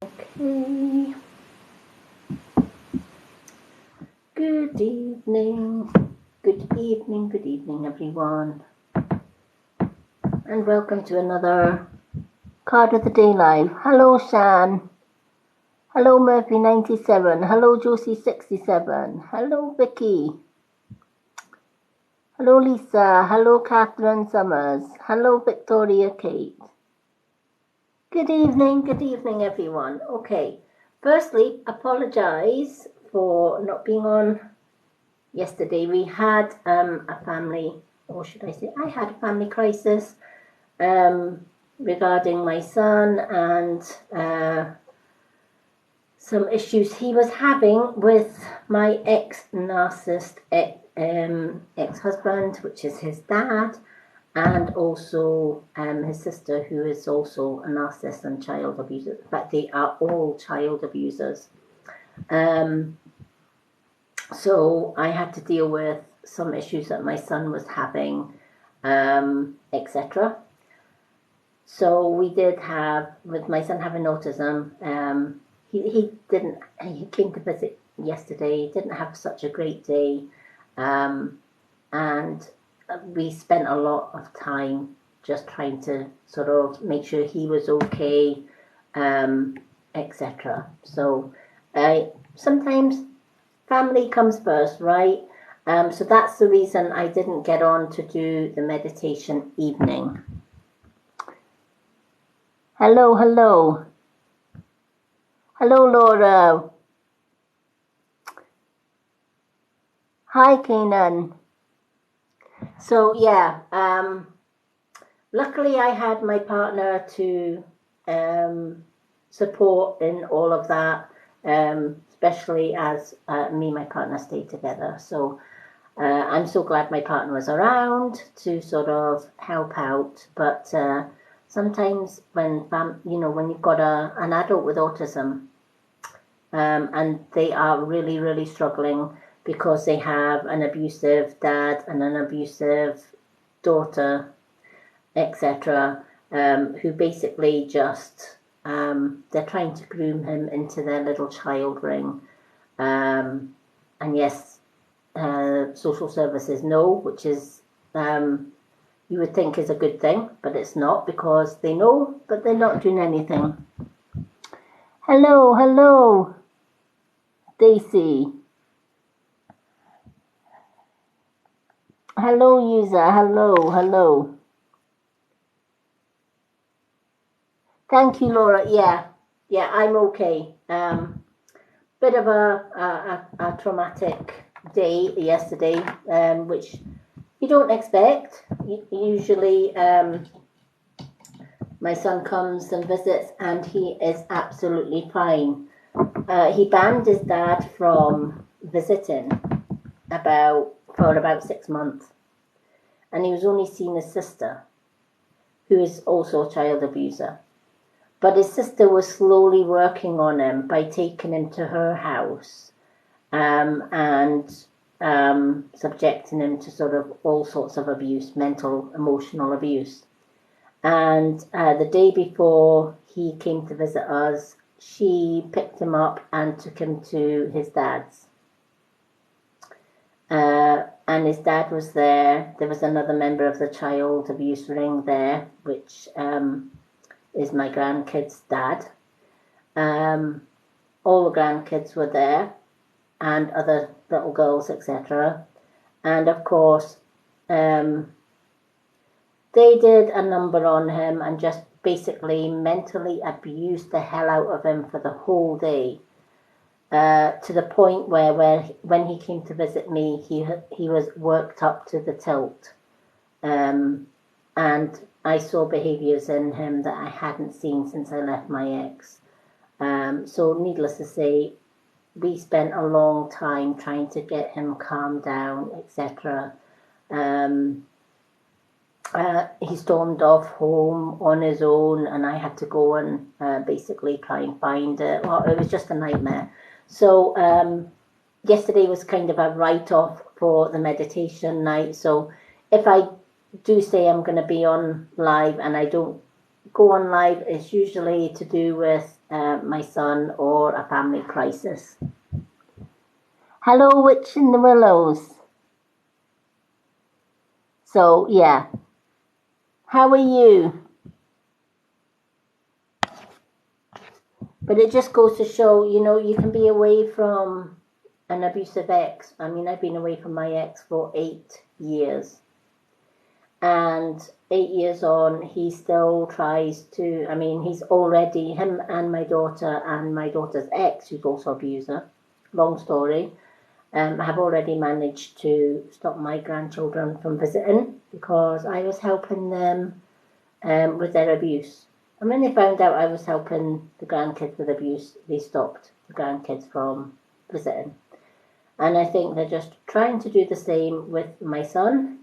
Okay. Good evening. Good evening, everyone. And welcome to another Card of the Day Live. Hello, Shan. Hello, Murphy97. Hello, Josie67. Hello, Vicky. Hello, Lisa. Hello, Catherine Summers. Hello, Victoria Kate. Good evening, everyone. Okay. Firstly, apologize for not being on yesterday. We had a family, or should I say, I had a family crisis regarding my son and some issues he was having with my ex-narcissist ex-husband, which is his dad, and also his sister, who is also a narcissist and child abuser. In fact, they are all child abusers. So I had to deal with some issues that my son was having, etc. So we did have, with my son having autism, he came to visit yesterday, didn't have such a great day, and we spent a lot of time just trying to sort of make sure he was okay, etc. So sometimes family comes first, right? So that's the reason I didn't get on to do the meditation evening. Hello. Hello, Laura. Hi, Kanan. So, yeah, luckily I had my partner to support in all of that, especially as me and my partner stayed together. So I'm so glad my partner was around to sort of help out. But sometimes when you've got an adult with autism, and they are really, really struggling because they have an abusive dad and an abusive daughter, etc., who basically just they're trying to groom him into their little child ring. And yes, social services know, which is you would think is a good thing, but it's not, because they know, but they're not doing anything. Hello, Daisy. Hello, user. Hello. Thank you, Laura. Yeah, I'm okay. Bit of a traumatic day yesterday, which you don't expect. Usually, my son comes and visits, and he is absolutely fine. He banned his dad from visiting for about 6 months, and he was only seeing his sister, who is also a child abuser. But his sister was slowly working on him by taking him to her house, and subjecting him to sort of all sorts of abuse, mental, emotional abuse. And the day before he came to visit us, she picked him up and took him to his dad's. And his dad was there. There was another member of the child abuse ring there, which is my grandkid's dad. All the grandkids were there, and other little girls, etc. And of course, they did a number on him and just basically mentally abused the hell out of him for the whole day. To the point where when he came to visit me, he was worked up to the tilt. And I saw behaviours in him that I hadn't seen since I left my ex. So needless to say, we spent a long time trying to get him calmed down, etc. He stormed off home on his own, and I had to go and basically try and find it. Well, it was just a nightmare. So yesterday was kind of a write-off for the meditation night. So if I do say I'm going to be on live and I don't go on live, it's usually to do with my son or a family crisis. Hello, Witch in the Willows. So, yeah. How are you? But it just goes to show, you know, you can be away from an abusive ex. I mean, I've been away from my ex for 8 years. And 8 years on, he still tries to, I mean, he's already, him and my daughter's ex, who's also abuser, long story, have already managed to stop my grandchildren from visiting because I was helping them with their abuse. And when they found out I was helping the grandkids with abuse, they stopped the grandkids from visiting. And I think they're just trying to do the same with my son,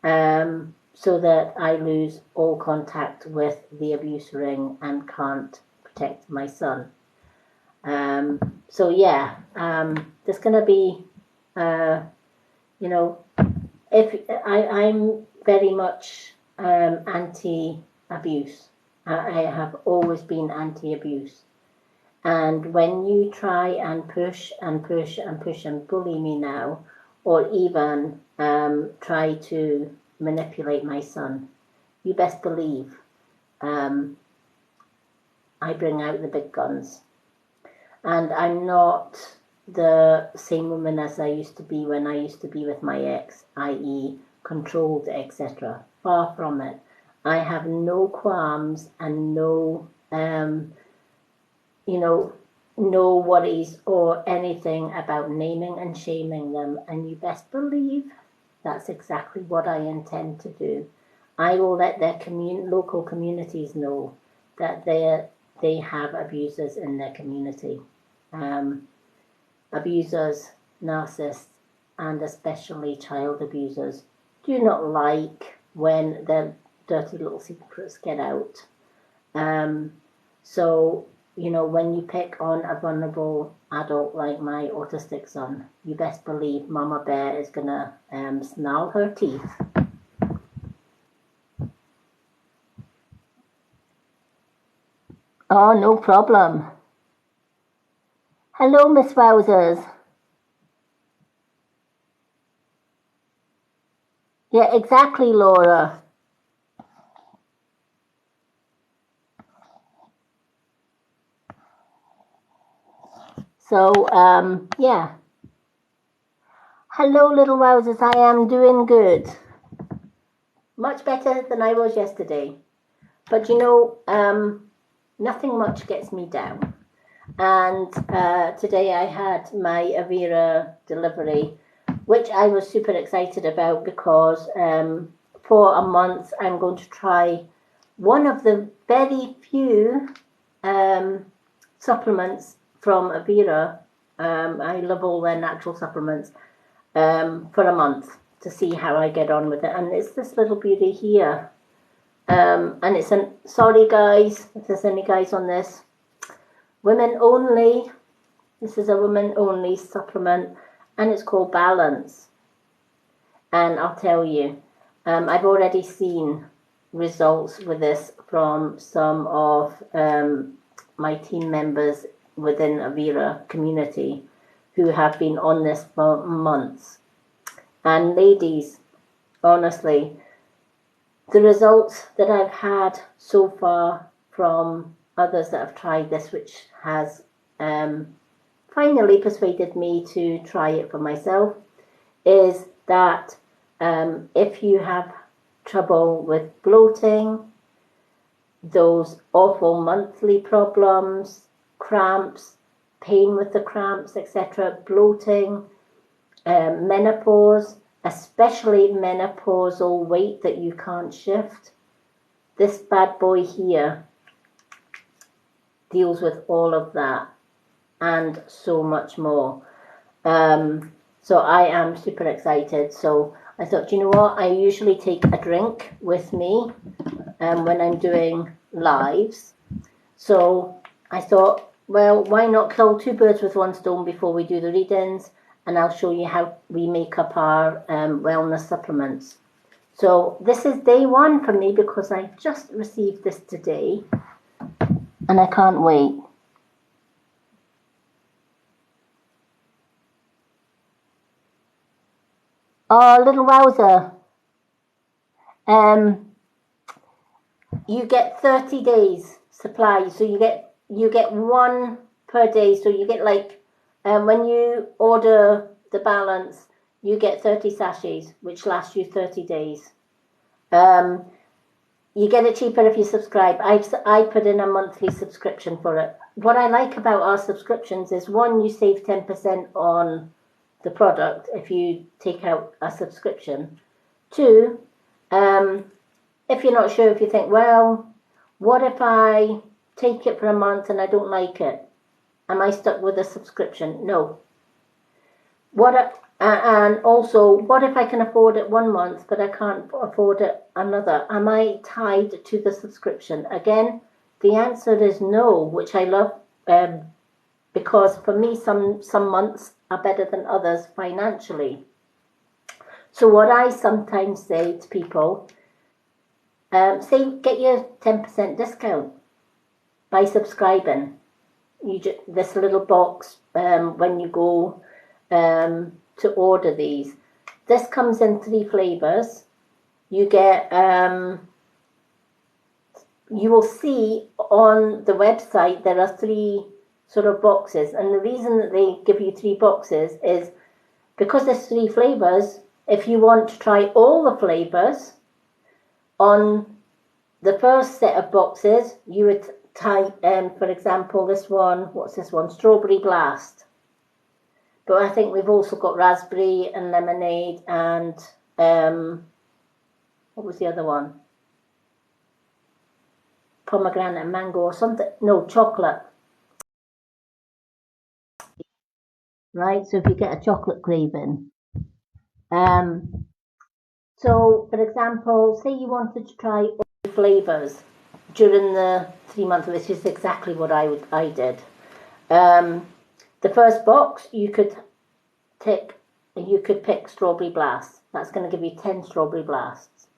so that I lose all contact with the abuse ring and can't protect my son. So yeah, there's going to be, you know, I'm very much anti-abuse. I have always been anti-abuse. And when you try and push and push and push and bully me now, or even try to manipulate my son, you best believe I bring out the big guns. And I'm not the same woman as I used to be when I used to be with my ex, i.e. controlled, etc. Far from it. I have no qualms and no, no worries or anything about naming and shaming them. And you best believe that's exactly what I intend to do. I will let their local communities know that they have abusers in their community. Abusers, narcissists, and especially child abusers do not like when their dirty little secrets get out. So, you know, when you pick on a vulnerable adult like my autistic son, you best believe Mama Bear is going to snarl her teeth. Oh, no problem. Hello, Miss Wowzers. Yeah, exactly, Laura. So, yeah. Hello, little Wowzers. I am doing good. Much better than I was yesterday. But you know, nothing much gets me down. And today I had my Avira delivery, which I was super excited about because for a month I'm going to try one of the very few supplements from Avira. I love all their natural supplements, for a month to see how I get on with it. And it's this little beauty here. And it's sorry guys, if there's any guys on this, women only. This is a women only supplement and it's called Balance. And I'll tell you, I've already seen results with this from some of my team members within Avira community who have been on this for months. And ladies, honestly, the results that I've had so far from others that have tried this, which has finally persuaded me to try it for myself, is that if you have trouble with bloating, those awful monthly problems, cramps, pain with the cramps, etc., bloating, menopause, especially menopausal weight that you can't shift, this bad boy here deals with all of that and so much more. So I am super excited. So I thought, you know what, I usually take a drink with me when I'm doing lives. So I thought, well, why not kill two birds with one stone before we do the readings, and I'll show you how we make up our wellness supplements. So this is day one for me because I just received this today. and I can't wait. Oh, little wowzer. You get 30 days supply, so you get one per day. So you get like, when you order the balance, you get 30 sachets, which last you 30 days. You get it cheaper if you subscribe. I put in a monthly subscription for it. What I like about our subscriptions is, one, you save 10% on the product if you take out a subscription. Two, if you're not sure, if you think, well, what if I take it for a month and I don't like it? Am I stuck with a subscription? No. And also, what if I can afford it 1 month but I can't afford it another? Am I tied to the subscription? Again, the answer is no, which I love, because for me, some months are better than others financially. So what I sometimes say to people, say get your 10% discount by subscribing. This little box, when you go to order these. This comes in 3 flavors. You get, you will see on the website there are 3 sort of boxes, and the reason that they give you 3 boxes is because there's 3 flavors. If you want to try all the flavors, on the first set of boxes you would type, for example, this one, what's this one? Strawberry Blast. But I think we've also got raspberry and lemonade and, what was the other one? Pomegranate and mango or something. No, chocolate. Right, so if you get a chocolate craving. So, for example, say you wanted to try all the flavours during the 3 months, which is exactly what I did. The first box, you could pick Strawberry Blast. That's going to give you 10 Strawberry Blasts.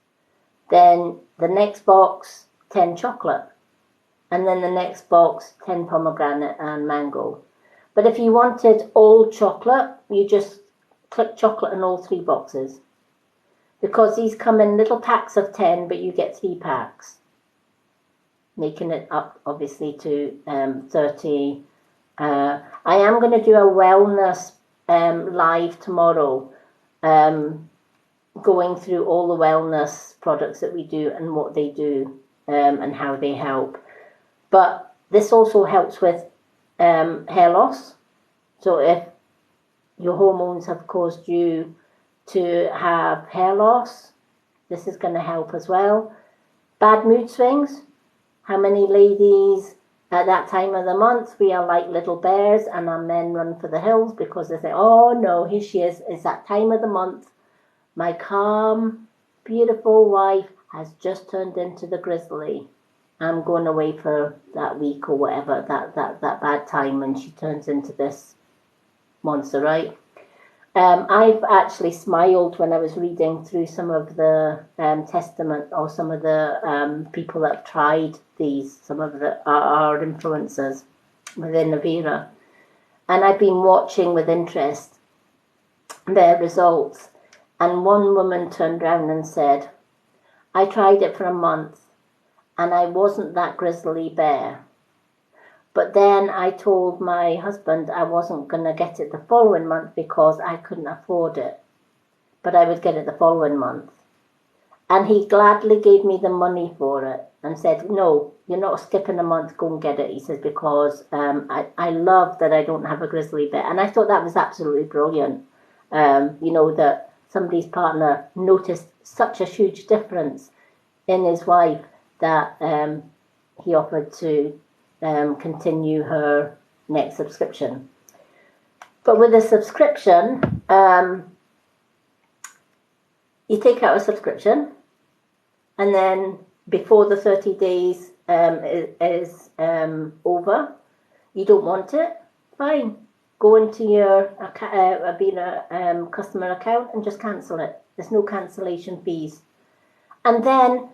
Then the next box, 10 chocolate. And then the next box, 10 pomegranate and mango. But if you wanted all chocolate, you just click chocolate in all 3 boxes. Because these come in little packs of 10, but you get 3 packs. Making it up, obviously, to 30. I am going to do a wellness live tomorrow, going through all the wellness products that we do and what they do, and how they help. But this also helps with hair loss. So if your hormones have caused you to have hair loss, this is going to help as well. Bad mood swings. How many ladies at that time of the month, we are like little bears and our men run for the hills because they say, oh no, here she is. It's that time of the month. My calm, beautiful wife has just turned into the grizzly. I'm going away for that week or whatever, that bad time when she turns into this monster, right? I've actually smiled when I was reading through some of the testament, or some of the people that have tried these, some of our influencers within Avera. And I've been watching with interest their results. And one woman turned around and said, I tried it for a month and I wasn't that grizzly bear. But then I told my husband I wasn't going to get it the following month because I couldn't afford it. But I would get it the following month. And he gladly gave me the money for it and said, no, you're not skipping a month, go and get it. He says, because I love that I don't have a grizzly bear. And I thought that was absolutely brilliant. That somebody's partner noticed such a huge difference in his wife that he offered to continue her next subscription. But with a subscription, you take out a subscription, and then before the 30 days is over, you don't want it, fine. Go into your Avera customer account and just cancel it. There's no cancellation fees. And then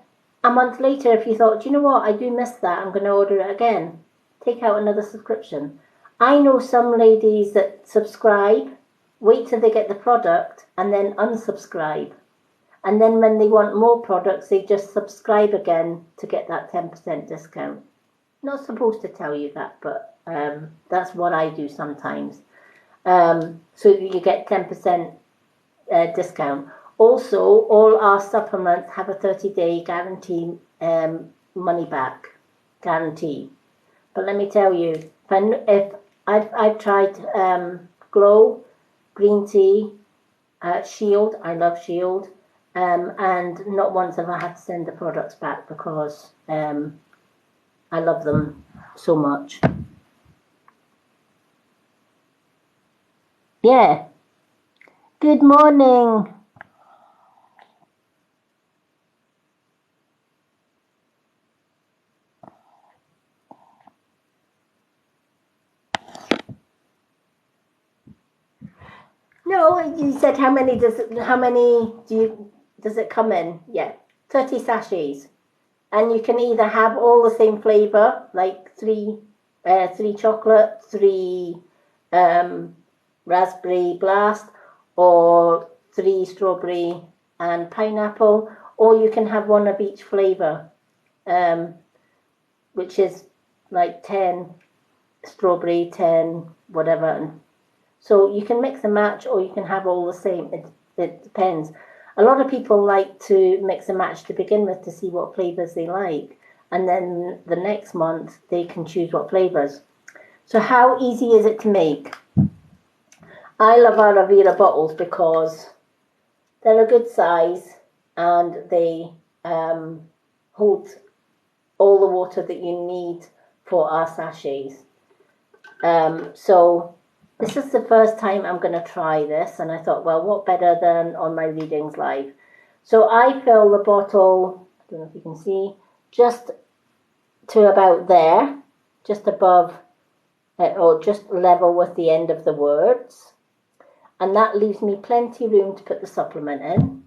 a month later, if you thought, do you know what, I do miss that, I'm going to order it again, take out another subscription. I know some ladies that subscribe, wait till they get the product, and then unsubscribe. And then when they want more products, they just subscribe again to get that 10% discount. Not supposed to tell you that, but that's what I do sometimes. So you get 10% discount. Also, all our supplements have a 30-day guarantee, money back guarantee. But let me tell you, if I've tried Glow, green tea, Shield. I love Shield, and not once have I had to send the products back because I love them so much. Yeah. Good morning. No, you said how many does it come in? Yeah, 30 sachets, and you can either have all the same flavor, like three chocolate, three raspberry blast, or three strawberry and pineapple, or you can have one of each flavor, which is like 10 strawberry, 10 whatever, and so you can mix and match, or you can have all the same. It depends. A lot of people like to mix and match to begin with to see what flavors they like, and then the next month they can choose what flavors. So how easy is it to make? I love aloe vera bottles because they're a good size and they hold all the water that you need for our sachets. So this is the first time I'm going to try this, and I thought, well, what better than on my readings live? So I fill the bottle, I don't know if you can see, just to about there, just above, or just level with the end of the words. And that leaves me plenty room to put the supplement in.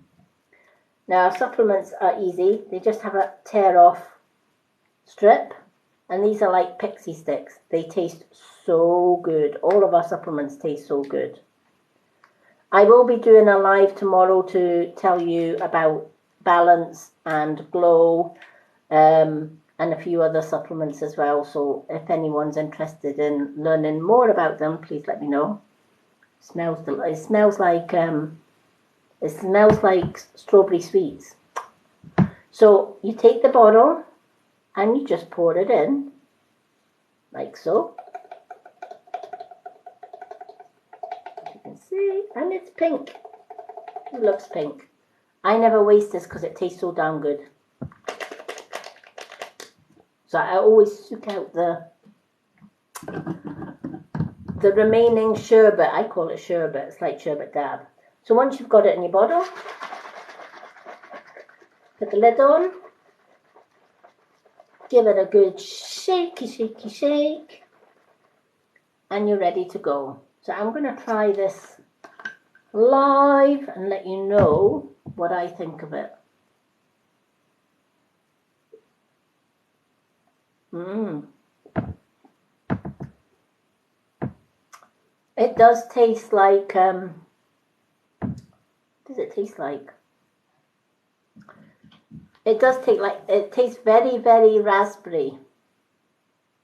Now, supplements are easy. They just have a tear off strip. And these are like pixie sticks. They taste so good. All of our supplements taste so good. I will be doing a live tomorrow to tell you about Balance and Glow, and a few other supplements as well. So if anyone's interested in learning more about them, please let me know. It smells like strawberry sweets. So you take the bottle and you just pour it in, like so. You can see, and it's pink. Who loves pink? I never waste this because it tastes so damn good. So I always soak out the remaining sherbet. I call it sherbet. It's like sherbet dab. So once you've got it in your bottle, put the lid on. Give it a good shaky, shaky shake, and you're ready to go. So I'm going to try this live and let you know what I think of it. It does taste like, what does it taste like? It does taste like, it tastes very, very raspberry.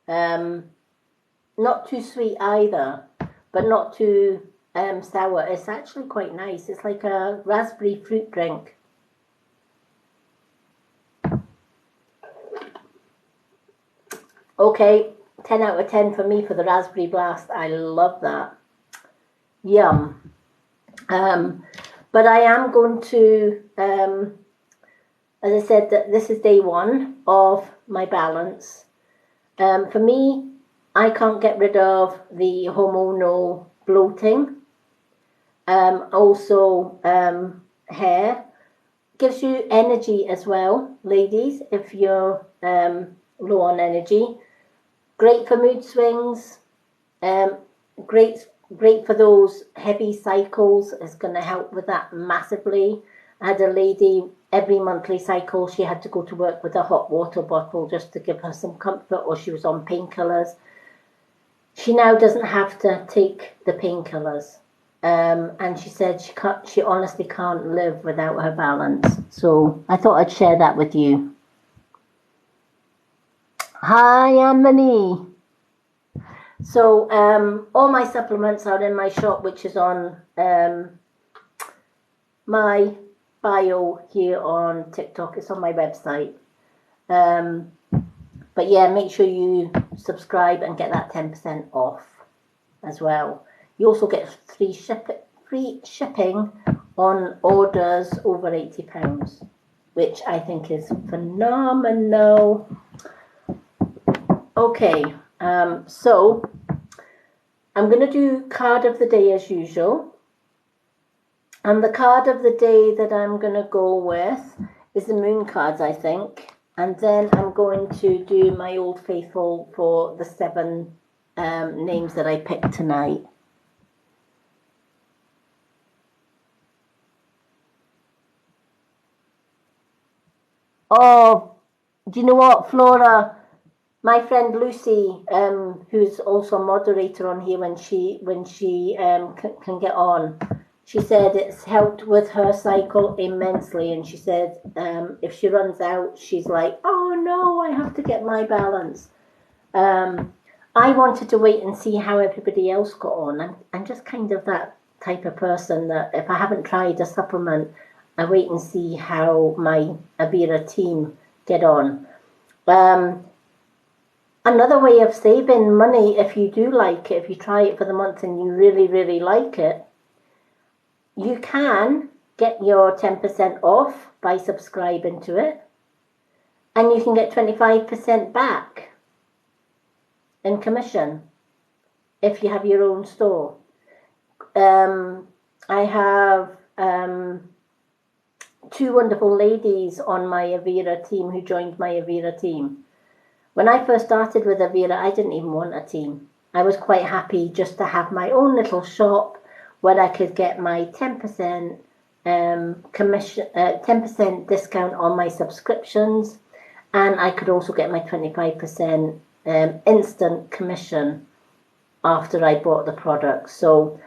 Not too sweet either, but not too sour. It's actually quite nice. It's like a raspberry fruit drink. Okay, 10 out of 10 for me for the raspberry blast. I love that. Yum. But I am going to, as I said, that this is day one of my balance. For me, I can't get rid of the hormonal bloating. Also, hair. Gives you energy as well, ladies, if you're low on energy. Great for mood swings. Great for those heavy cycles. It's going to help with that massively. I had a lady, every monthly cycle, she had to go to work with a hot water bottle just to give her some comfort, or she was on painkillers. She now doesn't have to take the painkillers. And she said she honestly can't live without her balance. So I thought I'd share that with you. Hi, Anne-Marie. So all my supplements are in my shop, which is on my bio here on TikTok. It's on my website. But yeah, make sure you subscribe and get that 10% off as well. You also get free shipping on orders over £80, which I think is phenomenal. Okay, so I'm going to do card of the day as usual. And the card of the day that I'm going to go with is the moon cards, I think. And then I'm going to do my Old Faithful for the 7 names that I picked tonight. Oh, do you know what, Flora? My friend Lucy, who's also a moderator on here when she can get on, she said it's helped with her cycle immensely. And she said if she runs out, she's like, oh no, I have to get my balance. I wanted to wait and see how everybody else got on. I'm just kind of that type of person that if I haven't tried a supplement, I wait and see how my Avira team get on. Another way of saving money, if you do like it, if you try it for the month and you really, really like it, you can get your 10% off by subscribing to it, and you can get 25% back in commission if you have your own store. I have 2 wonderful ladies on my Avira team who joined my Avira team. When I first started with Avira, I didn't even want a team. I was quite happy just to have my own little shop where I could get my 10% commission, 10% discount on my subscriptions, and I could also get my 25% instant commission after I bought the product. So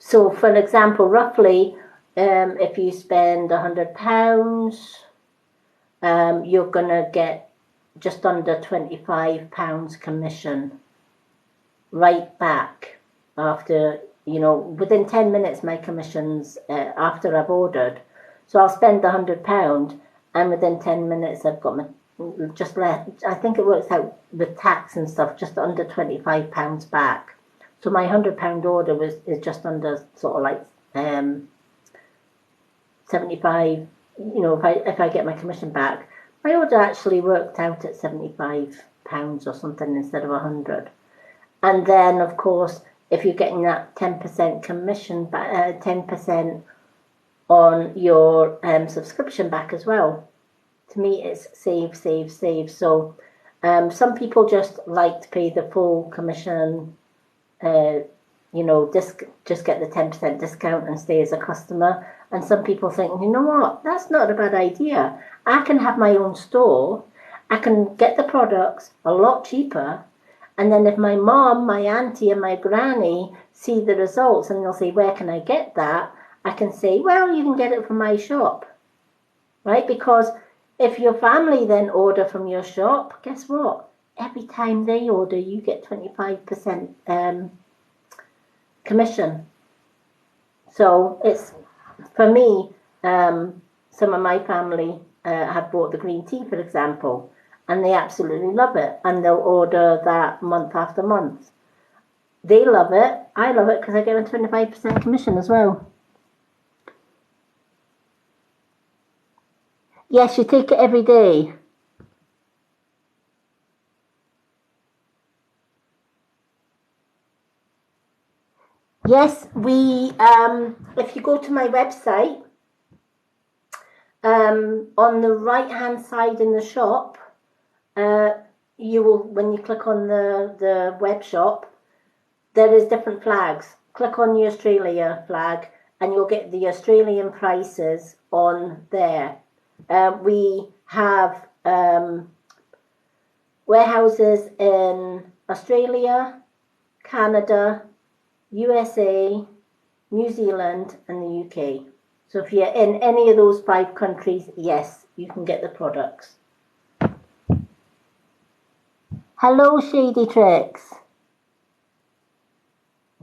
for example, roughly, if you spend £100, you're gonna get just under £25 commission right back after, within 10 minutes my commissions after I've ordered. So I'll spend the £100 and within 10 minutes I've got my I think it works out with tax and stuff just under £25 back. So my £100 order is just under sort of like 75, if I get my commission back. My order actually worked out at £75 or something instead of 100. And then, of course, if you're getting that 10% commission back, 10% on your subscription back as well. To me, it's save. So some people just like to pay the full commission, just get the 10% discount and stay as a customer. And some people think, you know what, that's not a bad idea. I can have my own store. I can get the products a lot cheaper. And then if my mom, my auntie, and my granny see the results and they'll say, where can I get that? I can say, well, you can get it from my shop, right? Because if your family then order from your shop, guess what? Every time they order, you get 25% commission. So it's, for me, some of my family have bought the green tea, for example, and they absolutely love it, and they'll order that month after month. They love it. I love it because I get a 25% commission as well. Yes, you take it every day. Yes, we, if you go to my website, on the right hand side in the shop, you will, when you click on the web shop, there is different flags. Click on the Australia flag and you'll get the Australian prices on there. We have warehouses in Australia, Canada, USA, New Zealand, and the UK. So if you're in any of those 5 countries, yes, you can get the products. Hello, Shady Tricks.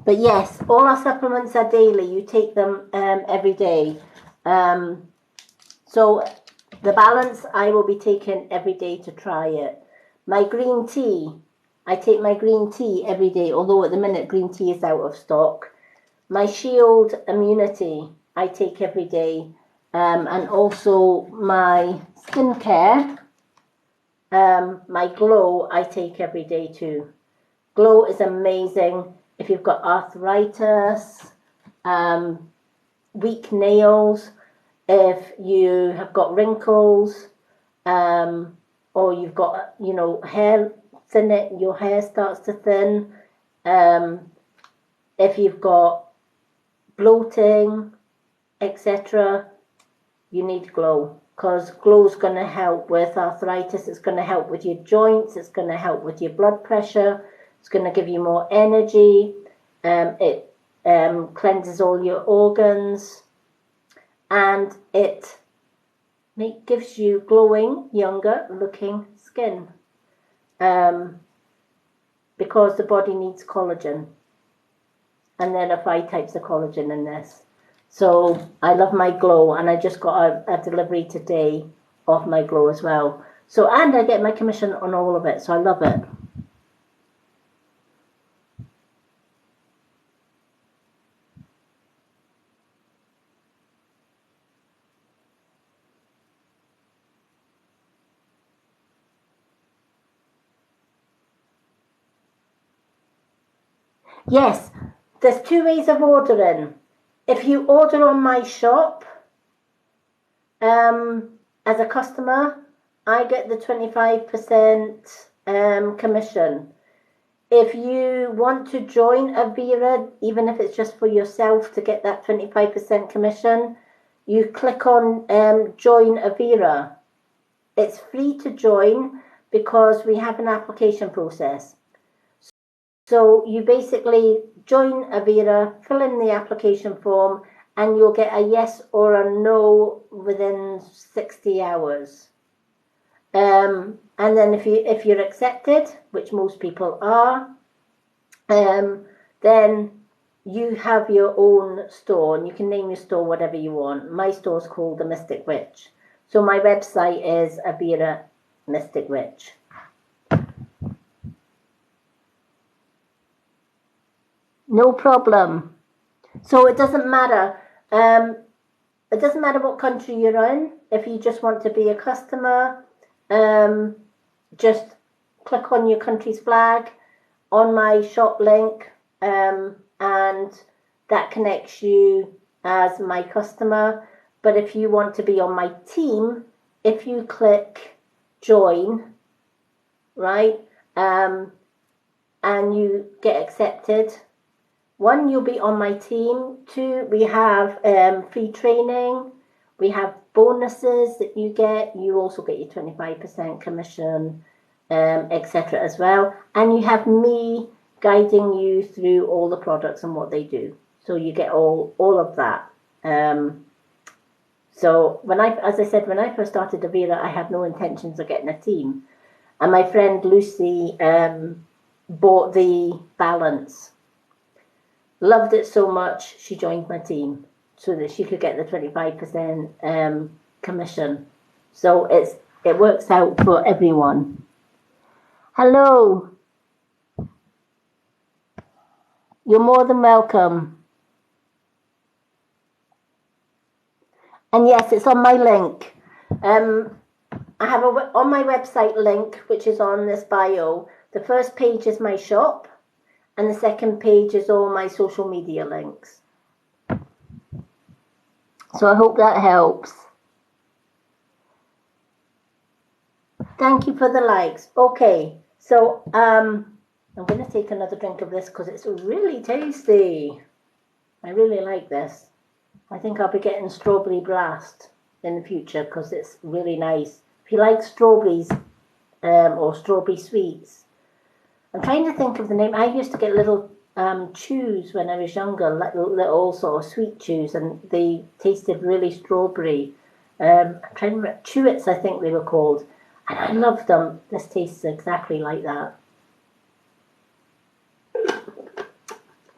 But yes, all our supplements are daily. You take them every day. So the balance I will be taking every day to try it. My green tea, I take my green tea every day, although at the minute green tea is out of stock. My Shield Immunity I take every day, and also my skincare, my Glow I take every day too. Glow is amazing if you've got arthritis, weak nails, if you have got wrinkles, or you've got, hair thin, your hair starts to thin, if you've got bloating, etc., you need Glow, because Glow is going to help with arthritis, it's going to help with your joints, it's going to help with your blood pressure, it's going to give you more energy, it cleanses all your organs, and it gives you glowing, younger looking skin, because the body needs collagen. And there are 5 types of collagen in this. So I love my Glow, and I just got a delivery today of my Glow as well. So, and I get my commission on all of it, so I love it. Yes, there's 2 ways of ordering. If you order on my shop, as a customer, I get the 25% commission. If you want to join Avera, even if it's just for yourself to get that 25% commission, you click on Join Avera. It's free to join because we have an application process. So you basically join Avera, fill in the application form, and you'll get a yes or a no within 60 hours. And then if you're accepted, which most people are, then you have your own store, and you can name your store whatever you want. My store is called The Mystic Witch. So my website is Avera Mystic Witch. No problem. So it doesn't matter. It doesn't matter what country you're in. If you just want to be a customer, just click on your country's flag on my shop link, and that connects you as my customer. But if you want to be on my team, if you click join, right, and you get accepted, 1, you'll be on my team. 2, we have free training. We have bonuses that you get. You also get your 25% commission, etc. as well. And you have me guiding you through all the products and what they do. So you get all of that. So as I said, when I first started Avera, I had no intentions of getting a team. And my friend Lucy bought the Balance. Loved it so much, she joined my team so that she could get the 25% commission. So it works out for everyone. Hello. You're more than welcome. And yes, it's on my link. I have on my website link, which is on this bio. The first page is my shop, and the second page is all my social media links. So I hope that helps. Thank you for the likes. Okay, so I'm going to take another drink of this because it's really tasty. I really like this. I think I'll be getting Strawberry Blast. in the future because it's really nice. If you like strawberries or strawberry sweets, I'm trying to think of the name. I used to get little chews when I was younger, little sort of sweet chews, and they tasted really strawberry. I'm trying to remember, Chewits, I think they were called, and I loved them. This tastes exactly like that.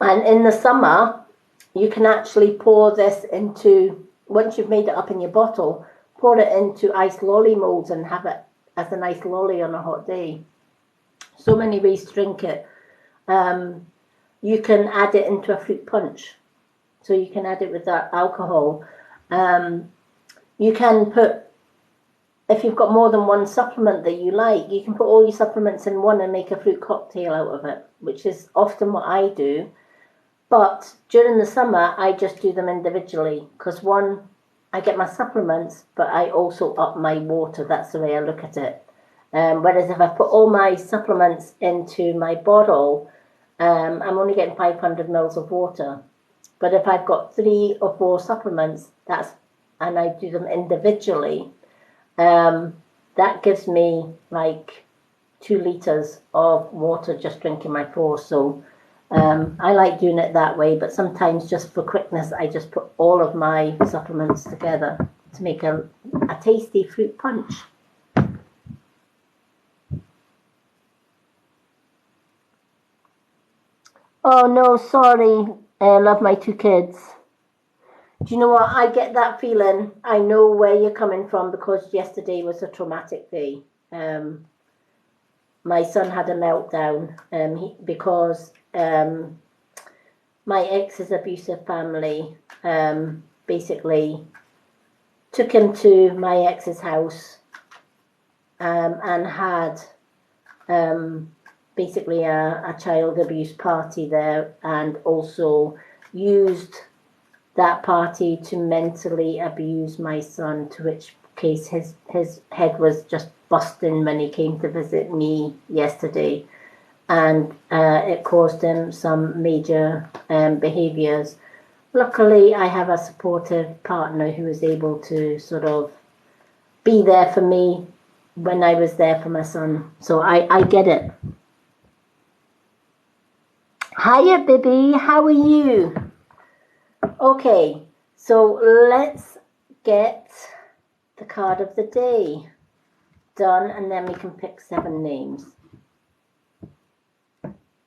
And in the summer, you can actually pour this into, once you've made it up in your bottle, pour it into ice lolly molds and have it as a nice lolly on a hot day. So many ways to drink it. You can add it into a fruit punch. So you can add it with that alcohol. You can put, if you've got more than one supplement that you like, you can put all your supplements in one and make a fruit cocktail out of it, which is often what I do. But during the summer, I just do them individually because one, I get my supplements, but I also up my water. That's the way I look at it. Whereas if I put all my supplements into my bottle, I'm only getting 500 mils of water. But if I've got 3 or 4 supplements, and I do them individually, that gives me like 2 liters of water just drinking my 4. So I like doing it that way, but sometimes just for quickness, I just put all of my supplements together to make a tasty fruit punch. Oh no, sorry. I love my 2 kids. Do you know what? I get that feeling. I know where you're coming from because yesterday was a traumatic day. My son had a meltdown because my ex's abusive family basically took him to my ex's house and had basically a child abuse party there, and also used that party to mentally abuse my son, to which case his head was just busting when he came to visit me yesterday, and it caused him some major behaviours. Luckily, I have a supportive partner who was able to sort of be there for me when I was there for my son. So I get it. Hiya, Bibby. How are you? Okay, so let's get the card of the day done, and then we can pick 7 names.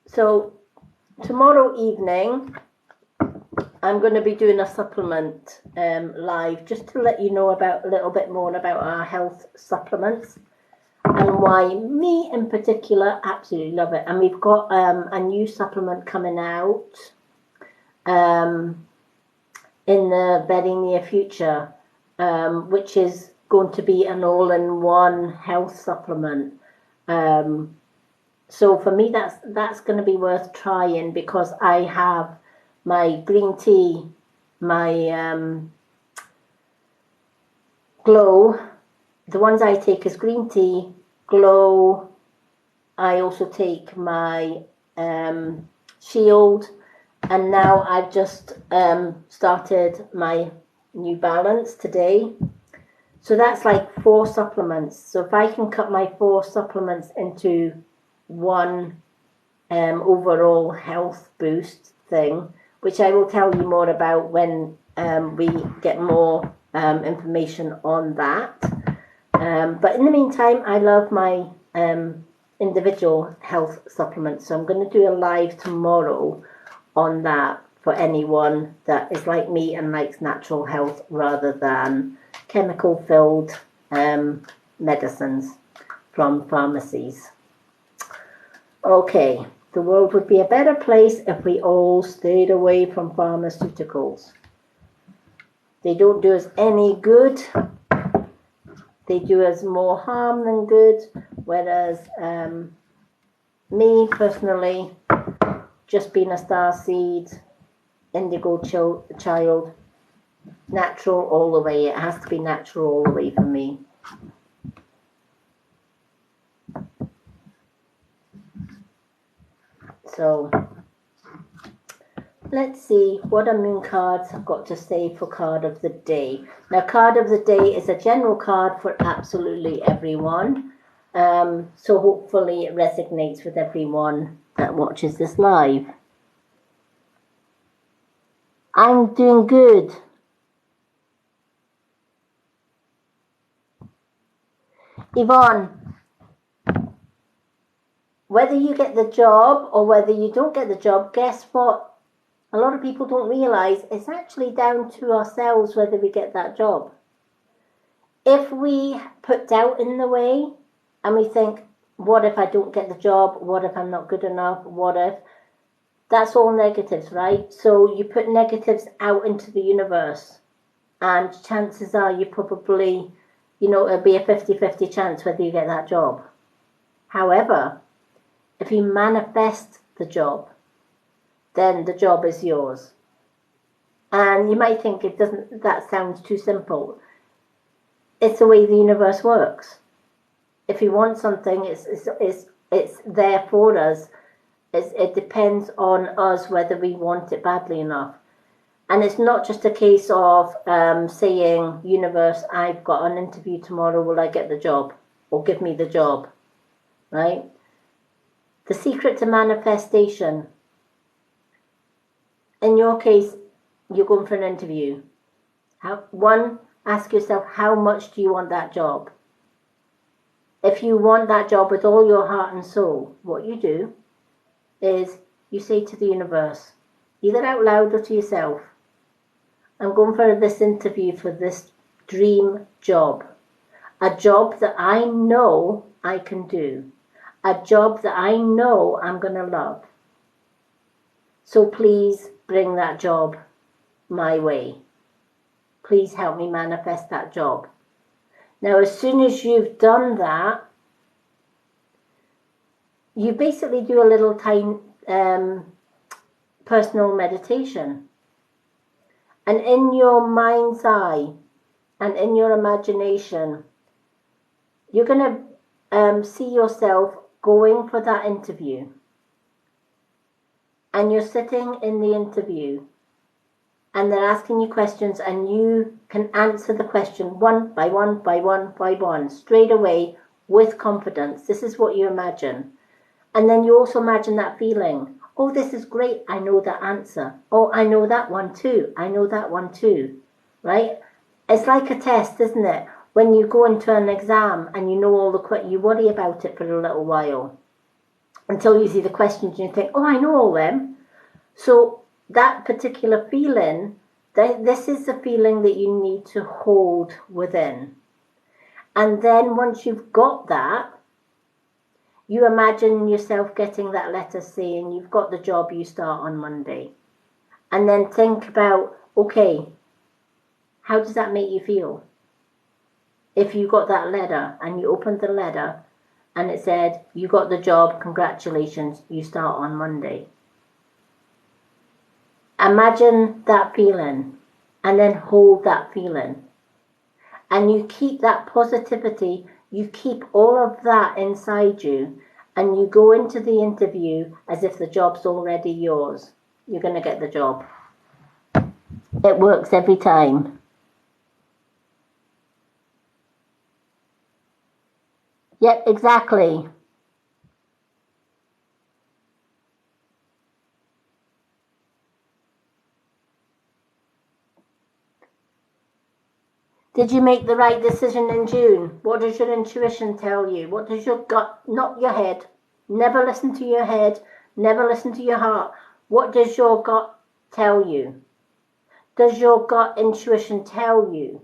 So tomorrow evening, I'm going to be doing a supplement live, just to let you know about a little bit more about our health supplements and why me in particular absolutely love it. And we've got a new supplement coming out in the very near future, which is going to be an all-in-one health supplement. So for me, that's going to be worth trying, because I have my green tea, my Glow. The ones I take is green tea, Glow. I also take my Shield, and now I've just started my New Balance today. So that's like 4 supplements. So if I can cut my 4 supplements into one overall health boost thing, which I will tell you more about when we get more information on that. But in the meantime, I love my individual health supplements. So I'm going to do a live tomorrow on that for anyone that is like me and likes natural health rather than chemical filled medicines from pharmacies. Okay, the world would be a better place if we all stayed away from pharmaceuticals. They don't do us any good. They do us more harm than good. Whereas me personally, just being a starseed, indigo child, natural all the way. It has to be natural all the way for me. So let's see what are moon cards I've got to say for card of the day. Now, card of the day is a general card for absolutely everyone. So hopefully it resonates with everyone that watches this live. I'm doing good. Yvonne, whether you get the job or whether you don't get the job, guess what? A lot of people don't realise it's actually down to ourselves whether we get that job. If we put doubt in the way and we think, what if I don't get the job? What if I'm not good enough? What if? That's all negatives, right? So you put negatives out into the universe, and chances are you probably, it'll be a 50-50 chance whether you get that job. However, if you manifest the job, then the job is yours. And you might think that sounds too simple. It's the way the universe works. If you want something, it's there for us. It depends on us whether we want it badly enough. And it's not just a case of saying, universe, I've got an interview tomorrow, will I get the job? Or give me the job, right? The secret to manifestation. In your case, you're going for an interview. Ask yourself, how much do you want that job? If you want that job with all your heart and soul, what you do is you say to the universe, either out loud or to yourself, I'm going for this interview for this dream job. A job that I know I can do. A job that I know I'm going to love. So please bring that job my way. Please help me manifest that job. Now, as soon as you've done that, you basically do a little tiny personal meditation. And in your mind's eye and in your imagination, you're going to see yourself going for that interview. And you're sitting in the interview. And they're asking you questions, and you can answer the question one by one by one by one, straight away with confidence. This is what you imagine. And then you also imagine that feeling. Oh, this is great. I know that answer. Oh, I know that one too. I know that one too. Right? It's like a test, isn't it? When you go into an exam and you know all the you worry about it for a little while until you see the questions and you think, oh, I know all them. So that particular feeling, this is the feeling that you need to hold within. And then once you've got that, you imagine yourself getting that letter saying you've got the job, you start on Monday. And then think about, okay, how does that make you feel? If you got that letter and you opened the letter and it said, you got the job, congratulations, you start on Monday. Imagine that feeling and then hold that feeling. And you keep that positivity, you keep all of that inside you, and you go into the interview as if the job's already yours. You're going to get the job. It works every time. Yep, exactly. Did you make the right decision in June? What does your intuition tell you? What does your gut, not your head? Never listen to your head. Never listen to your heart. What does your gut tell you? Does your gut intuition tell you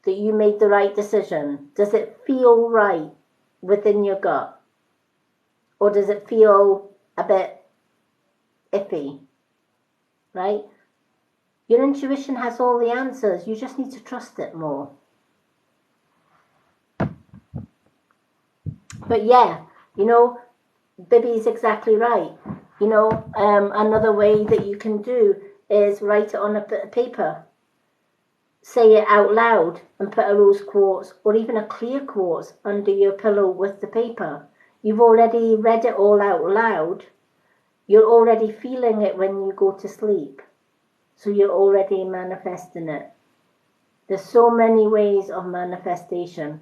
that you made the right decision? Does it feel right within your gut? Or does it feel a bit iffy? Right? Your intuition has all the answers. You just need to trust it more. But yeah, Bibby's exactly right. Another way that you can do is write it on a bit of paper. Say it out loud and put a rose quartz or even a clear quartz under your pillow with the paper. You've already read it all out loud. You're already feeling it when you go to sleep. So you're already manifesting it. There's so many ways of manifestation,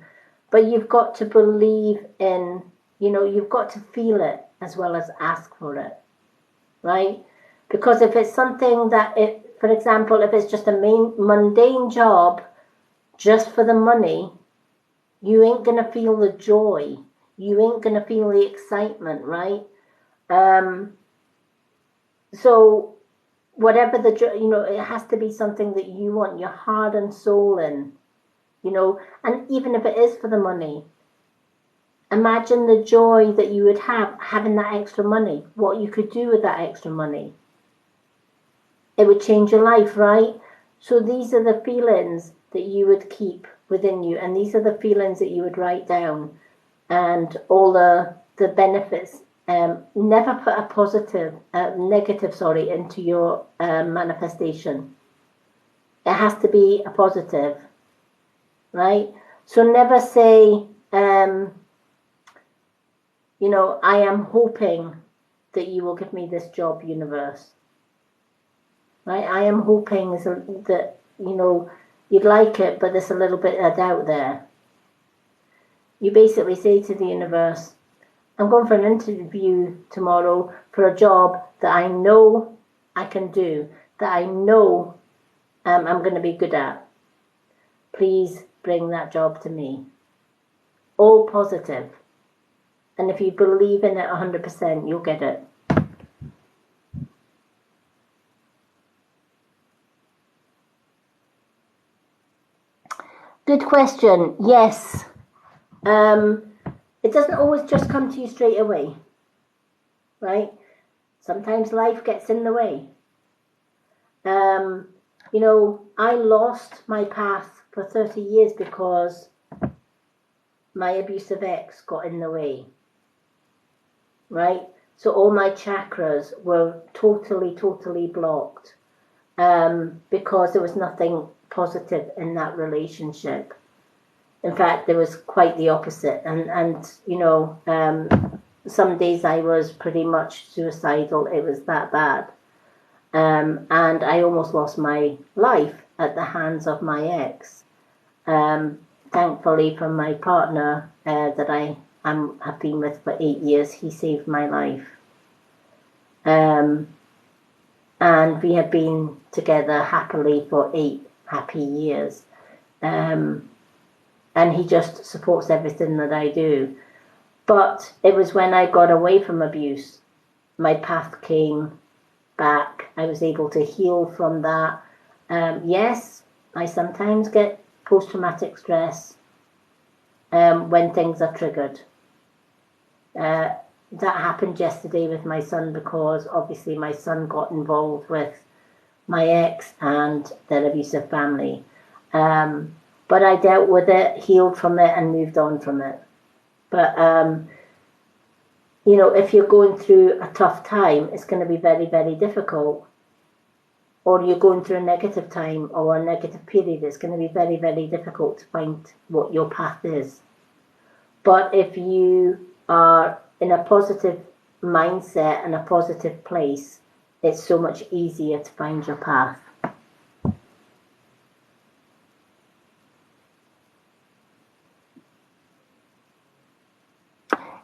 but you've got to believe in, you've got to feel it as well as ask for it, right? Because if it's something that, for example, if it's just a mundane job just for the money, you ain't going to feel the joy. You ain't going to feel the excitement, right? So whatever it has to be something that you want your heart and soul in, and even if it is for the money, imagine the joy that you would have having that extra money, what you could do with that extra money. It would change your life, right? So these are the feelings that you would keep within you, and these are the feelings that you would write down, and all the benefits. Never put a negative, into your manifestation. It has to be a positive, right? So never say, I am hoping that you will give me this job, universe. Right? I am hoping that, you'd like it, but there's a little bit of doubt there. You basically say to the universe, I'm going for an interview tomorrow for a job that I know I can do, that I know I'm going to be good at. Please bring that job to me. All positive. And if you believe in it 100%, you'll get it. Good question. Yes. It doesn't always just come to you straight away, right? Sometimes life gets in the way. I lost my path for 30 years because my abusive ex got in the way, right? So all my chakras were totally blocked because there was nothing positive in that relationship. In fact, there was quite the opposite. And some days I was pretty much suicidal. It was that bad. And I almost lost my life at the hands of my ex. Thankfully, from my partner that I have been with for 8 years, he saved my life. And we have been together happily for 8 happy years. And he just supports everything that I do. But it was when I got away from abuse, my path came back. I was able to heal from that. Yes, I sometimes get post-traumatic stress when things are triggered. That happened yesterday with my son because obviously my son got involved with my ex and their abusive family. But I dealt with it, healed from it, and moved on from it. But, if you're going through a tough time, it's going to be very, very difficult. Or you're going through a negative time or a negative period, it's going to be very, very difficult to find what your path is. But if you are in a positive mindset and a positive place, it's so much easier to find your path.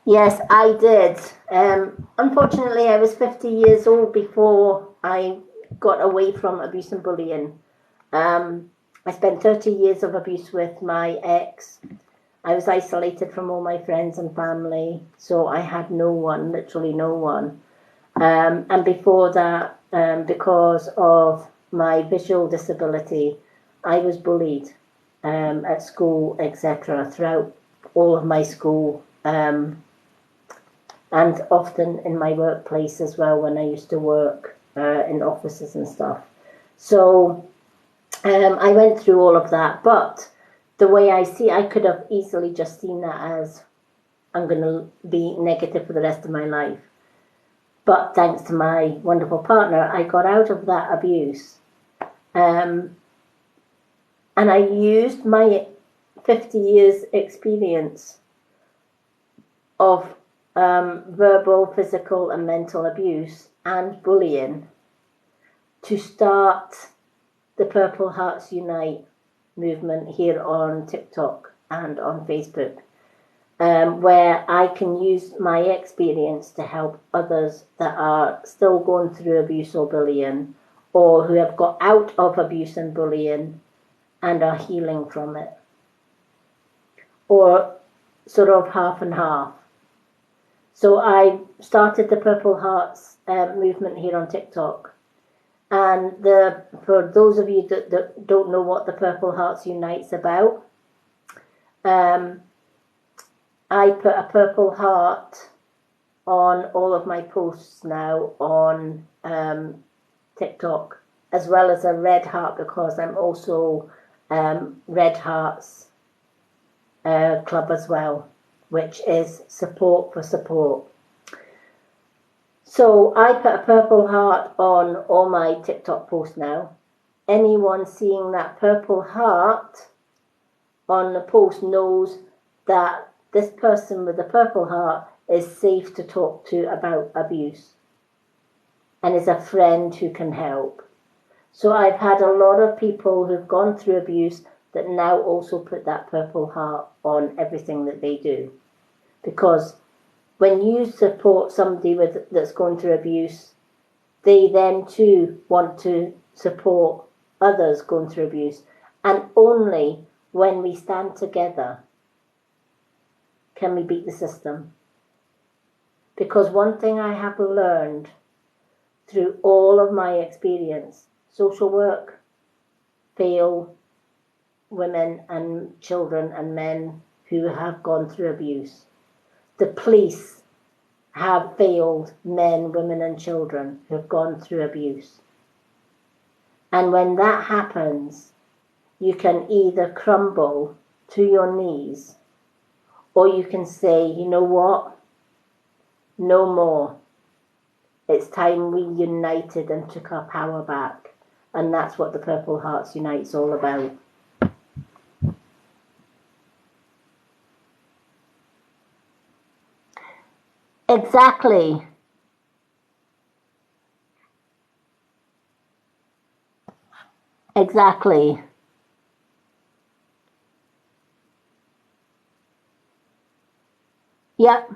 Yes, I did. Unfortunately, I was 50 years old before I got away from abuse and bullying. I spent 30 years of abuse with my ex. I was isolated from all my friends and family, so I had no one, literally no one. And before that, because of my visual disability, I was bullied at school, etc., throughout all of my school. And often in my workplace as well when I used to work in offices and stuff. So I went through all of that, but the way I could have easily just seen that as I'm going to be negative for the rest of my life. But thanks to my wonderful partner, I got out of that abuse. And I used my 50 years experience of verbal, physical, and mental abuse and bullying to start the Purple Hearts Unite movement here on TikTok and on Facebook, where I can use my experience to help others that are still going through abuse or bullying, or who have got out of abuse and bullying and are healing from it, or sort of half and half. So I started the Purple Hearts movement here on TikTok. And for those of you that don't know what the Purple Hearts Unite's about, I put a purple heart on all of my posts now on TikTok, as well as a red heart, because I'm also Red Hearts Club as well, which is support for support. So I put a purple heart on all my TikTok posts now. Anyone seeing that purple heart on the post knows that this person with the purple heart is safe to talk to about abuse and is a friend who can help. So I've had a lot of people who've gone through abuse that now also put that purple heart on everything that they do. Because when you support somebody that's going through abuse, they then too want to support others going through abuse. And only when we stand together can we beat the system. Because one thing I have learned through all of my experience, social work fail women and children and men who have gone through abuse. The police have failed men, women and children who have gone through abuse. And when that happens, you can either crumble to your knees, or you can say, you know what? No more. It's time we united and took our power back. And that's what the Purple Hearts Unite's all about. Exactly. Exactly. Yep.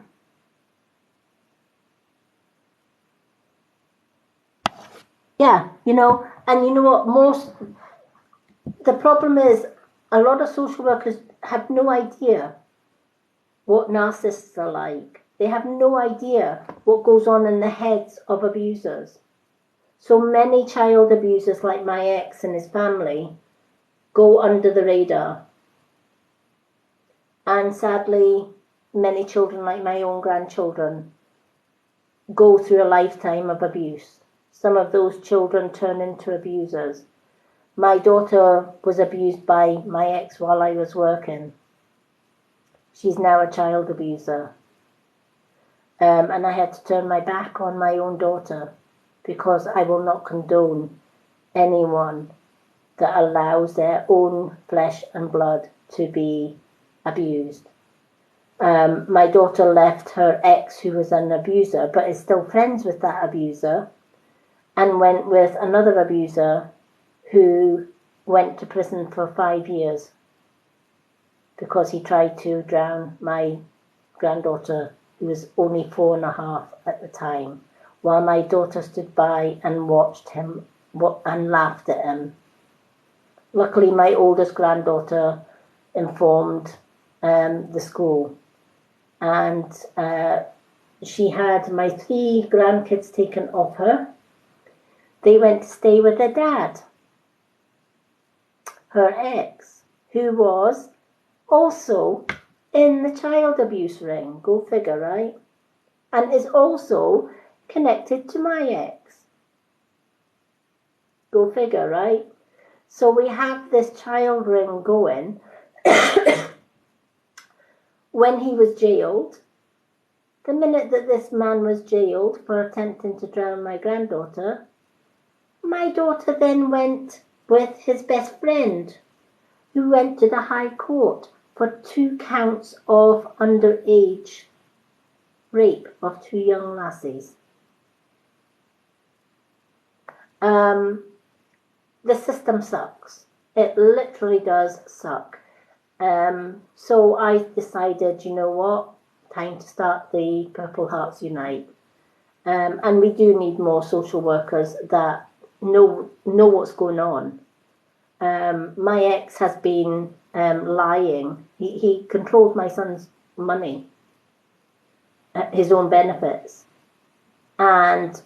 Yeah, and you know what, the problem is a lot of social workers have no idea what narcissists are like. They have no idea what goes on in the heads of abusers. So many child abusers like my ex and his family go under the radar. And sadly, many children like my own grandchildren go through a lifetime of abuse. Some of those children turn into abusers. My daughter was abused by my ex while I was working. She's now a child abuser. And I had to turn my back on my own daughter because I will not condone anyone that allows their own flesh and blood to be abused. My daughter left her ex, who was an abuser, but is still friends with that abuser, and went with another abuser who went to prison for 5 years because he tried to drown my granddaughter, who was only 4.5 at the time, while my daughter stood by and watched him and laughed at him. Luckily, my oldest granddaughter informed the school, and she had my 3 grandkids taken off her. They went to stay with their dad, her ex, who was also in the child abuse ring. Go figure, right? And is also connected to my ex. Go figure, right? So we have this child ring going. When he was jailed, the minute that this man was jailed for attempting to drown my granddaughter, my daughter then went with his best friend, who went to the High Court for 2 counts of underage rape of 2 young lassies. The system sucks. It literally does suck. So I decided, you know what, time to start the Purple Hearts Unite. And we do need more social workers that know what's going on. My ex has been lying. He controlled my son's money, his own benefits, and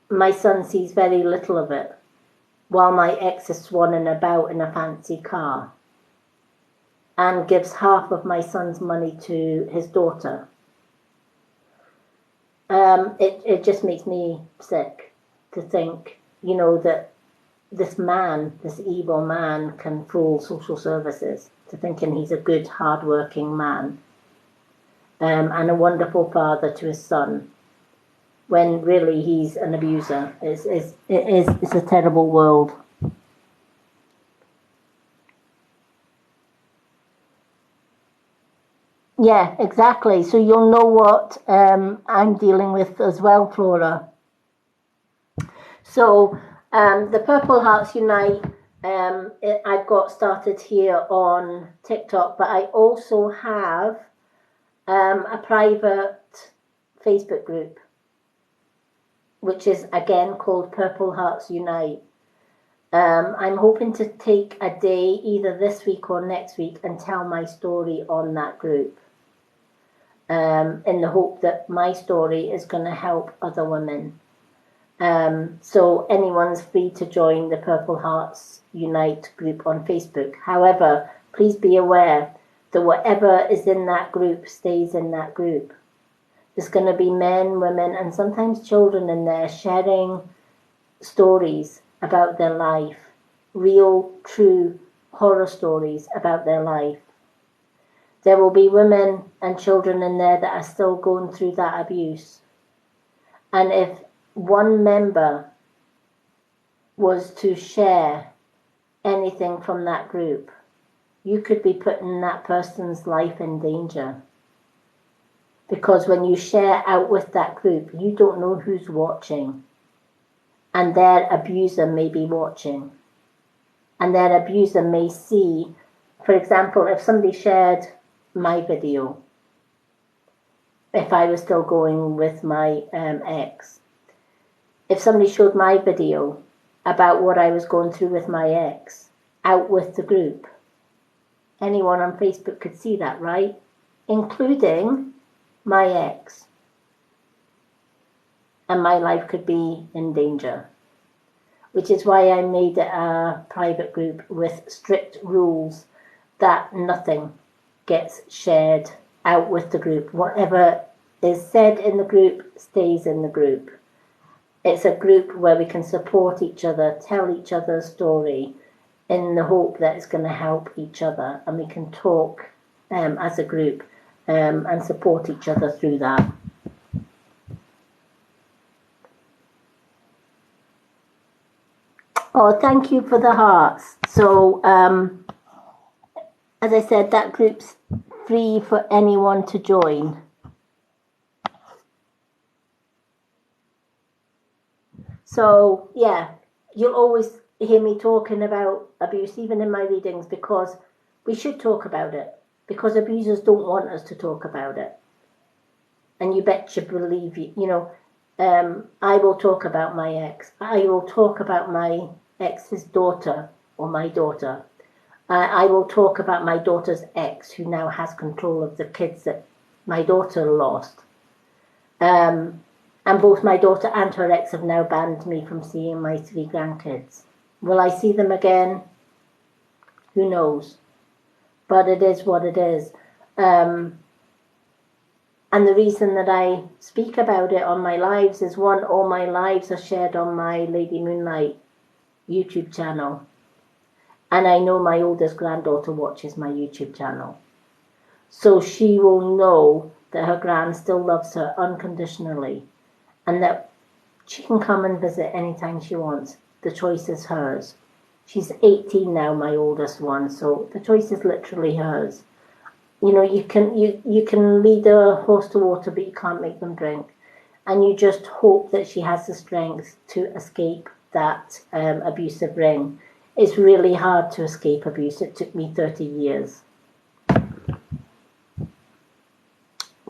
my son sees very little of it, while my ex is swanning about in a fancy car and gives half of my son's money to his daughter. It just makes me sick to think, you know, that this man, this evil man, can fool social services to thinking he's a good, hard-working man, and a wonderful father to his son, when really he's an abuser. It's a terrible world. Yeah, exactly. So you'll know what I'm dealing with as well, Flora. So the Purple Hearts Unite, I've got started here on TikTok, but I also have a private Facebook group, which is again called Purple Hearts Unite. I'm hoping to take a day either this week or next week and tell my story on that group, in the hope that my story is going to help other women. So anyone's free to join the Purple Hearts Unite group on Facebook. However, please be aware that whatever is in that group stays in that group. There's going to be men, women, and sometimes children in there sharing stories about their life, real, true horror stories about their life. There will be women and children in there that are still going through that abuse. And if one member was to share anything from that group, you could be putting that person's life in danger. Because when you share out with that group, you don't know who's watching. And their abuser may be watching. And their abuser may see, for example, if somebody shared my video, if I was still going with my ex, if somebody showed my video about what I was going through with my ex out with the group, anyone on Facebook could see that, right? Including my ex. And my life could be in danger. Which is why I made it a private group with strict rules that nothing gets shared out with the group. Whatever is said in the group stays in the group. It's a group where we can support each other, tell each other's story in the hope that it's going to help each other, and we can talk as a group and support each other through that. Oh, thank you for the hearts. So, as I said, that group's free for anyone to join. So, yeah, you'll always hear me talking about abuse, even in my readings, because we should talk about it, because abusers don't want us to talk about it. And you betcha believe, you know, I will talk about my ex. I will talk about my ex's daughter or my daughter. I will talk about my daughter's ex, who now has control of the kids that my daughter lost. And both my daughter and her ex have now banned me from seeing my 3 grandkids. Will I see them again? Who knows? But it is what it is. And the reason that I speak about it on my lives is, one, all my lives are shared on my Lady Moonlight YouTube channel. And I know my oldest granddaughter watches my YouTube channel. So she will know that her gran still loves her unconditionally, and that she can come and visit anytime she wants. The choice is hers. She's 18 now, my oldest one, so the choice is literally hers. You know, you can lead a horse to water, but you can't make them drink. And you just hope that she has the strength to escape that abusive ring. It's really hard to escape abuse. It took me 30 years.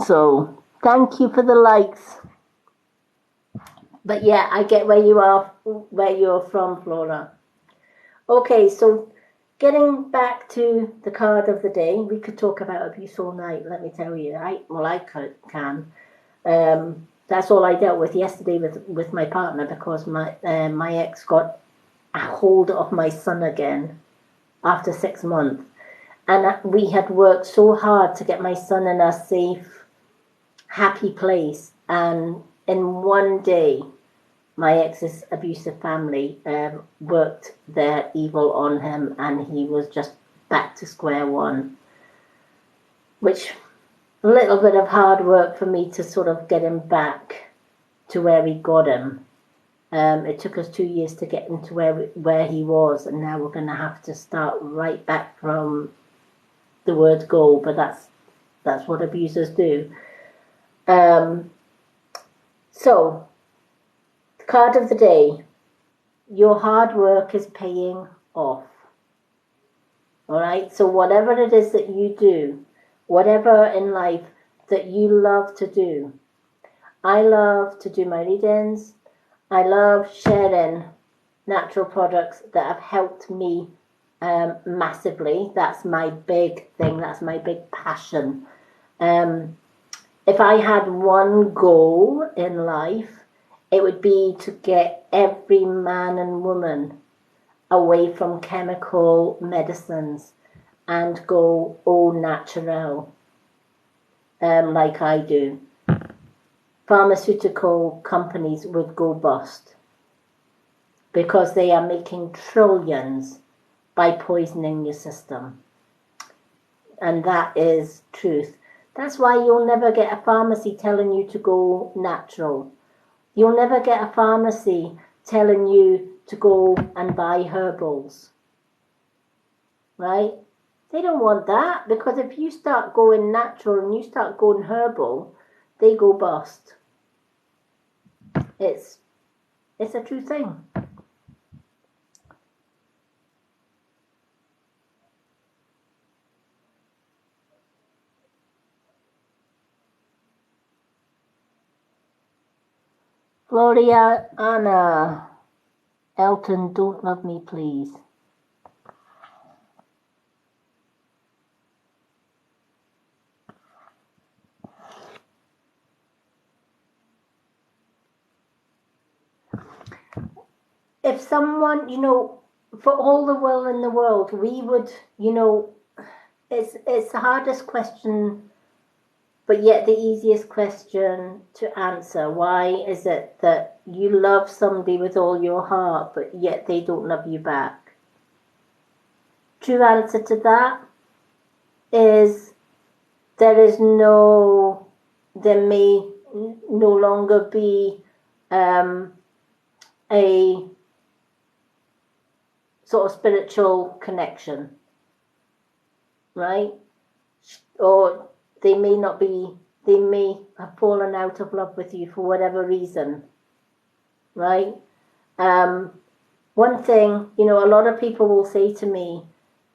So thank you for the likes. But yeah, I get where you're from, Flora. Okay, so getting back to the card of the day, we could talk about abuse all night. Let me tell you, I can. That's all I dealt with yesterday with my partner, because my ex got a hold of my son again after 6 months, and we had worked so hard to get my son in a safe, happy place, and in one day my ex's abusive family worked their evil on him, and he was just back to square one, which a little bit of hard work for me to sort of get him back to where we got him. It took us 2 years to get him to where he was, and now we're going to have to start right back from the word go, but that's what abusers do. So, the card of the day, your hard work is paying off. All right, so whatever it is that you do, whatever in life that you love to do, I love to do my readings. I love sharing natural products that have helped me massively. That's my big thing. That's my big passion. If I had one goal in life, it would be to get every man and woman away from chemical medicines and go au naturel, like I do. Pharmaceutical companies would go bust because they are making trillions by poisoning your system. And that is truth. That's why you'll never get a pharmacy telling you to go natural. You'll never get a pharmacy telling you to go and buy herbals. Right? They don't want that, because if you start going natural and you start going herbal, they go bust. It's a true thing. Gloria Anna, Elton, don't love me, please. If someone, for all the will in the world, we would, it's the hardest question, but yet the easiest question to answer. Why is it that you love somebody with all your heart, but yet they don't love you back? True answer to that is there may no longer be a sort of spiritual connection, right? Or they may have fallen out of love with you for whatever reason, right? One thing, a lot of people will say to me,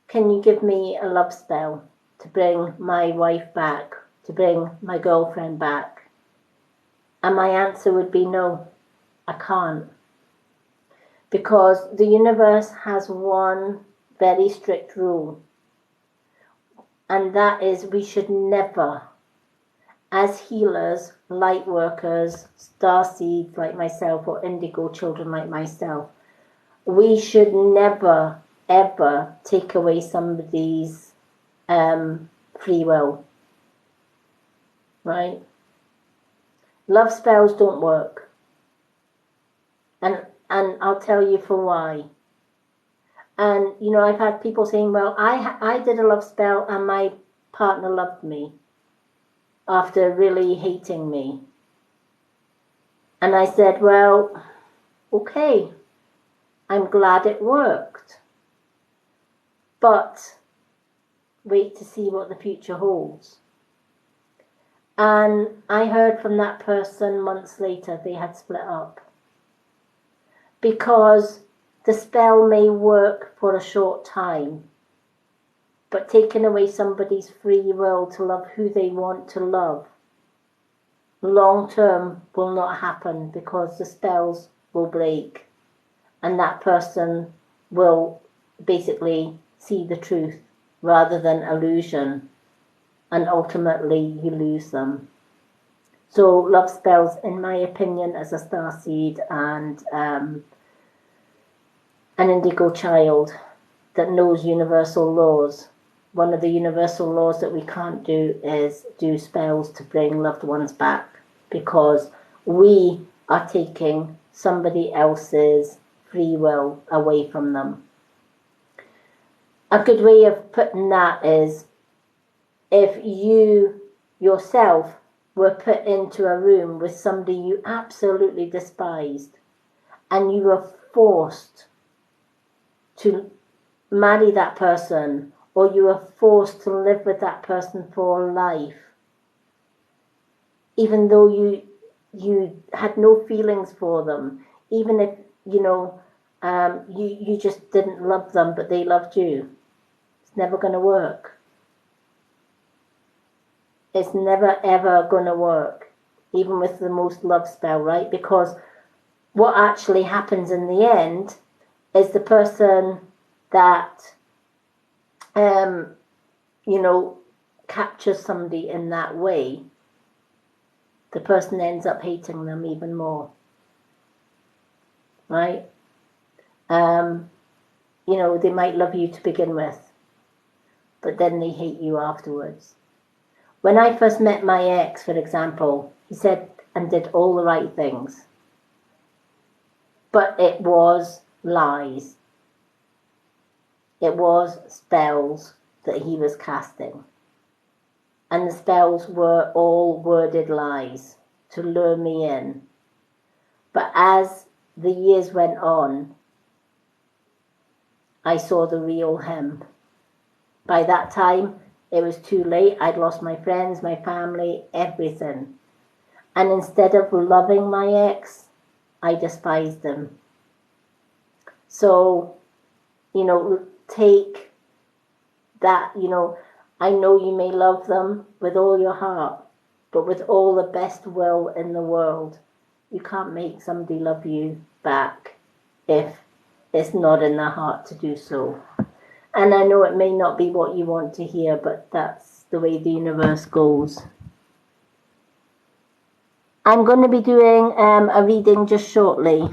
can you give me a love spell to bring my wife back, to bring my girlfriend back? And my answer would be no, I can't. Because the universe has one very strict rule, and that is we should never, as healers, light workers, star seeds like myself, or indigo children like myself, we should never, ever take away somebody's free will, right? Love spells don't work. And I'll tell you for why. And, I've had people saying, well, I did a love spell and my partner loved me after really hating me. And I said, well, okay, I'm glad it worked. But wait to see what the future holds. And I heard from that person months later they had split up. Because the spell may work for a short time, but taking away somebody's free will to love who they want to love, long term will not happen, because the spells will break and that person will basically see the truth rather than illusion, and ultimately you lose them. So love spells, in my opinion, as a starseed and an indigo child that knows universal laws. One of the universal laws that we can't do is do spells to bring loved ones back, because we are taking somebody else's free will away from them. A good way of putting that is, if you yourself were put into a room with somebody you absolutely despised and you were forced to marry that person, or you were forced to live with that person for life, even though you had no feelings for them, even if you just didn't love them but they loved you, it's never going to work. It's never ever going to work, even with the most love spell, right? Because what actually happens in the end is the person that captures somebody in that way, the person ends up hating them even more, right? They might love you to begin with, but then they hate you afterwards. When I first met my ex, for example, he said and did all the right things, but it was lies. It was spells that he was casting. And the spells were all worded lies to lure me in. But as the years went on, I saw the real him. By that time, it was too late. I'd lost my friends, my family, everything. And instead of loving my ex, I despised him. So, take that, I know you may love them with all your heart, but with all the best will in the world, you can't make somebody love you back if it's not in their heart to do so. And I know it may not be what you want to hear, but that's the way the universe goes. I'm going to be doing a reading just shortly.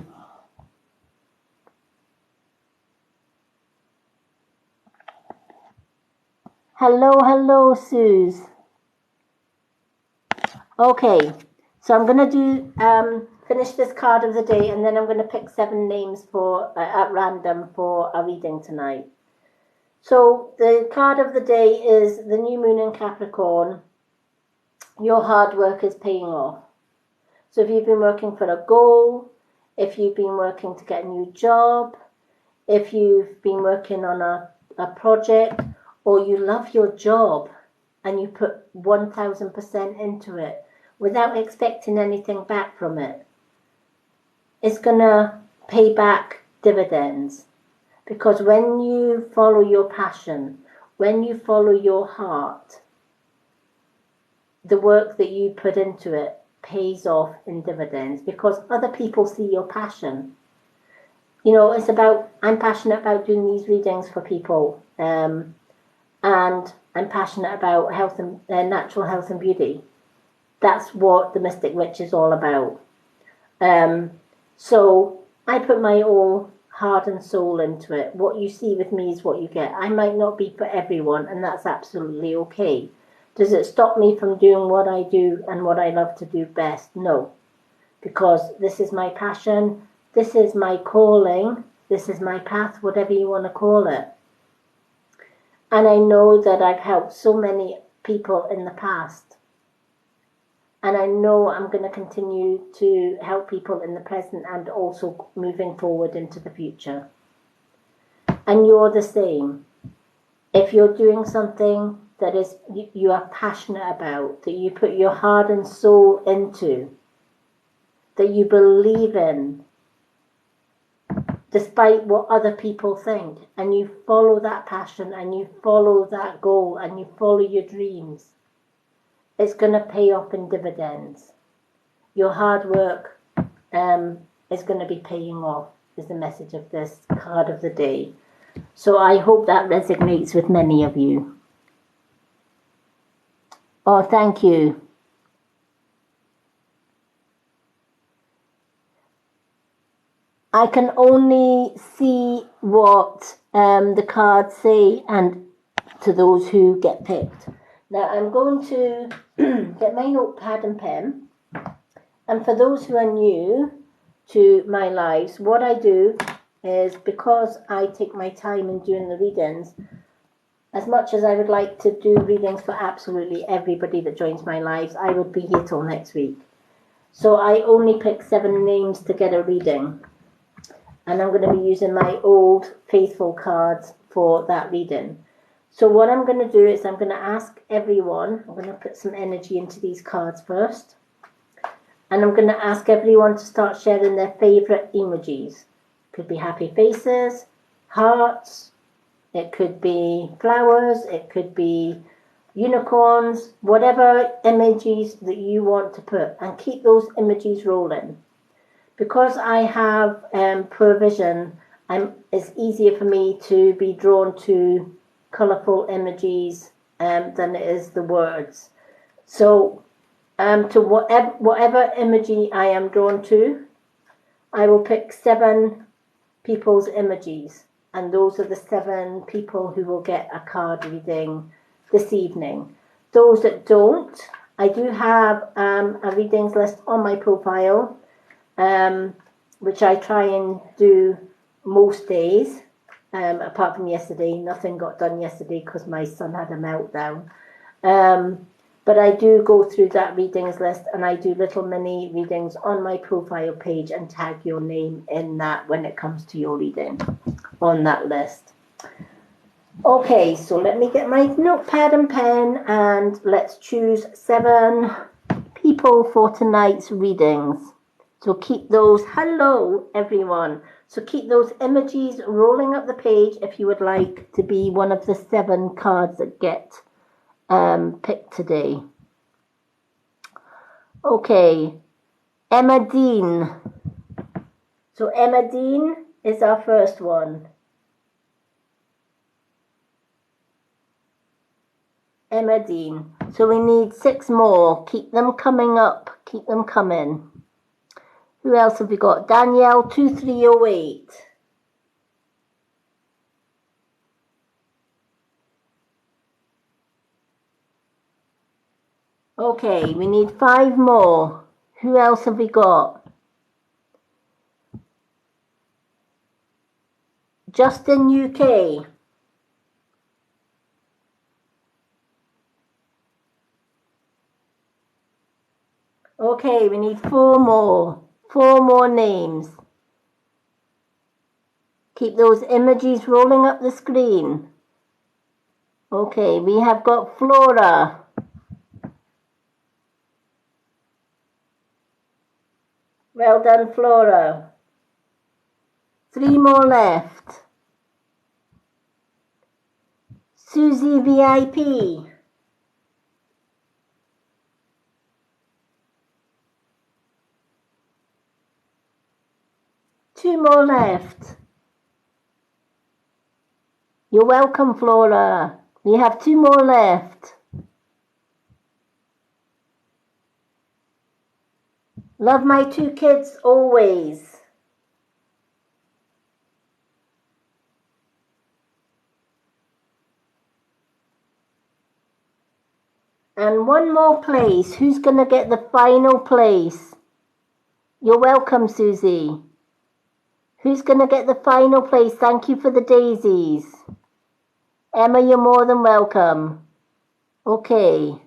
Hello, Suze. Okay, so I'm going to do finish this card of the day, and then I'm going to pick 7 names for at random for a reading tonight. So the card of the day is the new moon in Capricorn. Your hard work is paying off. So if you've been working for a goal, if you've been working to get a new job, if you've been working on a project, or you love your job and you put 1000% into it without expecting anything back from it, it's going to pay back dividends. Because when you follow your passion, when you follow your heart, the work that you put into it pays off in dividends, because other people see your passion. I'm passionate about doing these readings for people, and I'm passionate about health and natural health and beauty. That's what the Mystic Witch is all about. So I put my all heart and soul into it. What you see with me is what you get. I might not be for everyone, and that's absolutely okay. Does it stop me from doing what I do and what I love to do best? No, because this is my passion, this is my calling, this is my path, whatever you want to call it. And I know that I've helped so many people in the past. And I know I'm going to continue to help people in the present and also moving forward into the future. And you're the same. if you're doing something that is you are passionate about, that you put your heart and soul into, that you believe in, despite what other people think, and you follow that passion and you follow that goal and you follow your dreams, it's going to pay off in dividends. Your hard work is going to be paying off, is the message of this card of the day. So I hope that resonates with many of you. Oh, thank you. I can only see what the cards say, and to those who get picked. Now I'm going to get my notepad and pen, and for those who are new to my lives, what I do is, because I take my time in doing the readings, as much as I would like to do readings for absolutely everybody that joins my lives, I would be here till next week. So I only pick 7 names to get a reading. And I'm going to be using my old faithful cards for that reading. So what I'm going to do is I'm going to ask everyone, I'm going to put some energy into these cards first. And I'm going to ask everyone to start sharing their favourite emojis. Could be happy faces, hearts, it could be flowers, it could be unicorns, whatever emojis that you want to put. And keep those emojis rolling. Because I have poor vision, it's easier for me to be drawn to colourful emojis than it is the words. So to whatever emoji I am drawn to, I will pick 7 people's emojis. And those are the 7 people who will get a card reading this evening. Those that don't, I do have a readings list on my profile, which I try and do most days, apart from yesterday. Nothing got done yesterday because my son had a meltdown. But I do go through that readings list, and I do little mini readings on my profile page and tag your name in that when it comes to your reading on that list. Okay, so let me get my notepad and pen, and let's choose 7 people for tonight's readings. So keep those, hello everyone. So keep those emojis rolling up the page if you would like to be one of the 7 cards that get picked today. Okay, Emma Dean. So Emma Dean is our first one. Emma Dean. So we need 6 more. Keep them coming up. Keep them coming. Who else have we got? Danielle 2308. Okay, we need 5 more. Who else have we got? Justin UK. Okay, we need 4 more. 4 more names. Keep those emojis rolling up the screen. Okay, we have got Flora. Well done, Flora. 3 more left. Susie VIP. Two more left. You're welcome, Flora. We have 2 more left. Love my 2 kids always. And 1 more place. Who's going to get the final place? You're welcome, Susie. Who's going to get the final place? Thank you for the daisies. Emma, you're more than welcome. Okay.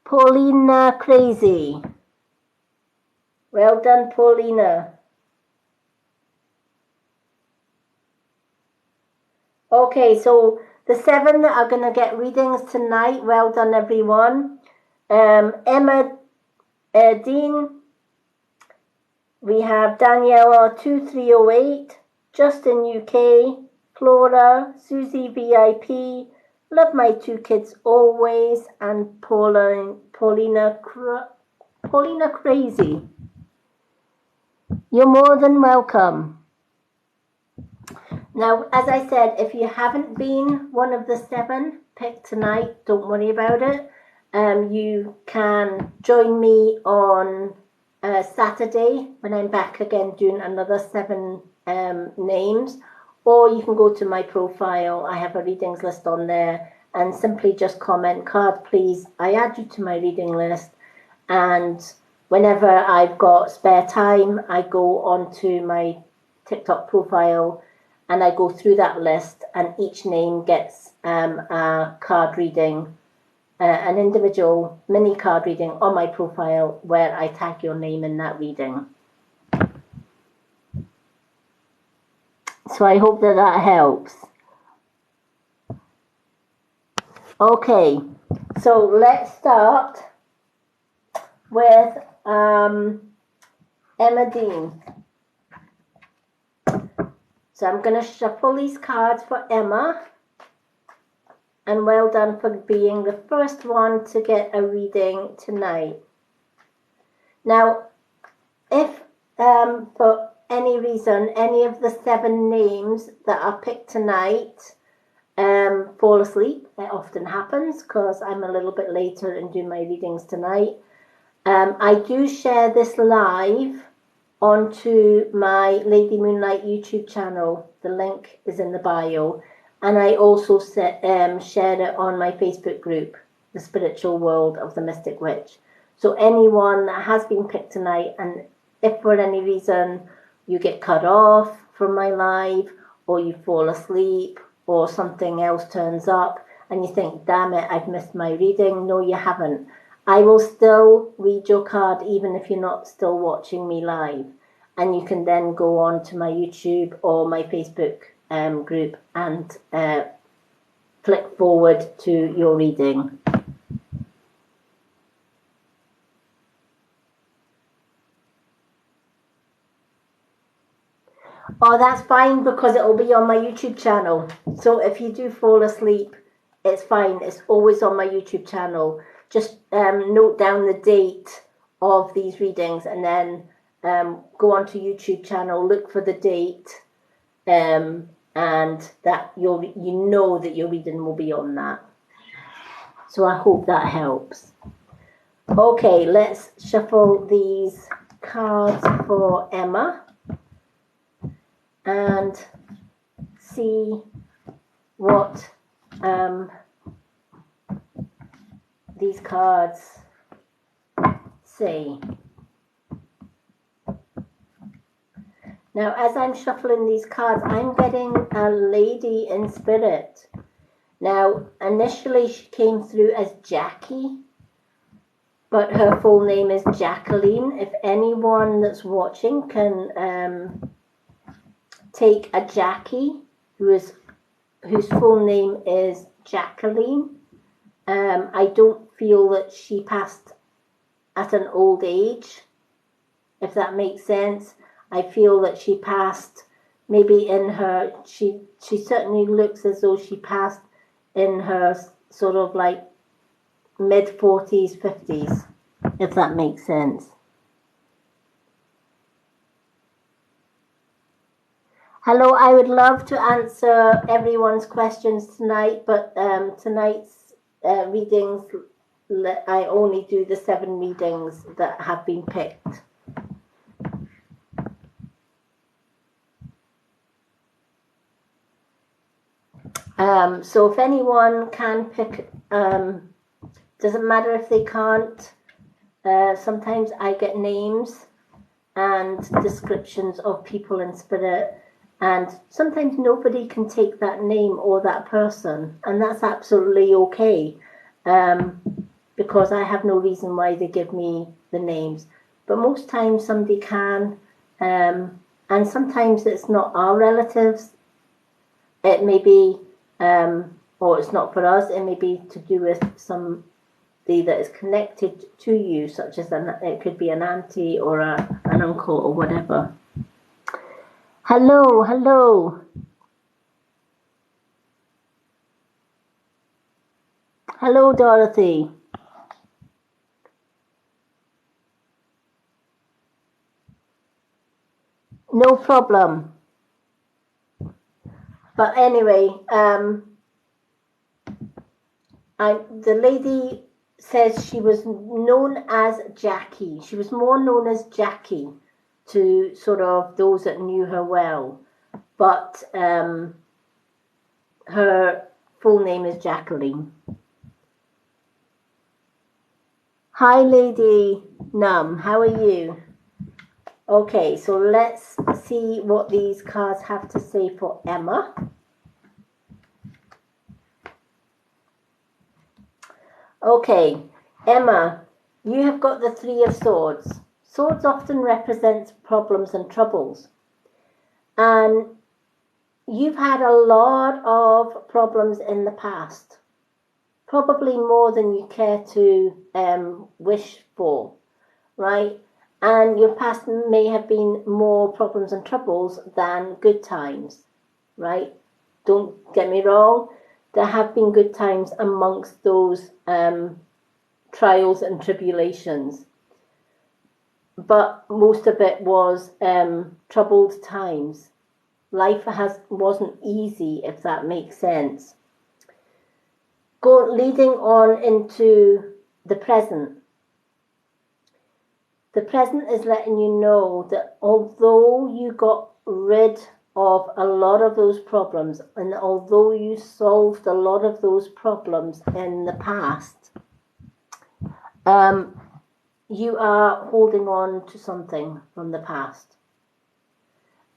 Paulina Crazy. Well done, Paulina. Okay, so the 7 that are going to get readings tonight, well done everyone. Emma Dean, we have Daniela 2308, Justin UK, Flora, Susie VIP, Love My Two Kids Always, and Paulina Crazy. You're more than welcome. Now, as I said, if you haven't been one of the 7 picked tonight, don't worry about it. You can join me on Saturday when I'm back again doing another 7 names, or you can go to my profile. I have a readings list on there, and simply just comment, card please, I add you to my reading list, and whenever I've got spare time, I go onto my TikTok profile and I go through that list, and each name gets a card reading, an individual mini card reading on my profile where I tag your name in that reading. So I hope that that helps. Okay, so let's start with Emma Dean. So I'm going to shuffle these cards for Emma. And well done for being the first one to get a reading tonight. Now, if for any reason any of the 7 names that are picked tonight fall asleep, it often happens because I'm a little bit later and do my readings tonight. I do share this live onto my Lady Moonlight YouTube channel. The link is in the bio. And I also shared it on my Facebook group, The Spiritual World of the Mystic Witch. So anyone that has been picked tonight, and if for any reason you get cut off from my live, or you fall asleep, or something else turns up, and you think, damn it, I've missed my reading. No, you haven't. I will still read your card even if you're not still watching me live. And you can then go on to my YouTube or my Facebook group and flick forward to your reading. Oh, that's fine because it will be on my YouTube channel. So if you do fall asleep, it's fine. It's always on my YouTube channel. Just note down the date of these readings and then go onto YouTube channel, look for the date, and that you know that your reading will be on that. So I hope that helps. Okay, let's shuffle these cards for Emma and see what these cards say. Now, as I'm shuffling these cards, I'm getting a lady in spirit. Now, initially she came through as Jackie, but her full name is Jacqueline. If anyone that's watching can take a Jackie, whose full name is Jacqueline. I don't feel that she passed at an old age, if that makes sense. I feel that she passed maybe in her, she certainly looks as though she passed in her sort of like mid-40s, 50s, if that makes sense. Hello, I would love to answer everyone's questions tonight, but tonight's readings, I only do the 7 readings that have been picked. So if anyone can pick, doesn't matter if they can't, sometimes I get names and descriptions of people in spirit, and sometimes nobody can take that name or that person, and that's absolutely okay, because I have no reason why they give me the names. But most times somebody can, and sometimes it's not our relatives. It may be or it's not for us. It may be to do with somebody that is connected to you, such as it could be an auntie or an uncle or whatever. Hello, hello. Hello, Dorothy. No problem. But anyway, the lady says she was known as Jackie. She was more known as Jackie to sort of those that knew her well. But her full name is Jacqueline. Hi, Lady Num. How are you? Okay, so let's see what these cards have to say for Emma. Okay, Emma, you have got the Three of Swords. Swords often represent problems and troubles. And you've had a lot of problems in the past. Probably more than you care to wish for, right? And your past may have been more problems and troubles than good times, right? Don't get me wrong. There have been good times amongst those trials and tribulations. But most of it was troubled times. Life wasn't easy, if that makes sense. Leading on into the present. The present is letting you know that although you got rid of a lot of those problems, and although you solved a lot of those problems in the past, you are holding on to something from the past.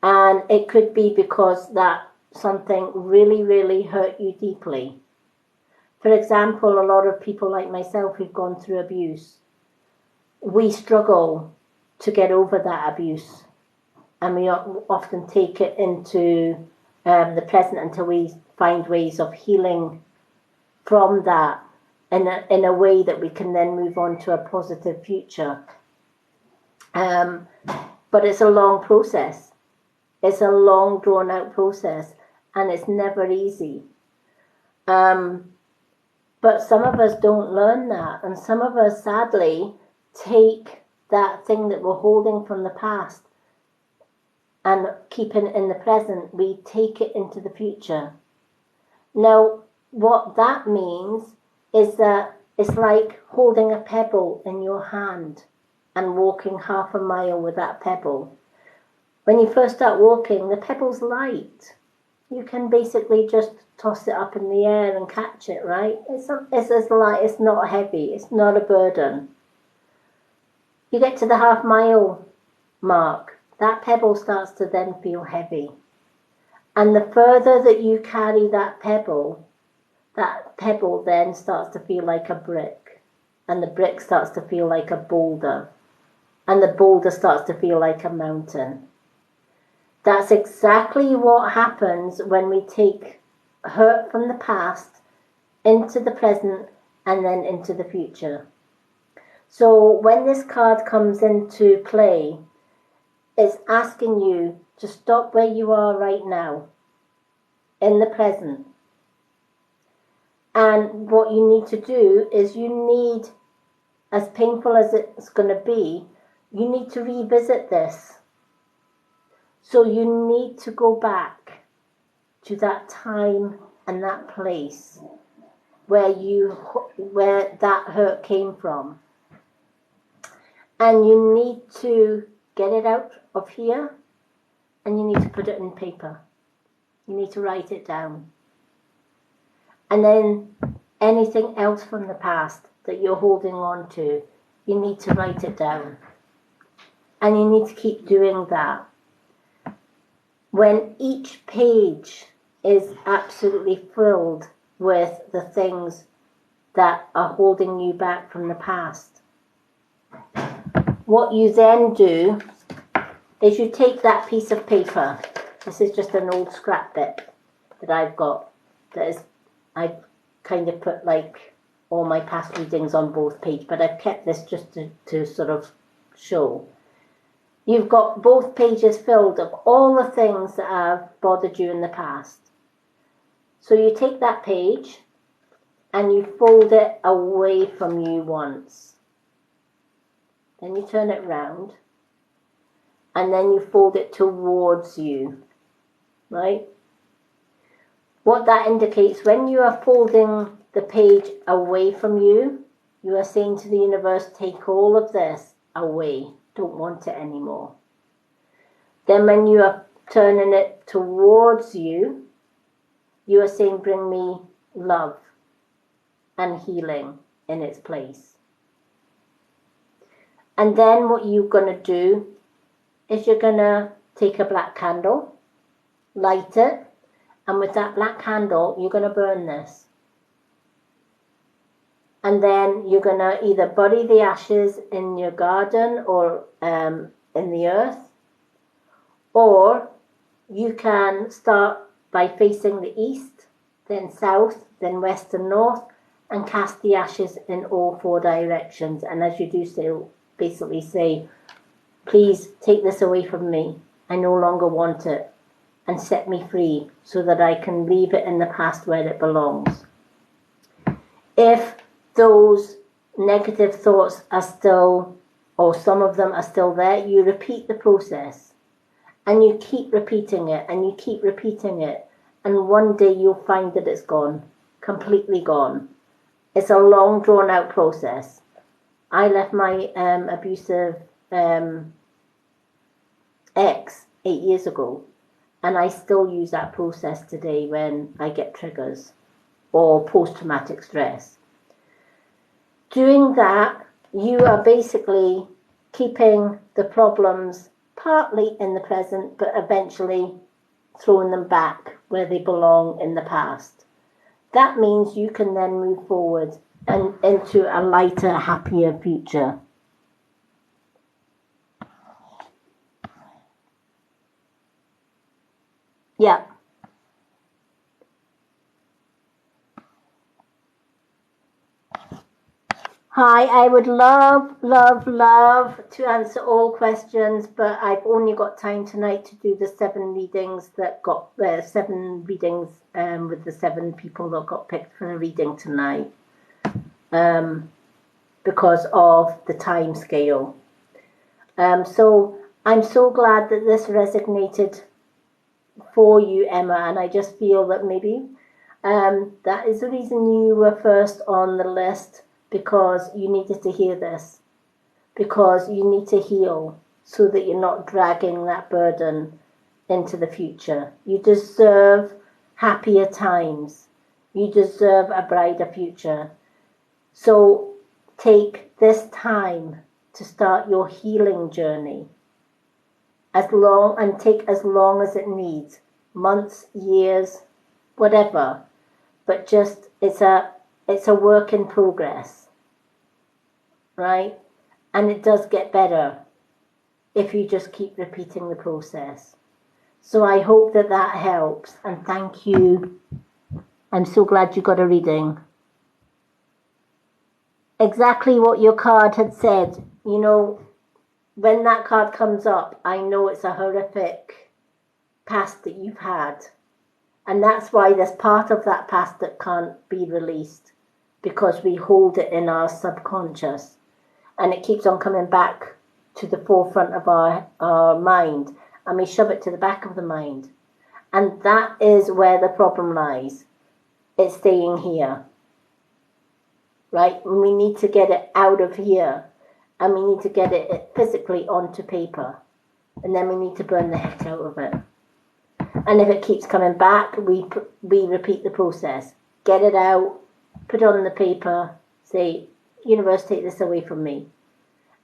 And it could be because that something really, really hurt you deeply. For example, a lot of people like myself who've gone through abuse, we struggle to get over that abuse. And we often take it into the present until we find ways of healing from that in a way that we can then move on to a positive future. But it's a long process. It's a long, drawn-out process, and it's never easy. But some of us don't learn that, and some of us, sadly, take that thing that we're holding from the past and keeping it in the present, we take it into the future. Now, what that means is that it's like holding a pebble in your hand and walking half a mile with that pebble. When you first start walking, the pebble's light. You can basically just toss it up in the air and catch it, right? It's as light, it's not heavy, it's not a burden. You get to the half mile mark, that pebble starts to then feel heavy. And the further that you carry that pebble then starts to feel like a brick. And the brick starts to feel like a boulder. And the boulder starts to feel like a mountain. That's exactly what happens when we take hurt from the past into the present and then into the future. So when this card comes into play, it's asking you to stop where you are right now, in the present. And what you need to do is as painful as it's going to be, you need to revisit this. So you need to go back to that time and that place where that hurt came from. And you need to get it out of here, and you need to put it in paper. You need to write it down. And then anything else from the past that you're holding on to, you need to write it down. And you need to keep doing that. When each page is absolutely filled with the things that are holding you back from the past, what you then do is you take that piece of paper. This is just an old scrap bit that I've got. that is, I've kind of put like all my past readings on both pages, but I've kept this just to sort of show. You've got both pages filled of all the things that have bothered you in the past. So you take that page and you fold it away from you once. Then you turn it round and then you fold it towards you, right? What that indicates, when you are folding the page away from you, you are saying to the universe, take all of this away, don't want it anymore. Then when you are turning it towards you, you are saying, bring me love and healing in its place. And then what you're going to do is you're going to take a black candle, light it, and with that black candle, you're going to burn this. And then you're going to either bury the ashes in your garden or in the earth, or you can start by facing the east, then south, then west and north, and cast the ashes in all 4 directions. And as you do so, basically say, please take this away from me. I no longer want it. And set me free so that I can leave it in the past where it belongs. If those negative thoughts are still, or some of them are still there, you repeat the process. And you keep repeating it, and you keep repeating it. And one day you'll find that it's gone, completely gone. It's a long, drawn-out process. I left my abusive ex 8 years ago. And I still use that process today when I get triggers or post-traumatic stress. Doing that, you are basically keeping the problems partly in the present, but eventually throwing them back where they belong in the past. That means you can then move forward and into a lighter, happier future. Yeah. Hi, I would love to answer all questions, but I've only got time tonight to do the 7 readings that got the 7 readings with the 7 people that got picked for a reading tonight because of the time scale. So I'm so glad that this resonated for you, Emma, and I just feel that maybe that is the reason you were first on the list, because you needed to hear this, because you need to heal so that you're not dragging that burden into the future. You deserve happier times. You deserve a brighter future. So take this time to start your healing journey. Take as long as it needs, months, years, whatever. But just it's a work in progress, right? And it does get better if you just keep repeating the process. So I hope that helps, and thank you. I'm so glad you got a reading. Exactly what your card had said. You know, when that card comes up, I know it's a horrific past that you've had. And that's why there's part of that past that can't be released, because we hold it in our subconscious. And it keeps on coming back to the forefront of our mind. And we shove it to the back of the mind. And that is where the problem lies. It's staying here. Right? We need to get it out of here. And we need to get it physically onto paper. And then we need to burn the heck out of it. And if it keeps coming back, we repeat the process. Get it out, put it on the paper, say, universe, take this away from me.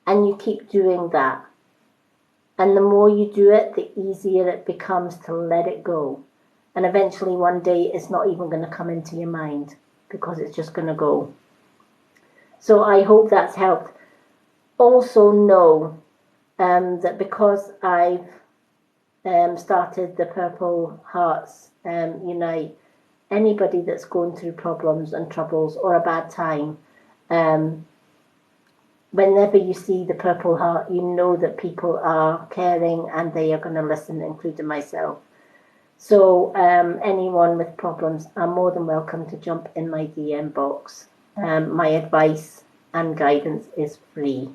And you keep doing that. And the more you do it, the easier it becomes to let it go. And eventually one day it's not even going to come into your mind, because it's just going to go. So I hope that's helped. Also know that because I've started the Purple Hearts Unite, anybody that's going through problems and troubles or a bad time, whenever you see the Purple Heart, you know that people are caring and they are going to listen, including myself. So anyone with problems are more than welcome to jump in my DM box. My advice and guidance is free.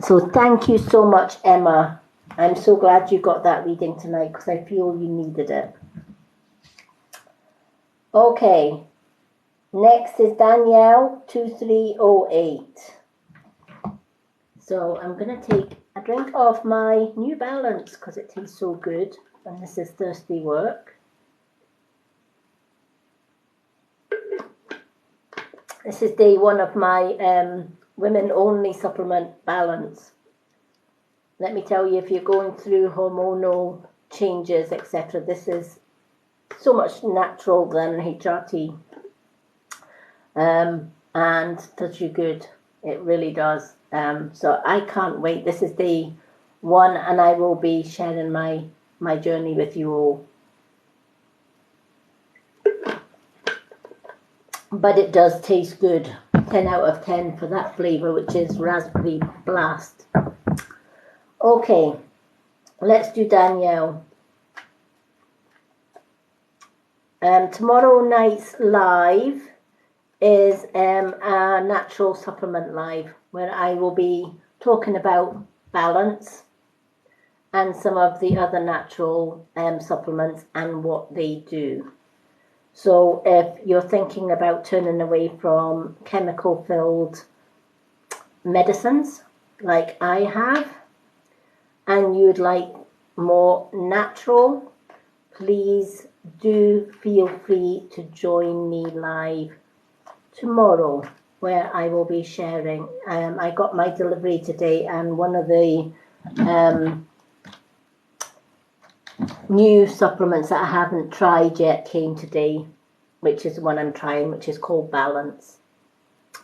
So thank you so much, Emma. I'm so glad you got that reading tonight because I feel you needed it. Okay, next is Danielle 2308. So I'm going to take a drink of my New Balance because it tastes so good and this is thirsty work. This is day one of my women-only supplement Balance. Let me tell you, if you're going through hormonal changes, etc., this is so much natural than HRT and does you good. It really does. So I can't wait. This is day one and I will be sharing my journey with you all. But it does taste good. 10 out of 10 for that flavour, which is Raspberry Blast. Okay, let's do Danielle. Tomorrow night's live is a natural supplement live where I will be talking about Balance and some of the other natural supplements and what they do. So if you're thinking about turning away from chemical-filled medicines like I have, and you would like more natural, please do feel free to join me live tomorrow where I will be sharing. I got my delivery today and one of the new supplements that I haven't tried yet came today, which is the one I'm trying, which is called Balance.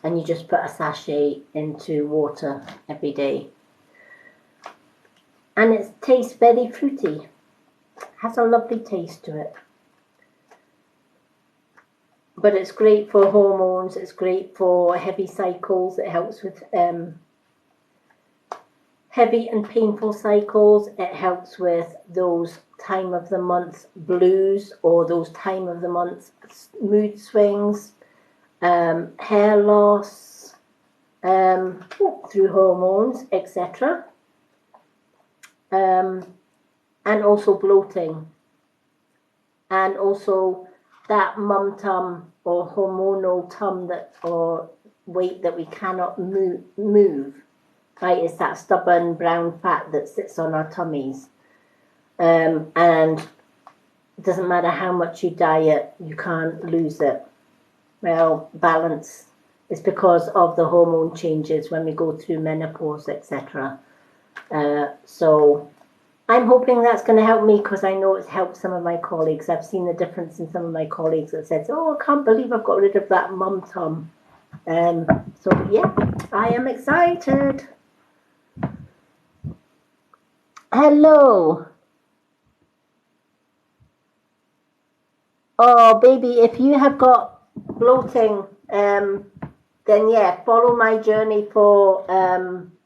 And you just put a sachet into water every day. And it tastes very fruity. Has a lovely taste to it. But it's great for hormones, it's great for heavy cycles, it helps with heavy and painful cycles, it helps with those time of the month blues or those time of the month mood swings, hair loss through hormones, etc. And also bloating, and also that mum tum or hormonal tum that or weight that we cannot move, right? It's that stubborn brown fat that sits on our tummies, and it doesn't matter how much you diet, you can't lose it. Well, Balance is because of the hormone changes when we go through menopause, etc. So I'm hoping that's going to help me because I know it's helped some of my colleagues. I've seen the difference in some of my colleagues that said, oh, I can't believe I've got rid of that mum tum. So yeah, I am excited. Hello. Oh, baby, if you have got bloating, then yeah, follow my journey for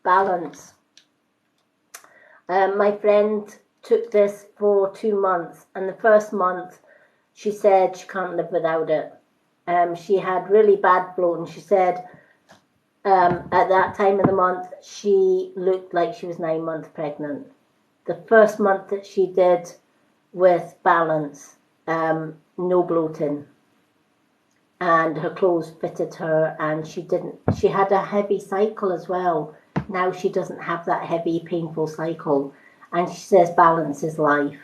Balance. My friend took this for 2 months, and the first month she said she can't live without it. She had really bad bloating. She said at that time of the month she looked like she was 9 months pregnant. The first month that she did with Balance, no bloating, and her clothes fitted her, and she had a heavy cycle as well. Now she doesn't have that heavy, painful cycle. And she says Balance is life.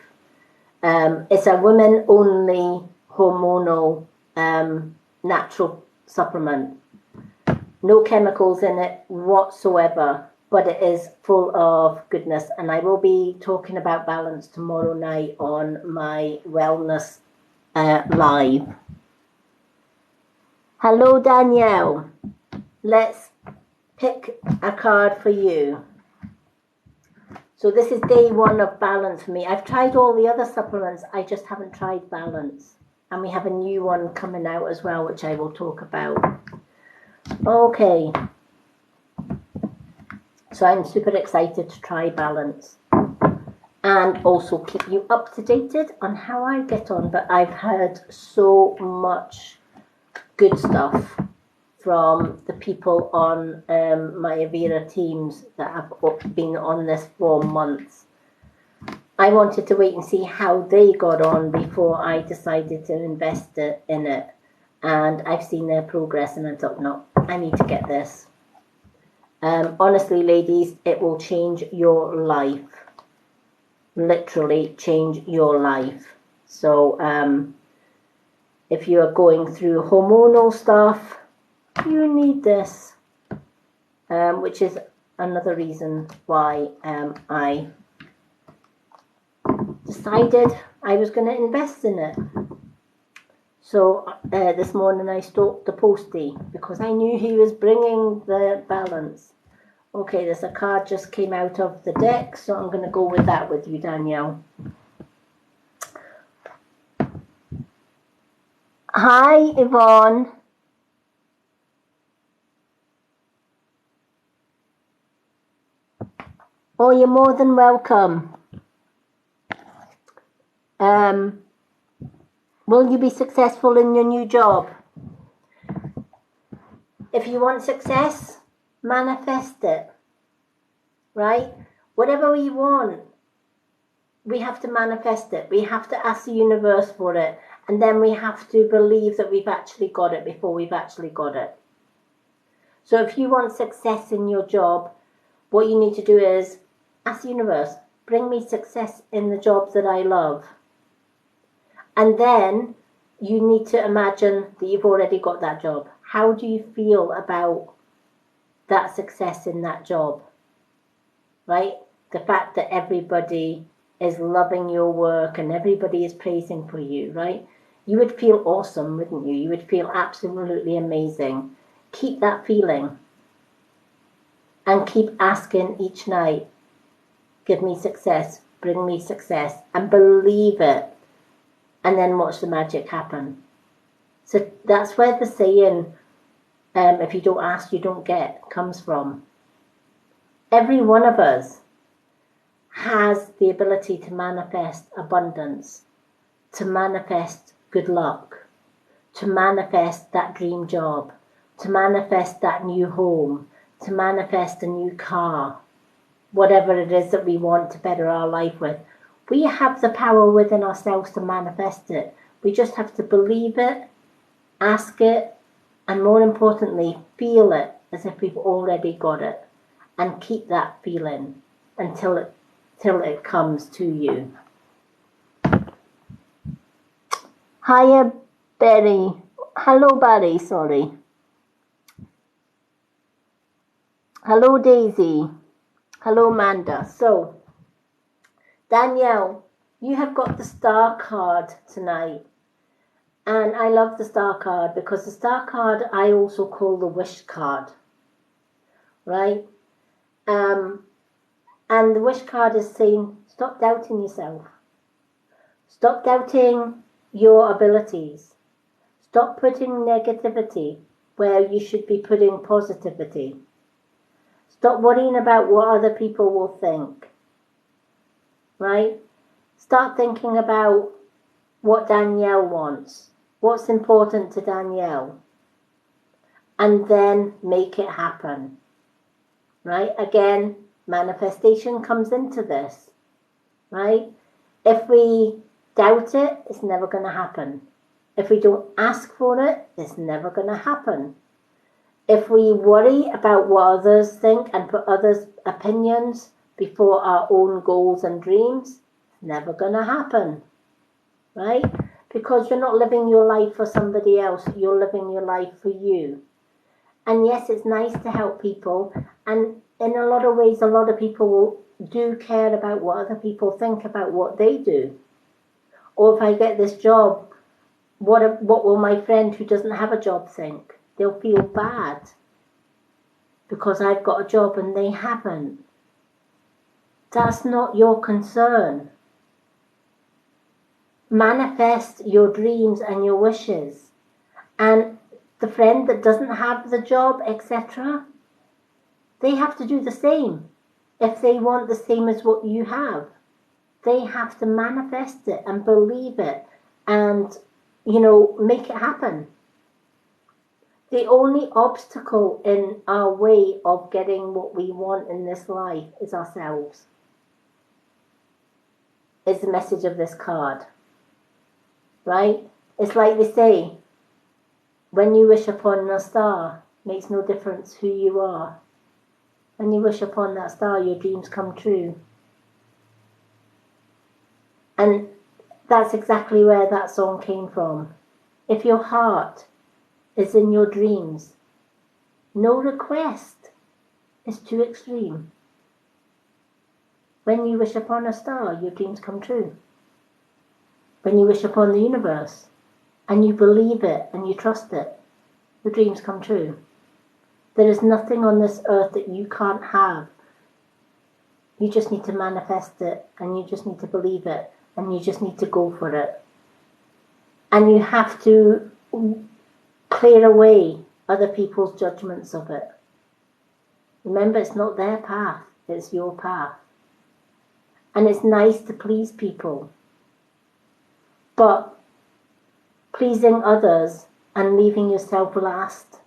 It's a women-only hormonal natural supplement. No chemicals in it whatsoever, but it is full of goodness. And I will be talking about Balance tomorrow night on my wellness live. Hello, Danielle. Let's pick a card for you. So this is day one of balance for me. I've tried all the other supplements, I just haven't tried balance. And we have a new one coming out as well, which I will talk about. Okay. So I'm super excited to try balance. And also keep you up to date on how I get on. But I've heard so much good stuff from the people on my Avira teams that have been on this for months. I wanted to wait and see how they got on before I decided to invest in it. And I've seen their progress and I thought, no, I need to get this. Honestly, ladies, it will change your life. Literally change your life. So if you are going through hormonal stuff, you need this, which is another reason why I decided I was going to invest in it. So this morning I stalked the postie because I knew he was bringing the balance. Okay, there's a card just came out of the deck, so I'm going to go with that with you, Danielle. Hi, Yvonne. Oh, you're more than welcome. Will you be successful in your new job? If you want success, manifest it, right? Whatever we want, we have to manifest it. We have to ask the universe for it. And then we have to believe that we've actually got it before we've actually got it. So if you want success in your job, what you need to do is ask the universe, bring me success in the jobs that I love. And then you need to imagine that you've already got that job. How do you feel about that success in that job? Right? The fact that everybody is loving your work and everybody is praising for you, right? You would feel awesome, wouldn't you? You would feel absolutely amazing. Keep that feeling. And keep asking each night, give me success, bring me success, and believe it. And then watch the magic happen. So that's where the saying, if you don't ask, you don't get, comes from. Every one of us has the ability to manifest abundance, to manifest good luck, to manifest that dream job, to manifest that new home, to manifest a new car, whatever it is that we want to better our life with. We have the power within ourselves to manifest it. We just have to believe it, ask it, and more importantly, feel it as if we've already got it. And keep that feeling until it comes to you. Hiya, Barry. Hello, Barry, sorry. Hello, Daisy. Hello, Amanda. So, Danielle, you have got the star card tonight. And I love the star card because the star card I also call the wish card. Right? And the wish card is saying, stop doubting yourself. Stop doubting your abilities. Stop putting negativity where you should be putting positivity. Stop worrying about what other people will think. Right? Start thinking about what Danielle wants. What's important to Danielle. And then make it happen. Right? Again, manifestation comes into this. Right? If we doubt it, it's never going to happen. If we don't ask for it, it's never going to happen. If we worry about what others think and put others' opinions before our own goals and dreams, it's never going to happen. Right? Because you're not living your life for somebody else, you're living your life for you. And yes, it's nice to help people, and in a lot of ways, a lot of people do care about what other people think about what they do. Or if I get this job, what will my friend who doesn't have a job think? They'll feel bad because I've got a job and they haven't. That's not your concern. Manifest your dreams and your wishes. And the friend that doesn't have the job, etc., they have to do the same. If they want the same as what you have, they have to manifest it and believe it and, make it happen. The only obstacle in our way of getting what we want in this life is ourselves. Is the message of this card. Right? It's like they say, when you wish upon a star, makes no difference who you are. When you wish upon that star, your dreams come true. And that's exactly where that song came from. If your heart is in your dreams, no request is too extreme. When you wish upon a star, your dreams come true. When you wish upon the universe, and you believe it and you trust it, the dreams come true. There is nothing on this earth that you can't have. You just need to manifest it, and you just need to believe it, and you just need to go for it. And you have to clear away other people's judgments of it. Remember, it's not their path, it's your path. And it's nice to please people. But pleasing others and leaving yourself last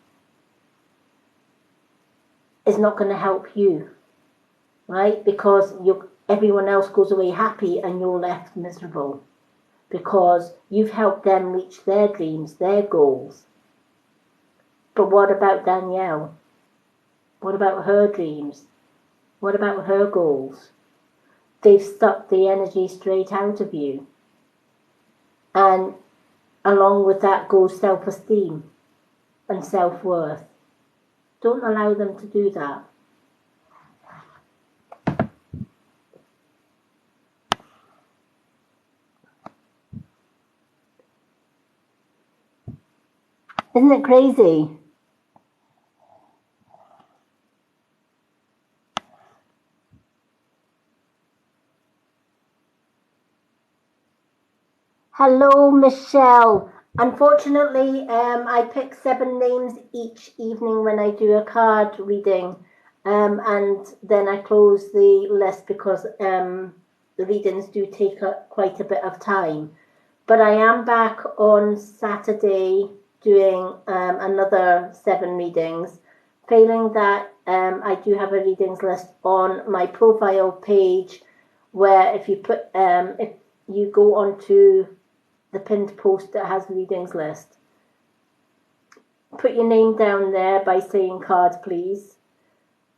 is not going to help you, right? Because everyone else goes away happy and you're left miserable because you've helped them reach their dreams, their goals. But what about Danielle? What about her dreams? What about her goals? They've sucked the energy straight out of you. And along with that goes self-esteem and self-worth. Don't allow them to do that. Isn't it crazy? Hello, Michelle. Unfortunately, I pick 7 names each evening when I do a card reading, and then I close the list because the readings do take quite a bit of time. But I am back on Saturday doing another 7 readings. Failing that, I do have a readings list on my profile page, where if you go onto the pinned post that has readings list, put your name down there by saying card please.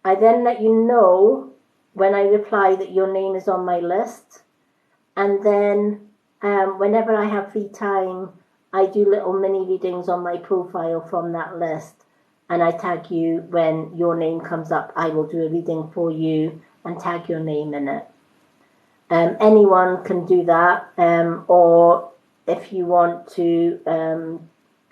I then let you know when I reply that your name is on my list, and then whenever I have free time, I do little mini readings on my profile from that list, and I tag you when your name comes up. I will do a reading for you and tag your name in it. Anyone can do that, or if you want to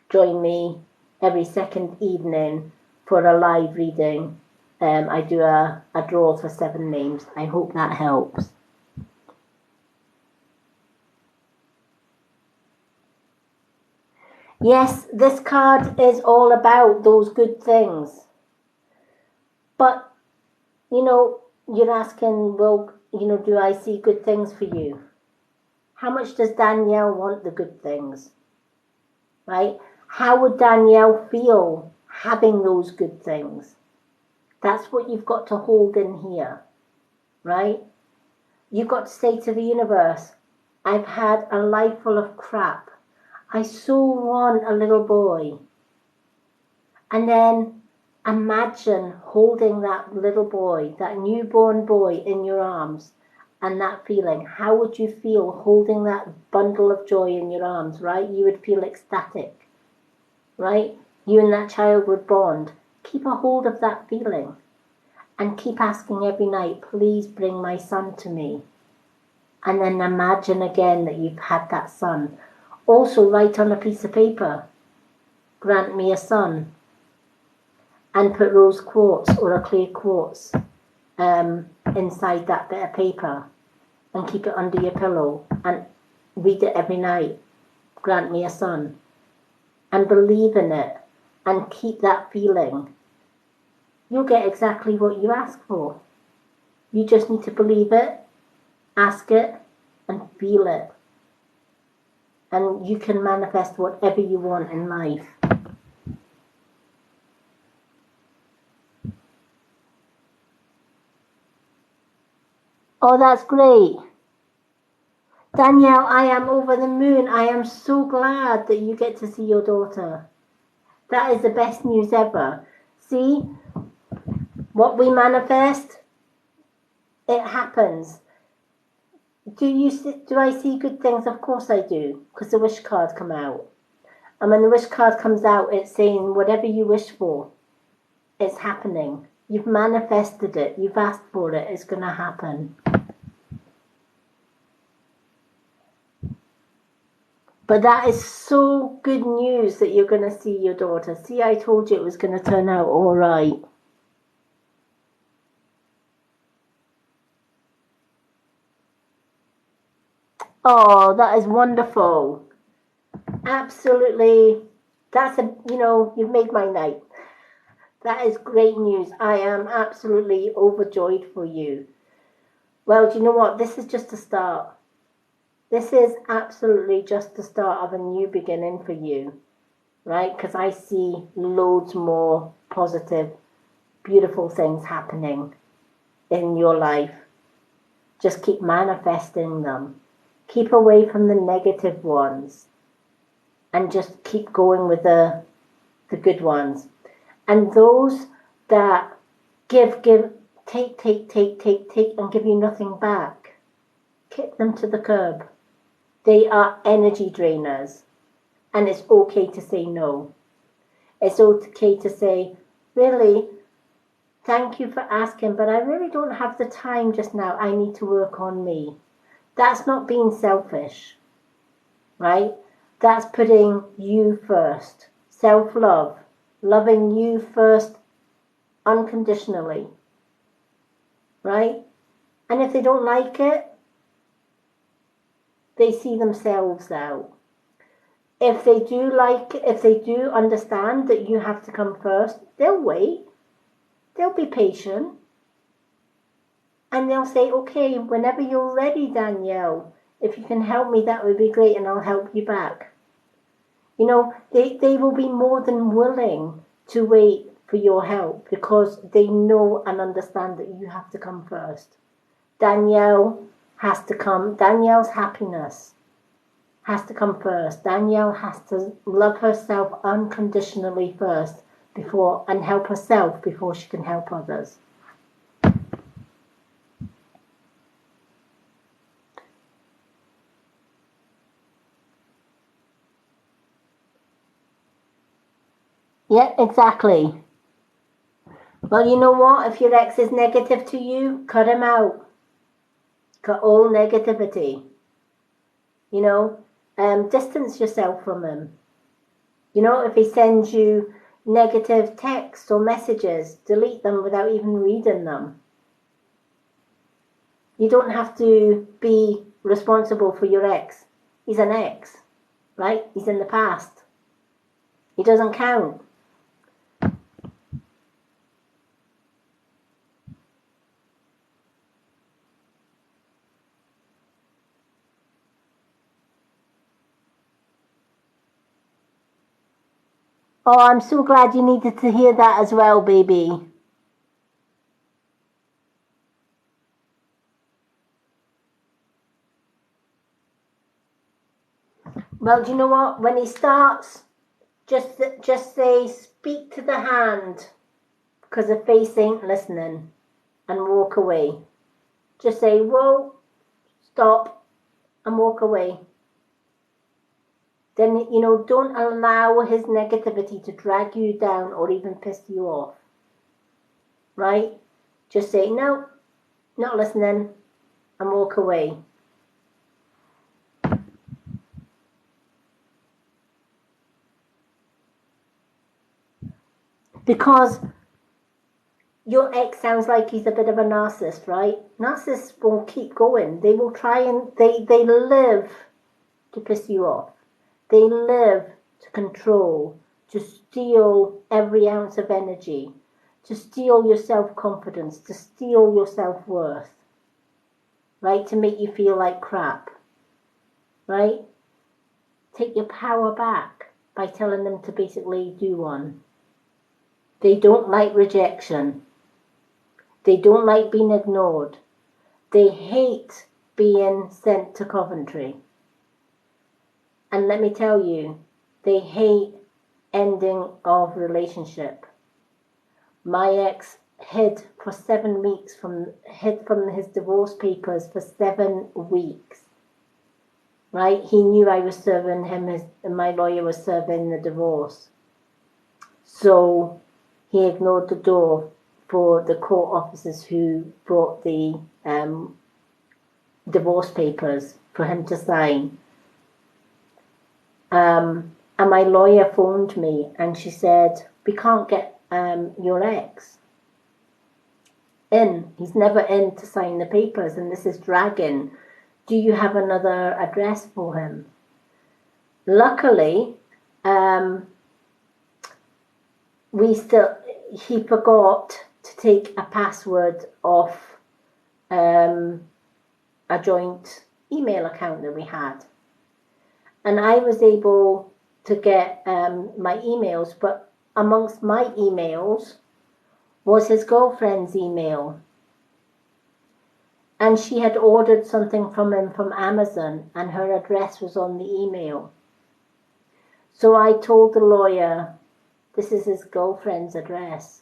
join me every second evening for a live reading, I do a draw for 7 names. I hope that helps. Yes, this card is all about those good things. But, you're asking, well, do I see good things for you? How much does Danielle want the good things? Right? How would Danielle feel having those good things? That's what you've got to hold in here, right? You've got to say to the universe, I've had a life full of crap. I so want a little boy. And then imagine holding that little boy, that newborn boy in your arms, and that feeling. How would you feel holding that bundle of joy in your arms, right? You would feel ecstatic, right? You and that child would bond. Keep a hold of that feeling and keep asking every night, please bring my son to me. And then imagine again that you've had that son. Also write on a piece of paper, grant me a son, and put rose quartz or a clear quartz inside that bit of paper and keep it under your pillow and read it every night. Grant me a son. And believe in it and keep that feeling. You'll get exactly what you ask for. You just need to believe it, ask it, and feel it. And you can manifest whatever you want in life. Oh, that's great. Danielle, I am over the moon. I am so glad that you get to see your daughter. That is the best news ever. See, what we manifest, it happens. Do I see good things? Of course I do, because the wish card come out. And when the wish card comes out, it's saying whatever you wish for, it's happening. You've manifested it. You've asked for it. It's going to happen. But that is so good news that you're going to see your daughter. See, I told you it was going to turn out all right. Oh, that is wonderful. Absolutely. You've made my night. That is great news. I am absolutely overjoyed for you. Well, do you know what? This is just a start. This is absolutely just the start of a new beginning for you, right? Because I see loads more positive, beautiful things happening in your life. Just keep manifesting them. Keep away from the negative ones and just keep going with the good ones. And those that give, take, and give you nothing back, kick them to the curb. They are energy drainers. And it's okay to say no. It's okay to say, really, thank you for asking, but I really don't have the time just now. I need to work on me. That's not being selfish, right? That's putting you first. Self-love, loving you first unconditionally, right? And if they don't like it, they see themselves out. If they do understand that you have to come first, they'll wait. They'll be patient. And they'll say, okay, whenever you're ready, Danielle, if you can help me, that would be great, and I'll help you back. You know, they will be more than willing to wait for your help because they know and understand that you have to come first. Danielle has to come. Danielle's happiness has to come first. Danielle has to love herself unconditionally first and help herself before she can help others. Yeah, exactly. Well, you know what? If your ex is negative to you, cut him out. Cut all negativity. You know, distance yourself from him. You know, if he sends you negative texts or messages, delete them without even reading them. You don't have to be responsible for your ex. He's an ex, right? He's in the past. He doesn't count. Oh, I'm so glad you needed to hear that as well, baby. Well, do you know what? When he starts, just say, speak to the hand, because the face ain't listening, and walk away. Just say, whoa, stop, and walk away. Then, you know, don't allow his negativity to drag you down or even piss you off. Right? Just say, no, not listening, and walk away. Because your ex sounds like he's a bit of a narcissist, right? Narcissists will keep going. They will try and they live to piss you off. They live to control, to steal every ounce of energy, to steal your self-confidence, to steal your self-worth, right? To make you feel like crap, right? Take your power back by telling them to basically do one. They don't like rejection. They don't like being ignored. They hate being sent to Coventry. And let me tell you, they hate ending of relationship. My ex hid for 7 weeks hid from his divorce papers for 7 weeks. Right? He knew I was serving him, my lawyer was serving the divorce. So he ignored the door for the court officers who brought the divorce papers for him to sign. And my lawyer phoned me and she said, we can't get your ex in. He's never in to sign the papers and this is dragging. Do you have another address for him? Luckily, he forgot to take a password off a joint email account that we had. And I was able to get my emails, but amongst my emails was his girlfriend's email. And she had ordered something from him from Amazon and her address was on the email. So I told the lawyer, this is his girlfriend's address.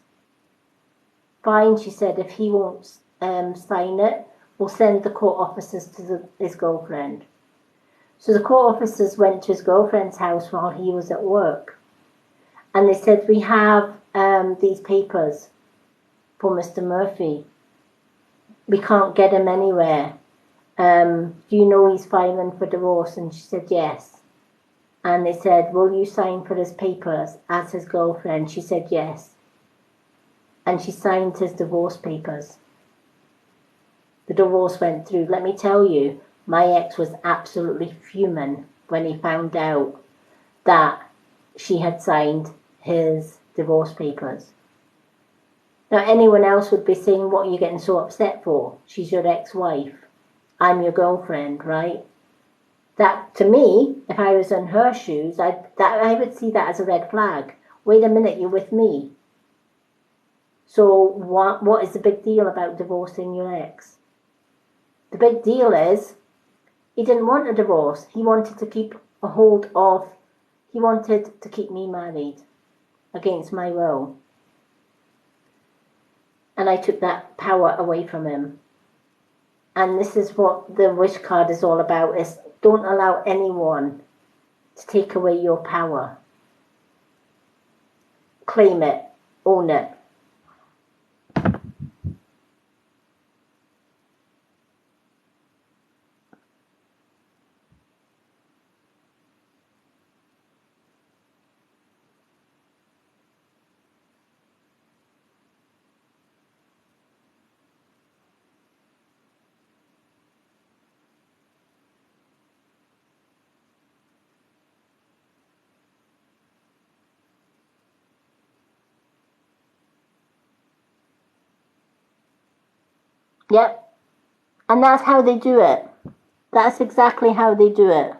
Fine, she said, if he won't sign it, we'll send the court officers to his girlfriend. So the court officers went to his girlfriend's house while he was at work. And they said, we have these papers for Mr. Murphy. We can't get him anywhere. Do you know he's filing for divorce? And she said, yes. And they said, will you sign for his papers as his girlfriend? She said, yes. And she signed his divorce papers. The divorce went through. Let me tell you, my ex was absolutely fuming when he found out that she had signed his divorce papers. Now, anyone else would be saying, what are you getting so upset for? She's your ex-wife. I'm your girlfriend, right? That, to me, if I was in her shoes, I would see that as a red flag. Wait a minute, you're with me. So what is the big deal about divorcing your ex? The big deal is, he didn't want a divorce. He wanted to keep he wanted to keep me married against my will. And I took that power away from him. And this is what the wish card is all about, is don't allow anyone to take away your power. Claim it, own it. Yep. And that's how they do it. That's exactly how they do it.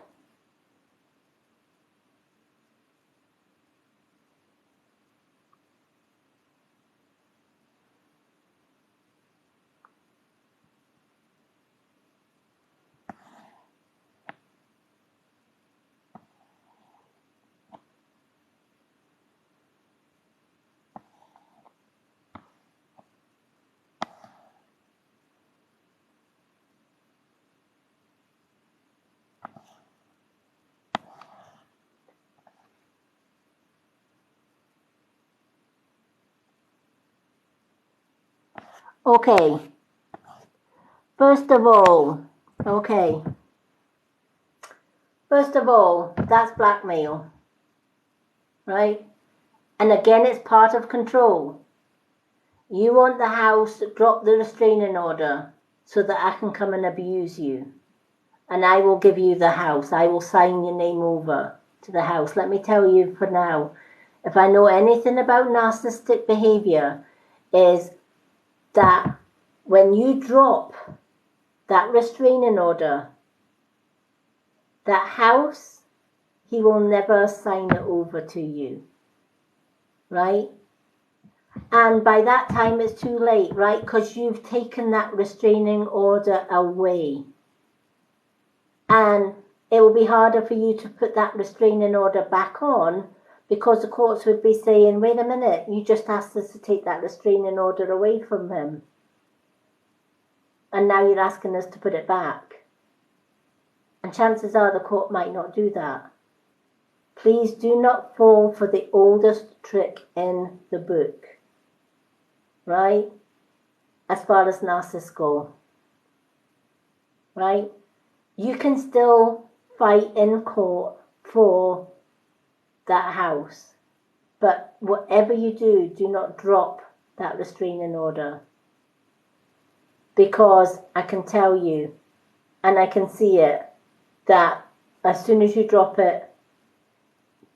Okay. First of all, that's blackmail, right? And again, it's part of control. You want the house, drop the restraining order so that I can come and abuse you. And I will give you the house. I will sign your name over to the house. Let me tell you for now, if I know anything about narcissistic behavior, is that when you drop that restraining order, that house, he will never sign it over to you, right? And by that time it's too late, right? Because you've taken that restraining order away. And it will be harder for you to put that restraining order back on, because the courts would be saying, wait a minute, you just asked us to take that restraining order away from him. And now you're asking us to put it back. And chances are the court might not do that. Please do not fall for the oldest trick in the book, right? As far as narcissists go, right? You can still fight in court for that house, but whatever you do, do not drop that restraining order. Because I can tell you, and I can see it, that as soon as you drop it,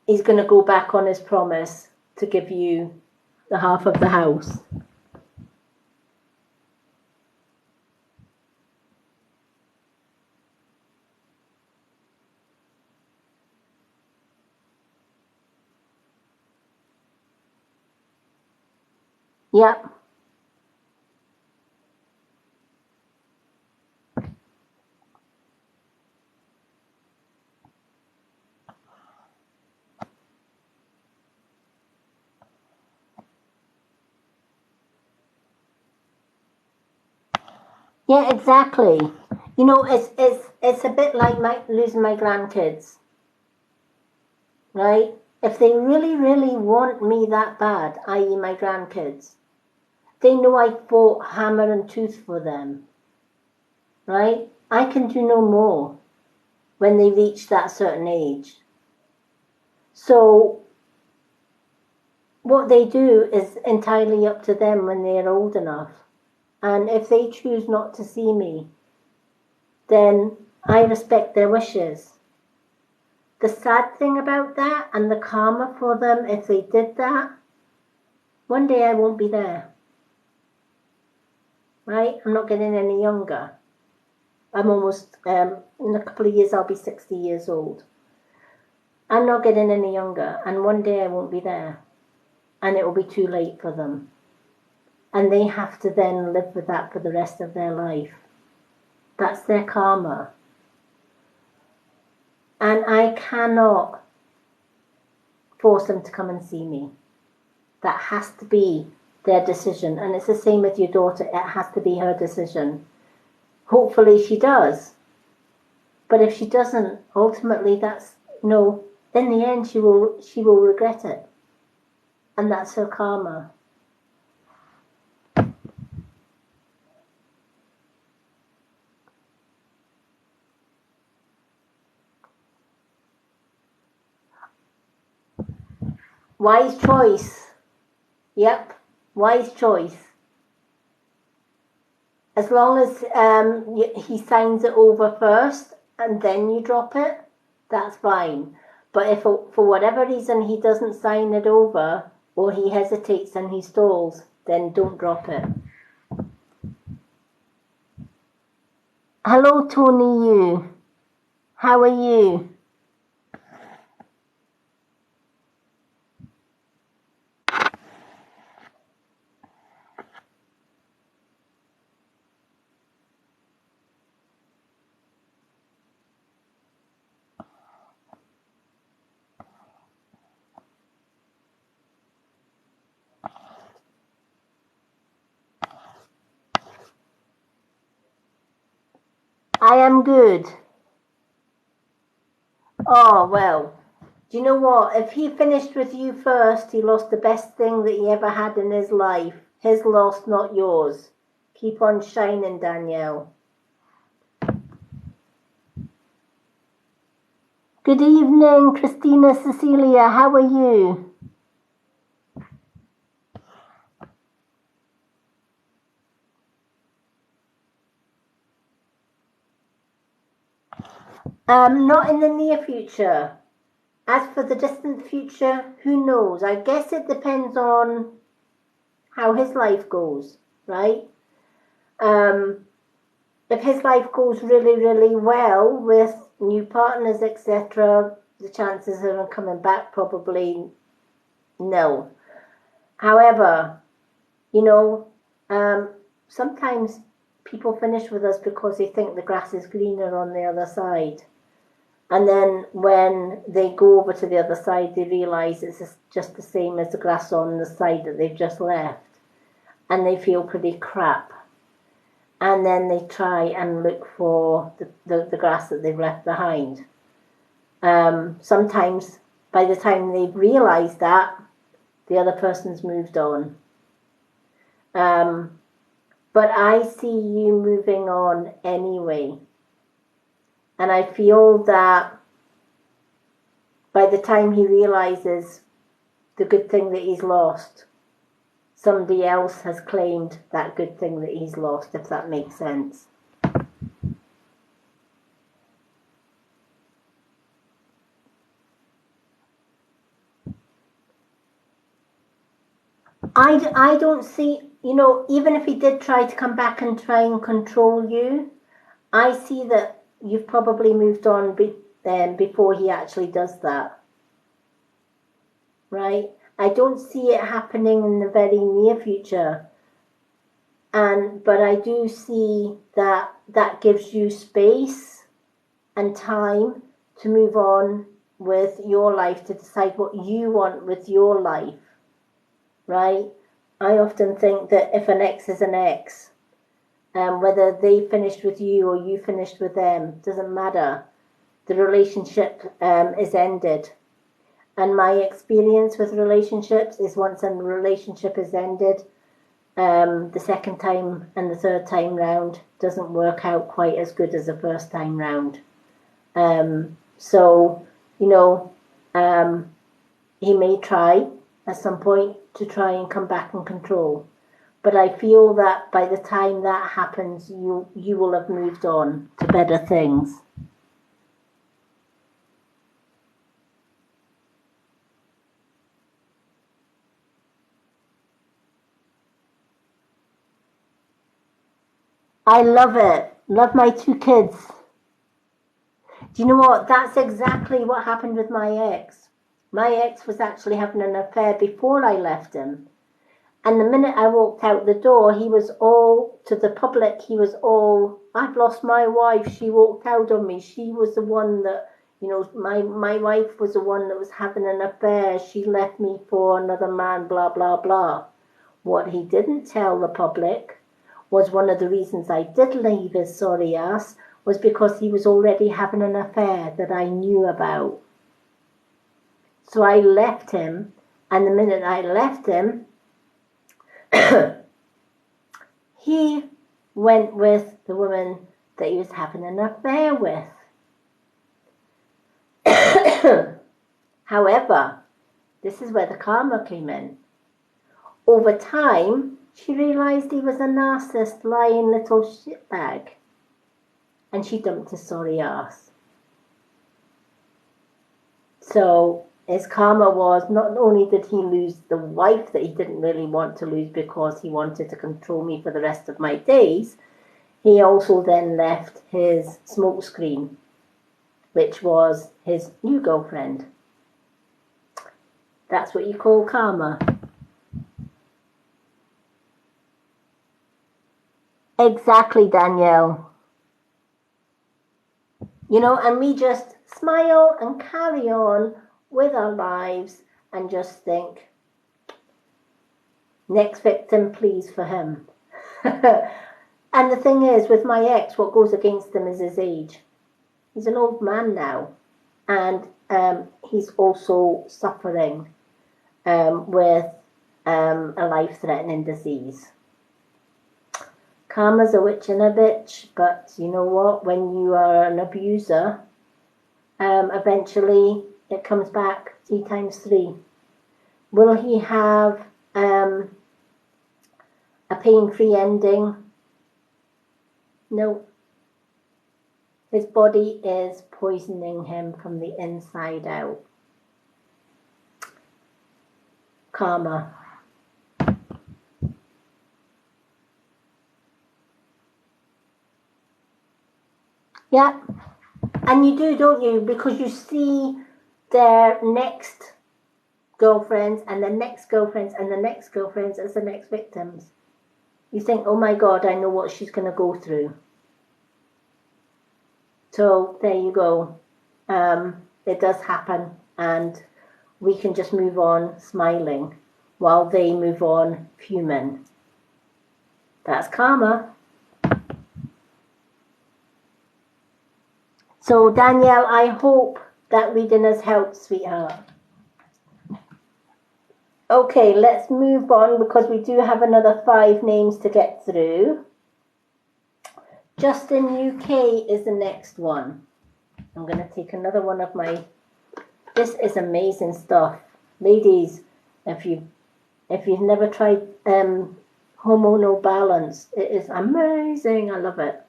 he's going to go back on his promise to give you the half of the house. Yep. Yeah, exactly. You know, it's a bit like losing my grandkids, right? If they really, really want me that bad, i.e. my grandkids, they know I fought hammer and tooth for them, right? I can do no more when they reach that certain age. So what they do is entirely up to them when they're old enough. And if they choose not to see me, then I respect their wishes. The sad thing about that, and the karma for them if they did that, one day I won't be there. Right? I'm not getting any younger. I'm almost, in a couple of years I'll be 60 years old. I'm not getting any younger, and one day I won't be there. And it will be too late for them. And they have to then live with that for the rest of their life. That's their karma. And I cannot force them to come and see me. That has to be their decision. And it's the same with your daughter. It has to be her decision. Hopefully she does. But if she doesn't, ultimately that's, no, in the end she will regret it. And that's her karma. Wise choice. Yep, wise choice. As long as he signs it over first and then you drop it, that's fine. But if for whatever reason he doesn't sign it over, or he hesitates and he stalls, then don't drop it. Hello, Tony Yu. How are you? I am good. Oh, well, do you know what? If he finished with you first, he lost the best thing that he ever had in his life. His loss, not yours. Keep on shining, Danielle. Good evening, Christina Cecilia. How are you? Not in the near future. As for the distant future, who knows? I guess it depends on how his life goes, right? Um, if his life goes really, really well with new partners, etc., the chances of him coming back probably nil. However, you know, sometimes people finish with us because they think the grass is greener on the other side. And then when they go over to the other side, they realize it's just the same as the grass on the side that they've just left. And they feel pretty crap. And then they try and look for the grass that they've left behind. Sometimes by the time they've realized that, the other person's moved on. But I see you moving on anyway. And I feel that by the time he realizes the good thing that he's lost, somebody else has claimed that good thing that he's lost, if that makes sense. I don't see, even if he did try to come back and try and control you, I see that you've probably moved on before he actually does that. Right? I don't see it happening in the very near future. But I do see that gives you space and time to move on with your life, to decide what you want with your life. Right? I often think that if an ex is an ex, whether they finished with you or you finished with them, doesn't matter. The relationship is ended. And my experience with relationships is once a relationship is ended, the second time and the third time round doesn't work out quite as good as the first time round. So, he may try at some point to try and come back and control. But I feel that by the time that happens, you will have moved on to better things. I love it. Love my two kids. Do you know what? That's exactly what happened with my ex. My ex was actually having an affair before I left him. And the minute I walked out the door, he was all, to the public, he was all, I've lost my wife. She walked out on me. She was the one that, my wife was the one that was having an affair. She left me for another man, blah, blah, blah. What he didn't tell the public was one of the reasons I did leave his sorry ass was because he was already having an affair that I knew about. So I left him, and the minute I left him, he went with the woman that he was having an affair with. However, this is where the karma came in. Over time, she realised he was a narcissist, lying little shitbag. And she dumped his sorry ass. So his karma was, not only did he lose the wife that he didn't really want to lose because he wanted to control me for the rest of my days, he also then left his smokescreen, which was his new girlfriend. That's what you call karma. Exactly, Danielle. And we just smile and carry on with our lives and just think, next victim, please, for him. And the thing is, with my ex, what goes against him is his age. He's an old man now, and he's also suffering with a life-threatening disease. Karma's a witch and a bitch, but you know what? When you are an abuser, eventually it comes back 3 times 3. Will he have a pain-free ending? No. His body is poisoning him from the inside out. Karma. Yeah, and you do, don't you? Because you see their next girlfriends and the next girlfriends and the next girlfriends as the next victims. You think, oh my God, I know what she's going to go through. So there you go. It does happen, and we can just move on smiling while they move on fuming. That's karma. So Danielle, I hope that reading has helped, sweetheart. Okay, let's move on because we do have another 5 names to get through. Justin UK is the next one. I'm going to take another one of my... This is amazing stuff. Ladies, if you've never tried hormonal balance, it is amazing. I love it.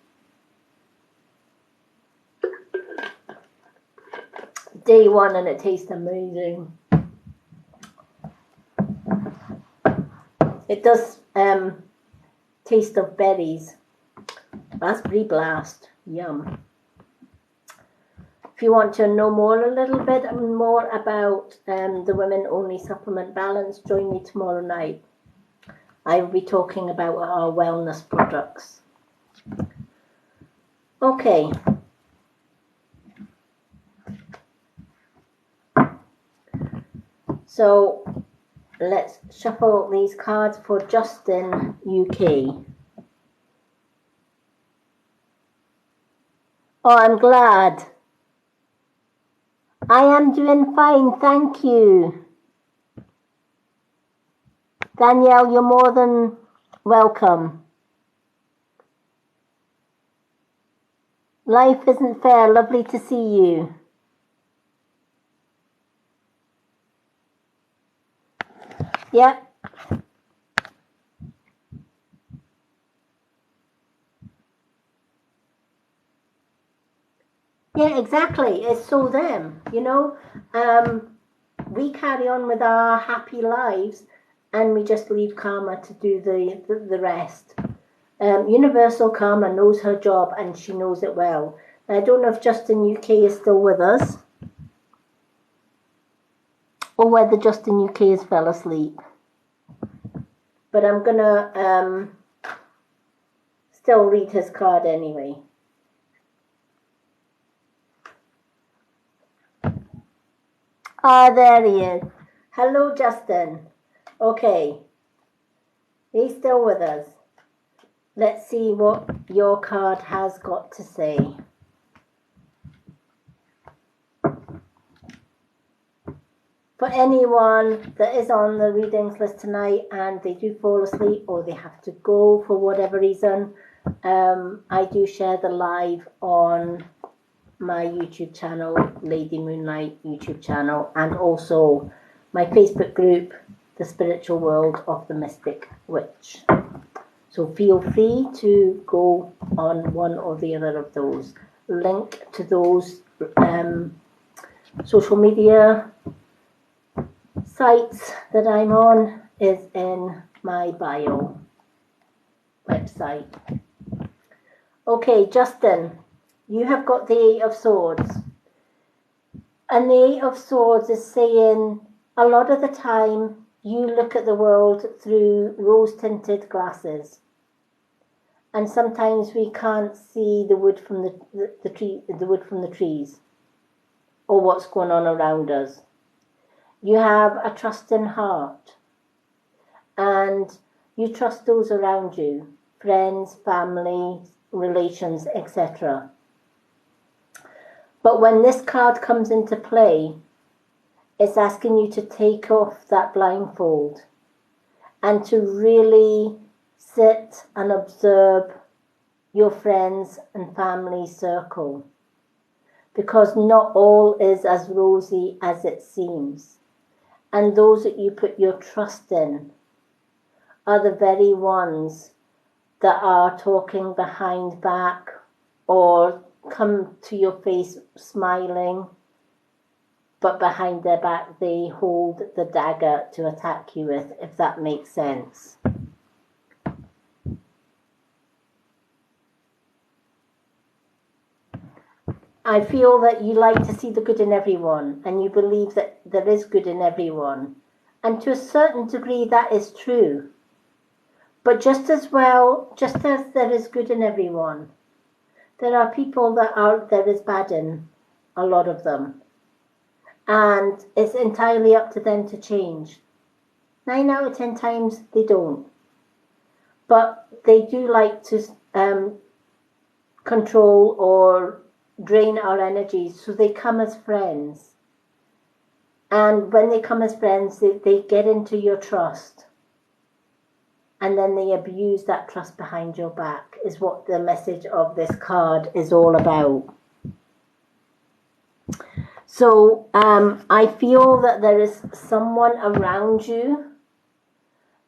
Day 1 and it tastes amazing. It does taste of berries. Raspberry Blast. Yum. If you want to know a little bit more about the Women Only Supplement Balance, join me tomorrow night. I will be talking about our wellness products. Okay. So let's shuffle these cards for Justin UK. Oh, I'm glad. I am doing fine, thank you. Danielle, you're more than welcome. Life isn't fair, lovely to see you. Yep. Yeah, exactly. It's so them, you know. We carry on with our happy lives and we just leave karma to do the rest. Universal Karma knows her job and she knows it well. I don't know if Justin UK is still with us or whether Justin UK has fell asleep. But I'm going to still read his card anyway. Ah, there he is. Hello, Justin. Okay. He's still with us. Let's see what your card has got to say. For anyone that is on the readings list tonight and they do fall asleep or they have to go for whatever reason, I do share the live on my YouTube channel, Lady Moonlight YouTube channel, and also my Facebook group, The Spiritual World of the Mystic Witch. So feel free to go on one or the other of those. Link to those social media sites that I'm on is in my bio website. Okay, Justin, you have got the 8 of Swords. And the 8 of Swords is saying a lot of the time you look at the world through rose-tinted glasses. And sometimes we can't see the wood from the wood from the trees or what's going on around us. You have a trusting heart and you trust those around you, friends, family, relations, etc. But when this card comes into play, it's asking you to take off that blindfold and to really sit and observe your friends and family circle, because not all is as rosy as it seems. And those that you put your trust in are the very ones that are talking behind back or come to your face smiling, but behind their back they hold the dagger to attack you with, if that makes sense. I feel that you like to see the good in everyone, and you believe that there is good in everyone. And to a certain degree, that is true. But just as there is good in everyone, there are people there is bad in, a lot of them. And it's entirely up to them to change. 9 out of 10 times they don't. But they do like to control or drain our energies, so they come as friends. And when they come as friends, they get into your trust. And then they abuse that trust behind your back, is what the message of this card is all about. So I feel that there is someone around you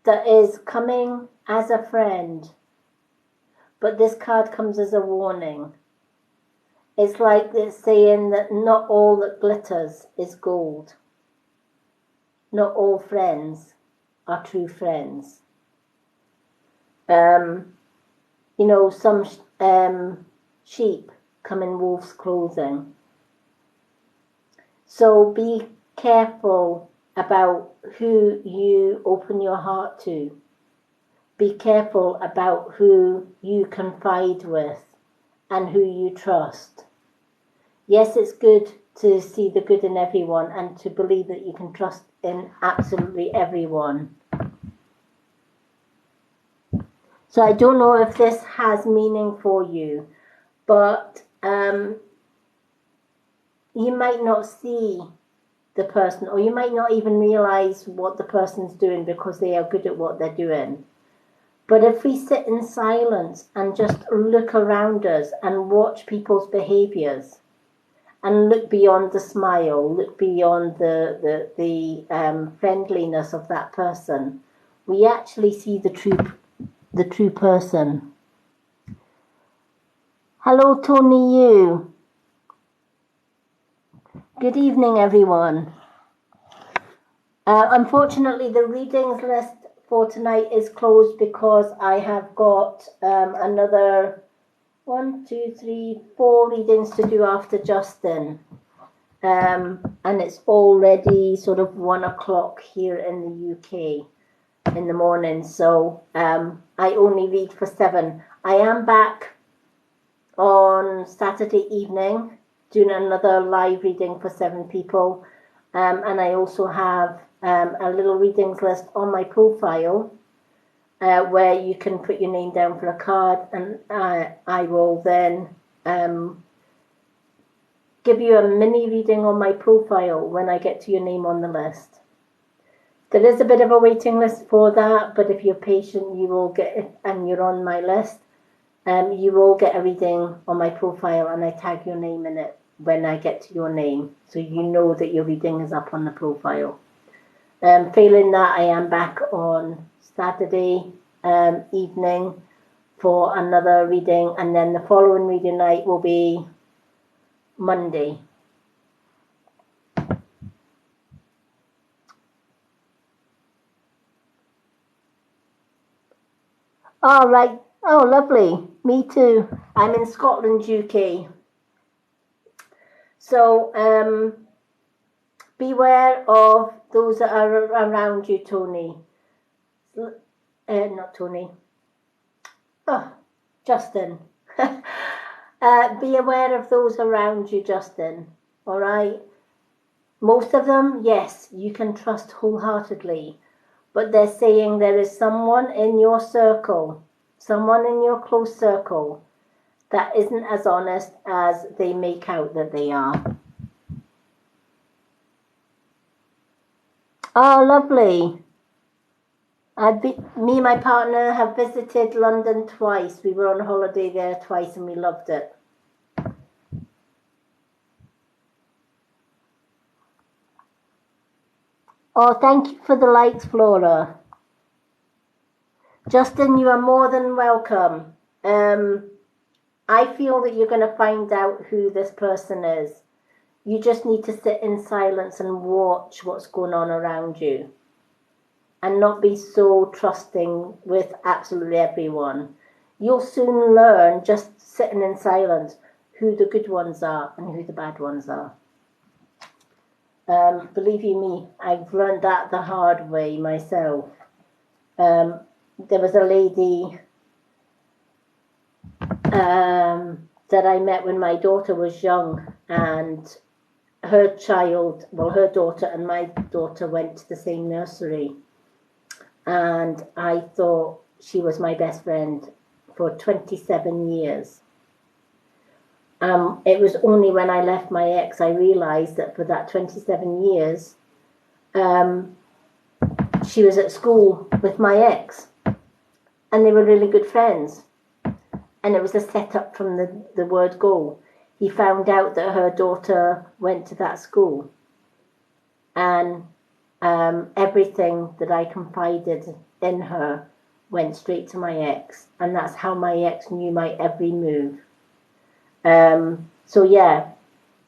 that is coming as a friend. But this card comes as a warning. It's like it's saying that not all that glitters is gold. Not all friends are true friends. You know, some sheep come in wolf's clothing. So be careful about who you open your heart to. Be careful about who you confide with and who you trust. Yes, it's good to see the good in everyone and to believe that you can trust in absolutely everyone. So I don't know if this has meaning for you, but you might not see the person, or you might not even realize what the person's doing because they are good at what they're doing. But if we sit in silence and just look around us and watch people's behaviors, and look beyond the smile, look beyond the friendliness of that person, we actually see the true person. Hello, Tony Yu. Good evening, everyone. Unfortunately, the readings list for tonight is closed because I have got another 4 readings to do after Justin. And it's already sort of 1 o'clock here in the UK in the morning. So I only read for 7. I am back on Saturday evening doing another live reading for 7 people. And I also have a little readings list on my profile where you can put your name down for a card, and I will then give you a mini reading on my profile when I get to your name on the list. There is a bit of a waiting list for that, but if you're patient, you will get it, and you're on my list, you will get a reading on my profile, and I tag your name in it when I get to your name, so you know that your reading is up on the profile. Failing that, I am back on Saturday evening for another reading, and then the following reading night will be Monday. All right. Oh, lovely. Me too. I'm in Scotland, UK. So beware of those that are around you, Tony. Not Tony. Oh, Justin. Be aware of those around you, Justin. All right. Most of them, yes, you can trust wholeheartedly. But they're saying there is someone in your circle, someone in your close circle, that isn't as honest as they make out that they are. Oh, lovely. Me and my partner have visited London twice. We were on holiday there twice and we loved it. Oh, thank you for the likes, Flora. Justin, you are more than welcome. I feel that you're going to find out who this person is. You just need to sit in silence and watch what's going on around you and not be so trusting with absolutely everyone. You'll soon learn, just sitting in silence, who the good ones are and who the bad ones are. Believe you me, I've learned that the hard way myself. There was a lady that I met when my daughter was young, and her daughter and my daughter went to the same nursery, and I thought she was my best friend for 27 years. It was only when I left my ex I realised that for that 27 years, she was at school with my ex, and they were really good friends. And it was a setup from the word go. He found out that her daughter went to that school, and everything that I confided in her went straight to my ex, and that's how my ex knew my every move. So yeah,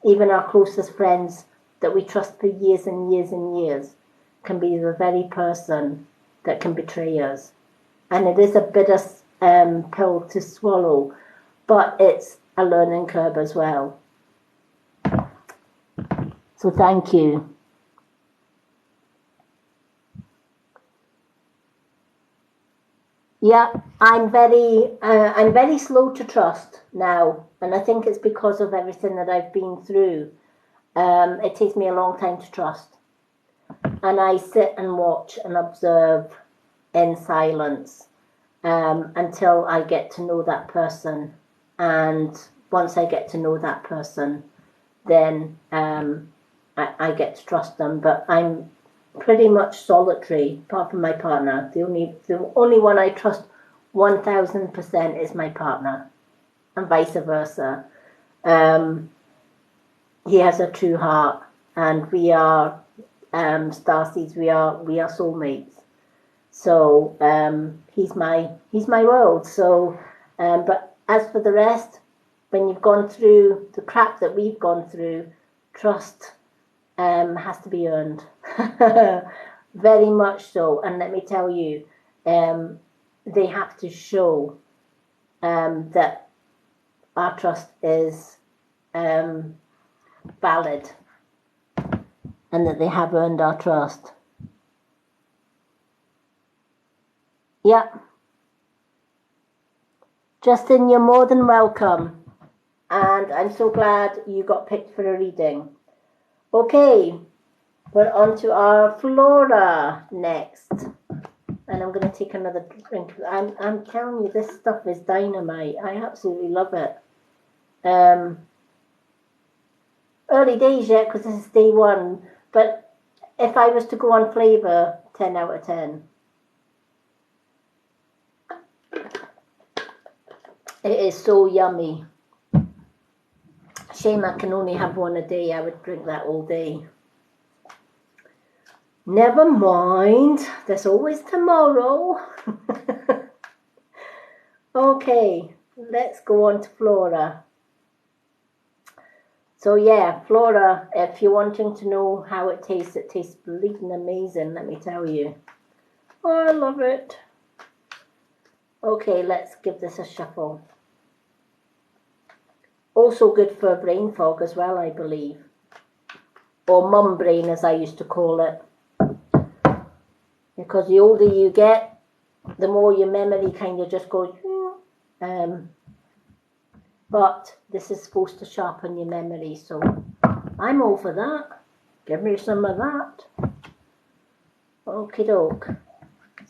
even our closest friends that we trust for years and years and years can be the very person that can betray us. And it is a bitter pill to swallow, but it's a learning curve as well. So thank you. Yeah, I'm very slow to trust now, and I think it's because of everything that I've been through. It takes me a long time to trust, and I sit and watch and observe in silence until I get to know that person. And once I get to know that person, then I get to trust them. But I'm pretty much solitary, apart from my partner. The only one I trust 1000% is my partner, and vice versa. He has a true heart, and we are starseeds. We are soulmates. So he's my world. So, but as for the rest, when you've gone through the crap that we've gone through, trust has to be earned. Very much so. And let me tell you, they have to show that our trust is valid and that they have earned our trust. Yeah. Justin, you're more than welcome. And I'm so glad you got picked for a reading. Okay, we're on to our Flora next. And I'm going to take another drink. I'm telling you, this stuff is dynamite. I absolutely love it. Early days yet, because this is day one. But if I was to go on flavour, 10 out of 10. It is so yummy. Shame I can only have one a day. I would drink that all day. Never mind. There's always tomorrow. Okay, let's go on to Flora. So yeah, Flora, if you're wanting to know how it tastes bleeding amazing, let me tell you. Oh, I love it. Okay, let's give this a shuffle. Also good for brain fog as well, I believe. Or mum brain, as I used to call it. Because the older you get, the more your memory kind of just goes. But this is supposed to sharpen your memory, so I'm all for that. Give me some of that. Okie doke.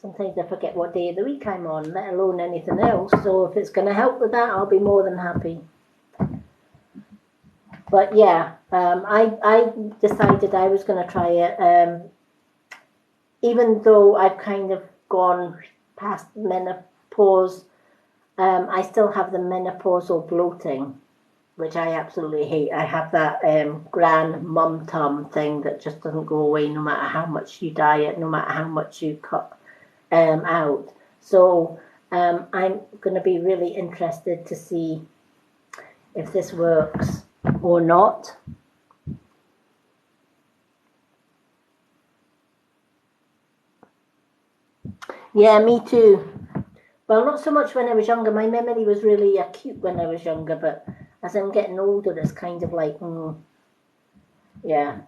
Sometimes I forget what day of the week I'm on, let alone anything else. So if it's going to help with that, I'll be more than happy. But yeah, I decided I was going to try it. Even though I've kind of gone past menopause, I still have the menopausal bloating, which I absolutely hate. I have that grand mum tum thing that just doesn't go away no matter how much you diet, no matter how much you cut out. So I'm going to be really interested to see if this works or not. Yeah, me too. Well, not so much when I was younger. My memory was really acute when I was younger, but as I'm getting older, it's kind of like, yeah.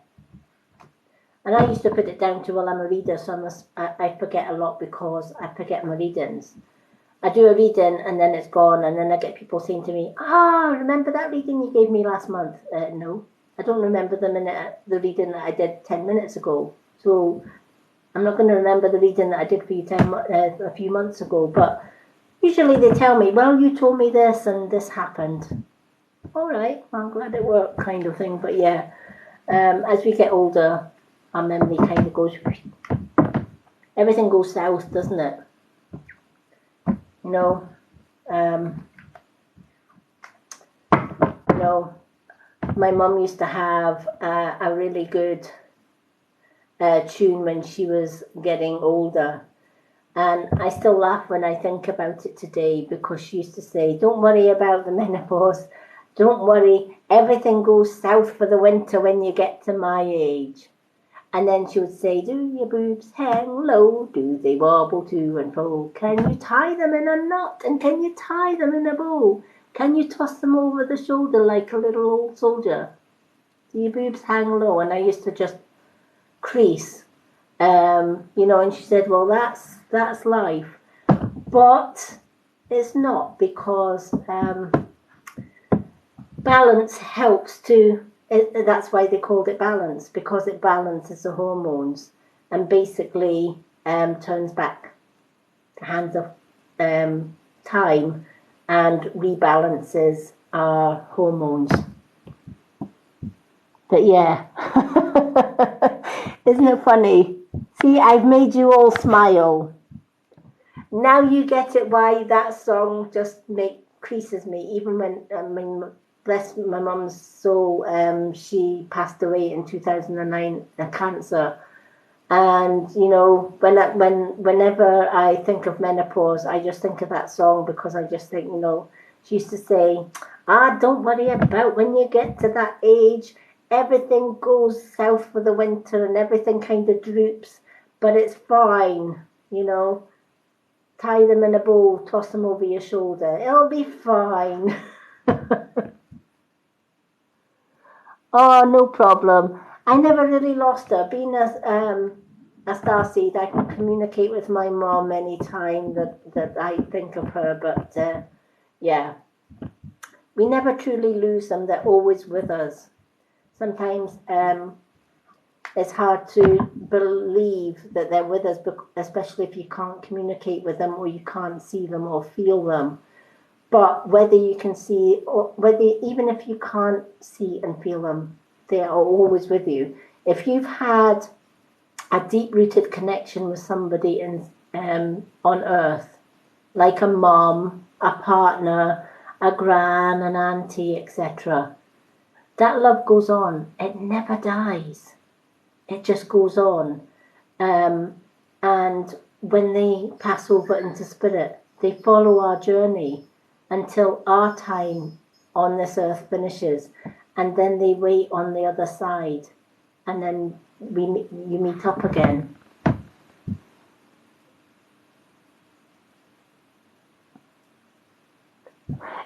And I used to put it down to, well, I'm a reader, so I forget a lot because I forget my readings. I do a reading and then it's gone, and then I get people saying to me, remember that reading you gave me last month? No, I don't remember the reading that I did 10 minutes ago. So I'm not going to remember the reading that I did for you a few months ago, but usually they tell me, well, you told me this and this happened. All right, well, I'm glad it worked, kind of thing. But yeah, as we get older, our memory kind of goes, everything goes south, doesn't it? You know, my mum used to have a really good tune when she was getting older. And I still laugh when I think about it today, because she used to say, don't worry about the menopause. Don't worry, everything goes south for the winter when you get to my age. And then she would say, do your boobs hang low? Do they wobble to and fro? Can you tie them in a knot? And can you tie them in a bow? Can you toss them over the shoulder like a little old soldier? Do your boobs hang low? And I used to just crease. And she said, well, that's life. But it's not, because balance helps to, that's why they called it balance, because it balances the hormones and basically turns back the hands of time and rebalances our hormones. But yeah, isn't it funny? See, I've made you all smile. Now you get it why that song just creases me, even when, bless my mum's soul, she passed away in 2009 of cancer. And whenever I think of menopause, I just think of that song, because I just think, she used to say, don't worry about when you get to that age. Everything goes south for the winter and everything kind of droops, but it's fine, tie them in a bow, toss them over your shoulder, it'll be fine. Oh, no problem. I never really lost her. Being a starseed, I can communicate with my mom anytime that I think of her, but yeah, we never truly lose them. They're always with us. Sometimes it's hard to believe that they're with us, especially if you can't communicate with them, or you can't see them or feel them. But whether you can see, or even if you can't see and feel them, they are always with you. If you've had a deep-rooted connection with somebody on earth, like a mom, a partner, a gran, an auntie, etc., that love goes on. It never dies. It just goes on. And when they pass over into spirit, they follow our journey until our time on this earth finishes, and then they wait on the other side, and then you meet up again.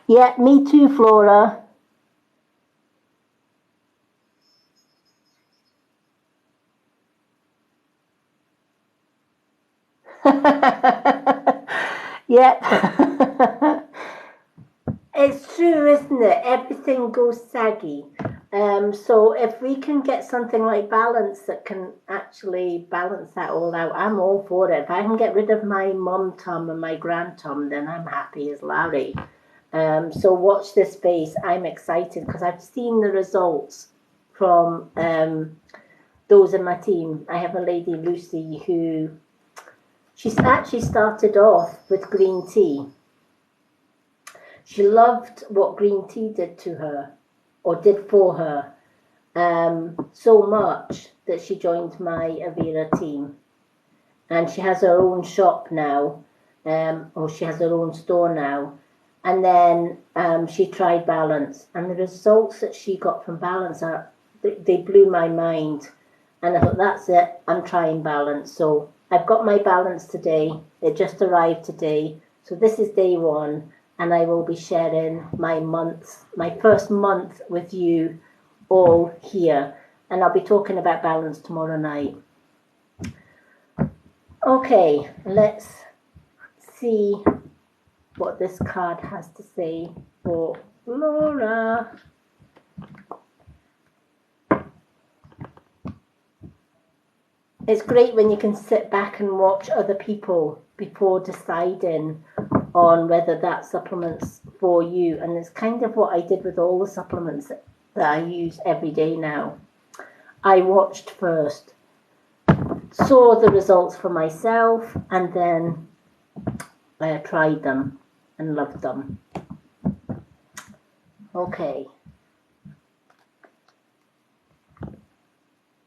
Yeah, me too, Flora. Yeah. It's true, isn't it? Everything goes saggy. So if we can get something like balance that can actually balance that all out, I'm all for it. If I can get rid of my mum tum and my grand tum, then I'm happy as Larry. So watch this space. I'm excited because I've seen the results from those in my team. I have a lady, Lucy, who she's actually started off with green tea. She loved what green tea did to her, or did for her, so much that she joined my Avira team. And she has her own shop now, or she has her own store now. And then she tried Balance, and the results that she got from Balance they blew my mind. And I thought, that's it, I'm trying Balance. So I've got my Balance today. It just arrived today. So this is day one, and I will be sharing my first month with you all here. And I'll be talking about Balance tomorrow night. Okay, let's see what this card has to say for Laura. It's great when you can sit back and watch other people before deciding on whether that supplement's for you. And it's kind of what I did with all the supplements that I use every day now. I watched first, saw the results for myself, and then I tried them and loved them. Okay.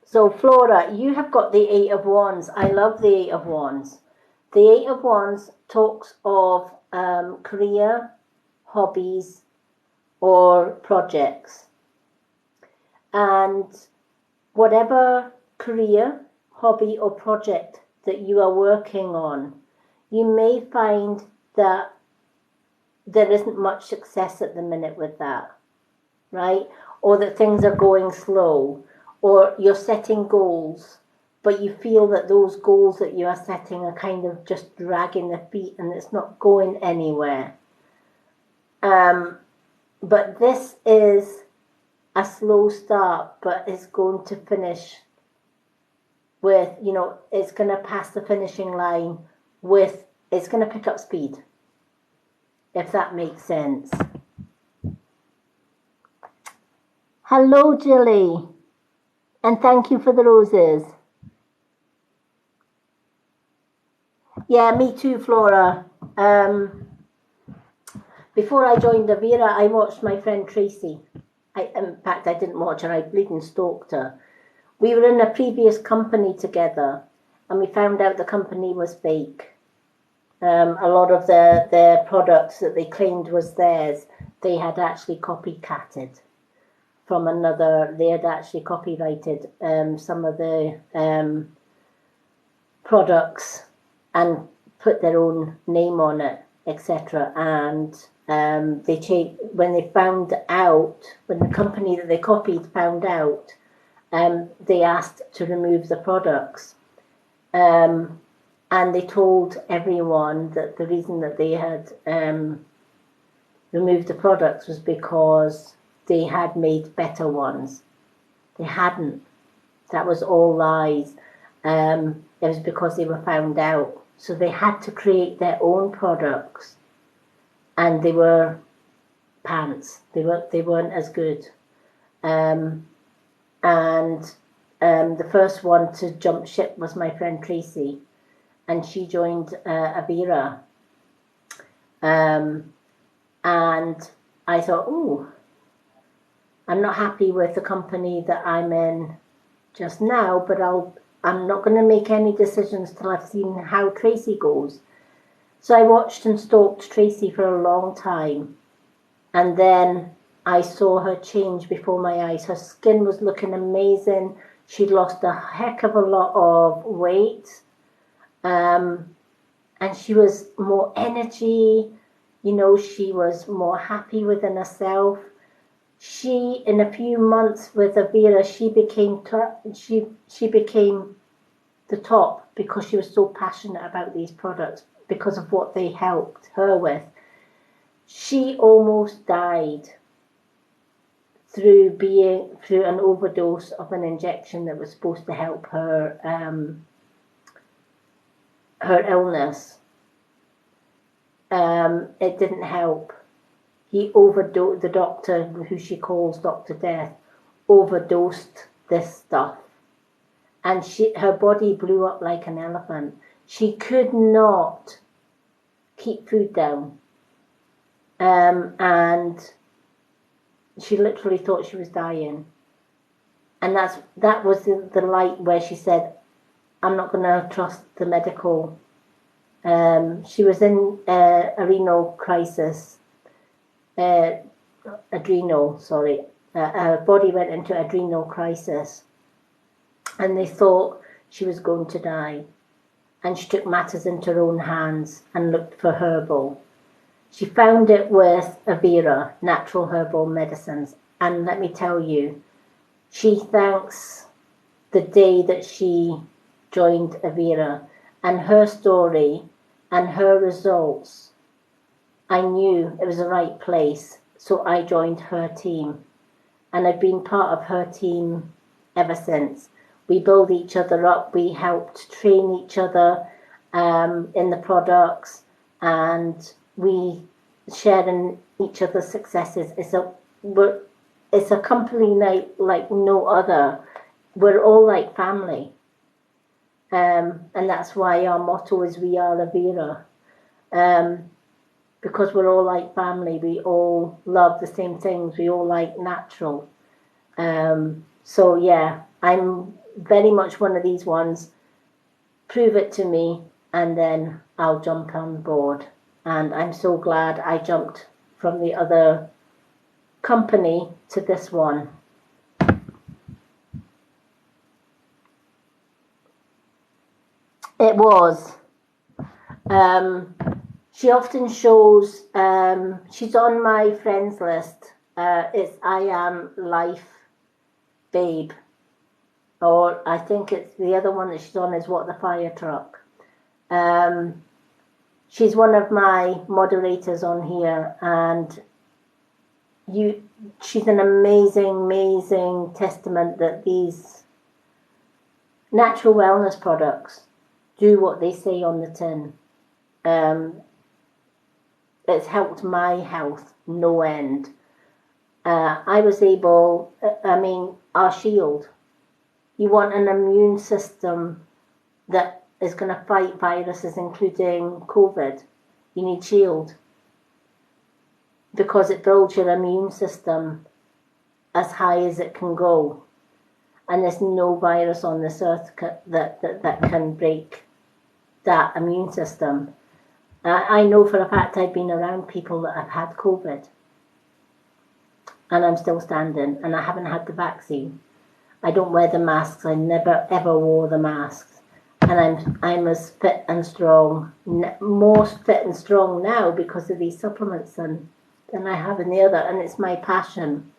So Flora, you have got the Eight of Wands. I love the Eight of Wands. The Eight of Wands talks of career, hobbies, or projects. And whatever career, hobby, or project that you are working on, you may find that there isn't much success at the minute with that, right? Or that things are going slow, or you're setting goals, but you feel that those goals that you are setting are kind of just dragging their feet and it's not going anywhere. But this is a slow start, but it's going to finish with, it's going to pass the finishing line with, it's going to pick up speed, if that makes sense. Hello, Jilly. And thank you for the roses. Yeah, me too, Flora. Before I joined Avira, I watched my friend Tracy. In fact, I didn't watch her, I bleeding stalked her. We were in a previous company together, and we found out the company was fake. A lot of their products that they claimed was theirs, they had actually copycatted from another. They had actually copyrighted some of the products and put their own name on it, etc. And they changed when they found out, when the company that they copied found out, they asked to remove the products. And they told everyone that the reason that they had removed the products was because they had made better ones. They hadn't. That was all lies. It was because they were found out. So they had to create their own products, and they were pants. They weren't as good. The first one to jump ship was my friend Tracy, and she joined Avira. And I thought, I'm not happy with the company that I'm in just now, but I'm not going to make any decisions till I've seen how Tracy goes. So I watched and stalked Tracy for a long time, and then I saw her change before my eyes. Her skin was looking amazing. She'd lost a heck of a lot of weight, and she was more energy. She was more happy within herself. She, in a few months with Avira, she became the top because she was so passionate about these products, because of what they helped her with. She almost died through an overdose of an injection that was supposed to help her illness. It didn't help. He overdosed, the doctor, who she calls Dr. Death, overdosed this stuff. And her body blew up like an elephant. She could not keep food down. And she literally thought she was dying. And that was the light where she said, I'm not going to trust the medical. She was in a renal crisis. uh, her body went into adrenal crisis, and they thought she was going to die. And she took matters into her own hands and looked for herbal. She found it with Avera, natural herbal medicines. And let me tell you, she thanks the day that she joined Avera, and her story and her results. I knew it was the right place, so I joined her team. And I've been part of her team ever since. We build each other up. We helped train each other in the products, and we share in each other's successes. It's a company like no other. We're all like family, and that's why our motto is "We are Avera," because we're all like family. We all love the same things. We all like natural. So yeah, I'm very much one of these ones. Prove it to me, and then I'll jump on board. And I'm so glad I jumped from the other company to this one. It was. She often shows, she's on my friends list. It's I Am Life Babe. Or I think it's the other one that she's on is What the Fire Truck. She's one of my moderators on here, and she's an amazing testament that these natural wellness products do what they say on the tin. It's helped my health no end. I was able, our shield. You want an immune system that is going to fight viruses, including COVID. You need shield, because it builds your immune system as high as it can go. And there's no virus on this earth that can break that immune system. I know for a fact I've been around people that have had COVID, and I'm still standing, and I haven't had the vaccine. I don't wear the masks. I never ever wore the masks, and I'm as fit and strong, more fit and strong now because of these supplements than I have in the other, and it's my passion.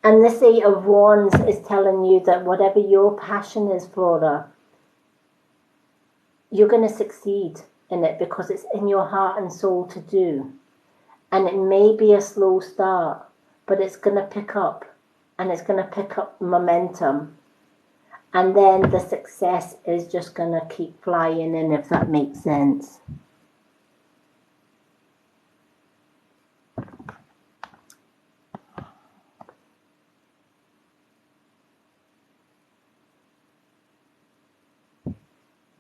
And this Eight of Wands is telling you that whatever your passion is, Flora, you're going to succeed in it because it's in your heart and soul to do. And it may be a slow start, but it's going to pick up, and it's going to pick up momentum. And then the success is just going to keep flying in, if that makes sense.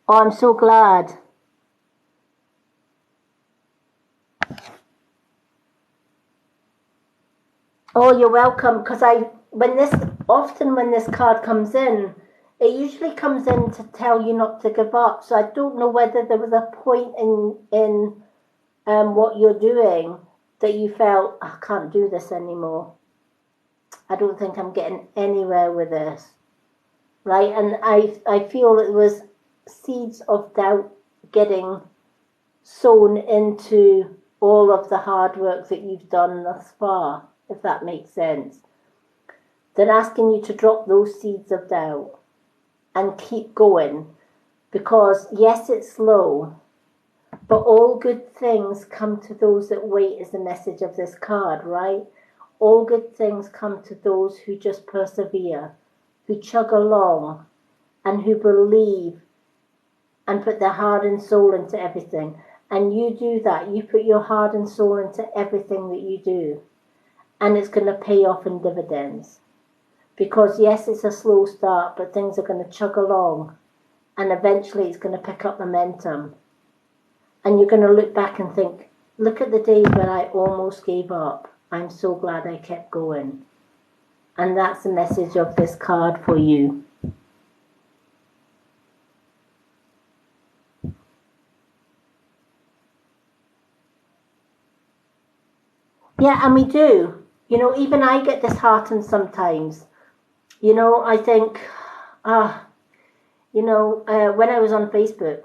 Oh, I'm so glad. Oh, you're welcome. Because when this card comes in, it usually comes in to tell you not to give up. So I don't know whether there was a point in what you're doing that you felt, I can't do this anymore. I don't think I'm getting anywhere with this, right? And I feel it was seeds of doubt getting sown into all of the hard work that you've done thus far, if that makes sense. They're asking you to drop those seeds of doubt and keep going, because yes, it's slow, but all good things come to those that wait, is the message of this card, right? All good things come to those who just persevere, who chug along, and who believe and put their heart and soul into everything. And you do that. You put your heart and soul into everything that you do. And it's going to pay off in dividends. Because yes, it's a slow start, but things are going to chug along. And eventually it's going to pick up momentum. And you're going to look back and think, look at the days when I almost gave up. I'm so glad I kept going. And that's the message of this card for you. Yeah, and we do. You know, even I get disheartened sometimes. You know, I think, ah, when I was on Facebook,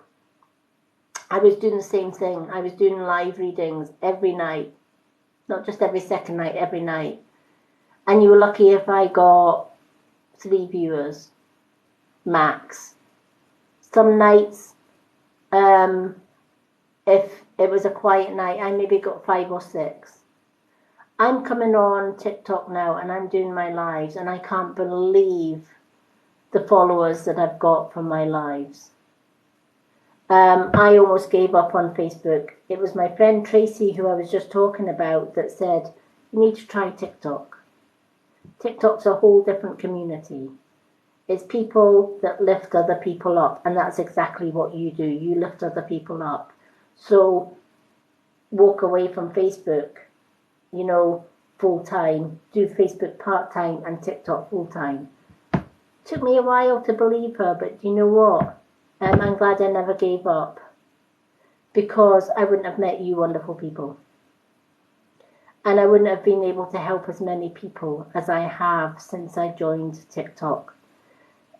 I was doing the same thing. I was doing live readings every night, not just every second night, every night. And you were lucky if I got 3 viewers max. Some nights, if it was a quiet night, I maybe got 5 or 6. I'm coming on TikTok now and I'm doing my lives, and I can't believe the followers that I've got from my lives. I almost gave up on Facebook. It was my friend Tracy, who I was just talking about, that said, you need to try TikTok. TikTok's a whole different community. It's people that lift other people up, and that's exactly what you do. You lift other people up. So walk away from Facebook, full time, do Facebook part time and TikTok full time. Took me a while to believe her, but you know what? I'm glad I never gave up, because I wouldn't have met you wonderful people. And I wouldn't have been able to help as many people as I have since I joined TikTok.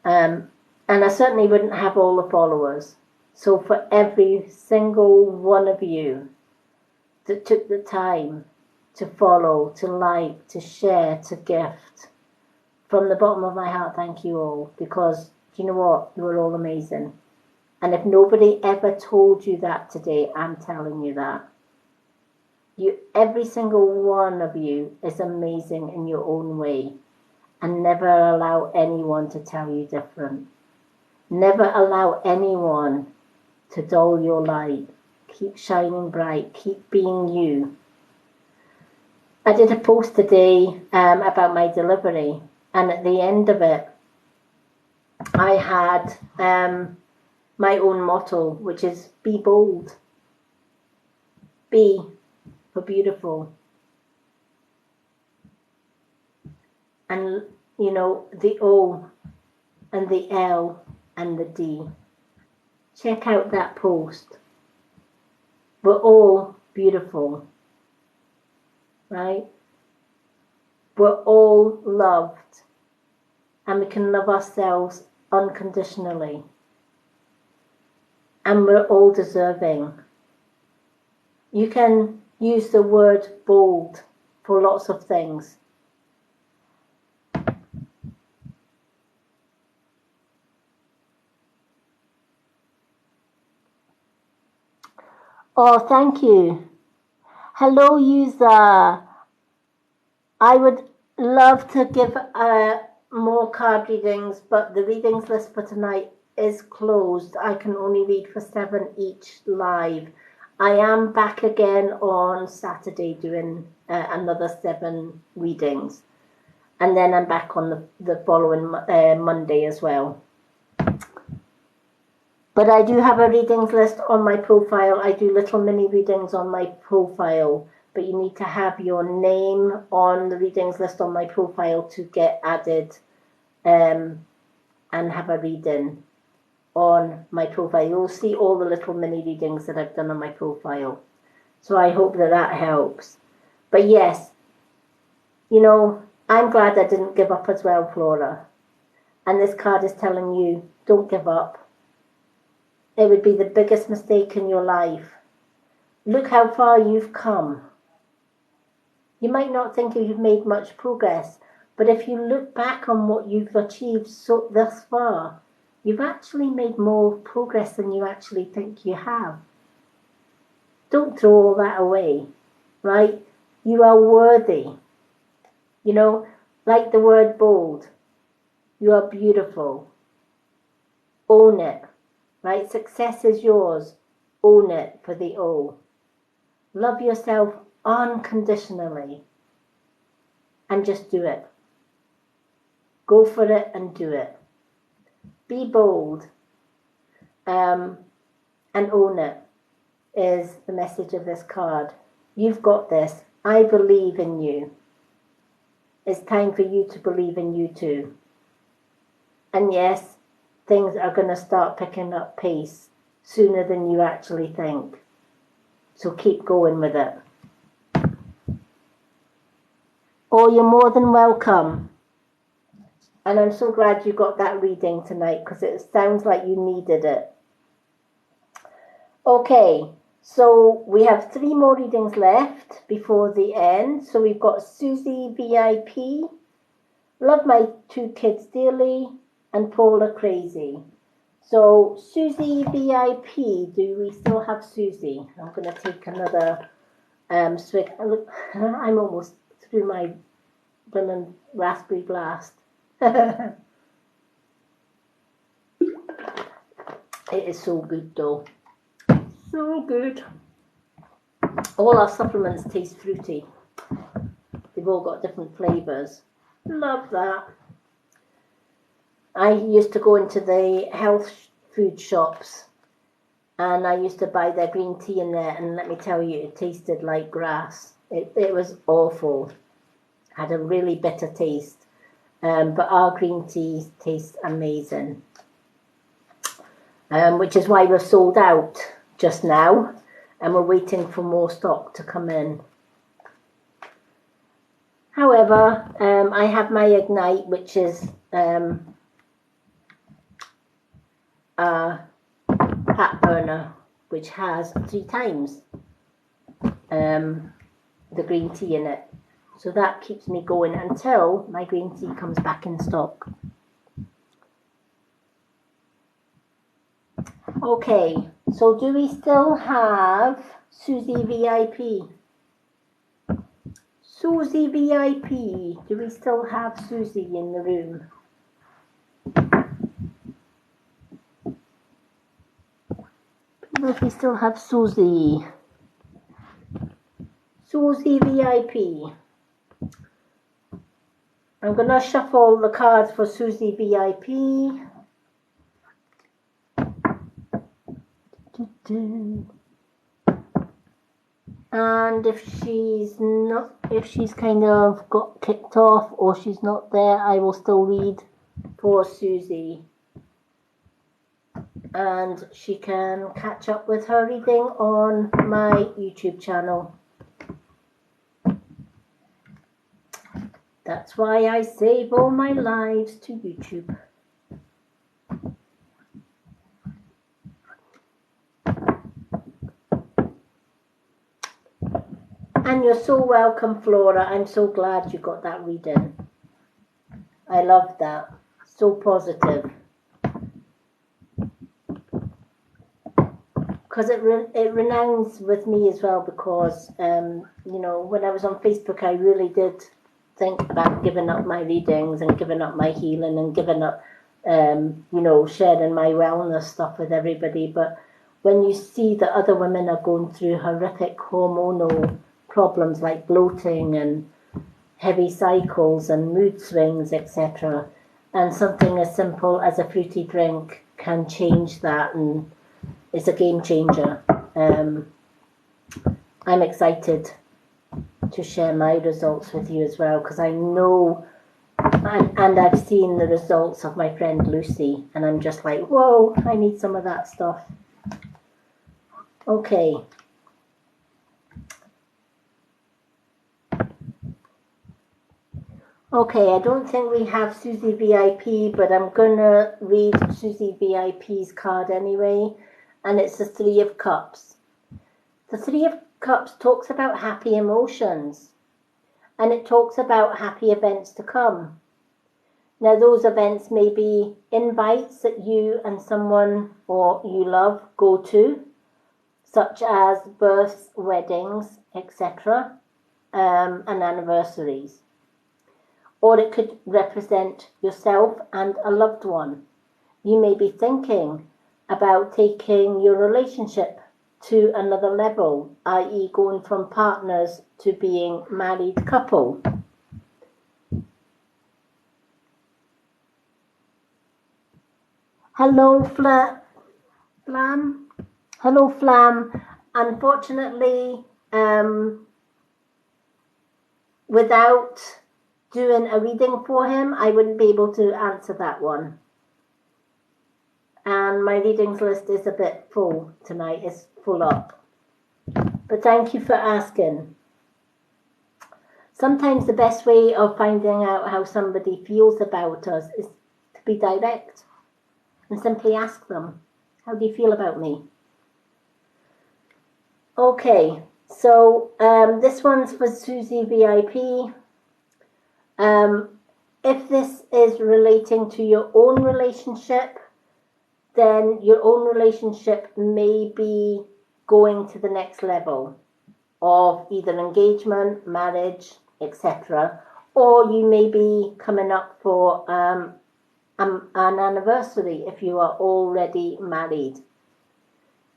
And I certainly wouldn't have all the followers. So for every single one of you that took the time to follow, to like, to share, to gift, from the bottom of my heart, thank you all, because you know what? You were all amazing. And if nobody ever told you that today, I'm telling you that. Every single one of you is amazing in your own way, and never allow anyone to tell you different. Never allow anyone to dull your light. Keep shining bright. Keep being you. I did a post today about my delivery, and at the end of it, I had my own motto, which is be bold. B for beautiful. And, the O and the L and the D. Check out that post. We're all beautiful, right? We're all loved, and we can love ourselves unconditionally. And we're all deserving. You can use the word bold for lots of things. Oh, thank you. Hello, user. I would love to give more card readings, but the readings list for tonight is closed. I can only read for 7 each live. I am back again on Saturday doing another 7 readings. And then I'm back on the following Monday as well. But I do have a readings list on my profile. I do little mini readings on my profile, but you need to have your name on the readings list on my profile to get added and have a reading on my profile. You'll see all the little mini readings that I've done on my profile. So I hope that helps. But yes, I'm glad I didn't give up as well, Flora. And this card is telling you, don't give up. It would be the biggest mistake in your life. Look how far you've come. You might not think you've made much progress, but if you look back on what you've achieved thus far, you've actually made more progress than you actually think you have. Don't throw all that away, right? You are worthy. Like the word bold. You are beautiful. Own it. Right? Success is yours. Own it for the O. Love yourself unconditionally. And just do it. Go for it and do it. Be bold. And own it is the message of this card. You've got this. I believe in you. It's time for you to believe in you too. And yes, things are going to start picking up pace sooner than you actually think. So keep going with it. Oh, you're more than welcome. And I'm so glad you got that reading tonight because it sounds like you needed it. Okay, so we have 3 more readings left before the end. So we've got Susie VIP, Love My 2 Kids Dearly, and Paula Crazy. So Susie VIP, do we still have Susie? I'm going to take another swig. Look, I'm almost through my Brilliant Raspberry Blast. It is so good though. So good. All our supplements taste fruity. They've all got different flavours. Love that. I used to go into the health food shops and I used to buy their green tea in there, and let me tell you, it tasted like grass. It was awful. Had a really bitter taste. But our green tea tastes amazing. Which is why we're sold out just now, and we're waiting for more stock to come in. However, I have my Ignite, which is a fat burner, which has 3 times the green tea in it. So that keeps me going until my green tea comes back in stock. Okay, so do we still have Susie VIP? Susie VIP, do we still have Susie in the room? If we still have Susie. Susie VIP. I'm going to shuffle the cards for Susie VIP. And if she's kind of got kicked off or she's not there, I will still read for Susie. And she can catch up with her reading on my YouTube channel. That's why I save all my lives to YouTube. And you're so welcome, Flora. I'm so glad you got that reading. I love that. So positive. Because it renounds with me as well, because, you know, when I was on Facebook, I really did think about giving up my readings and giving up my healing and giving up, you know, sharing my wellness stuff with everybody. But when you see that other women are going through horrific hormonal problems like bloating and heavy cycles and mood swings, etc., and something as simple as a fruity drink can change that, and it's a game changer. I'm excited to share my results with you as well, because I know and I've seen the results of my friend Lucy, and I'm just like, whoa, I need some of that stuff. Okay. Okay, I don't think we have Susie VIP, but I'm going to read Susie VIP's card anyway, and it's the 3 of Cups. The 3 of Cups talks about happy emotions, and it talks about happy events to come. Now, those events may be invites that you and someone or you love go to, such as births, weddings, etc., and anniversaries. Or it could represent yourself and a loved one. You may be thinking about taking your relationship to another level, i.e. going from partners to being married couple. Hello, Flam. Hello, Flam. Unfortunately, without doing a reading for him, I wouldn't be able to answer that one. And my readings list is a bit full tonight. It's full up. But thank you for asking. Sometimes the best way of finding out how somebody feels about us is to be direct and simply ask them, how do you feel about me? Okay, so this one's for Susie VIP. If this is relating to your own relationship, then your own relationship may be going to the next level of either engagement, marriage, etc. Or you may be coming up for an anniversary if you are already married,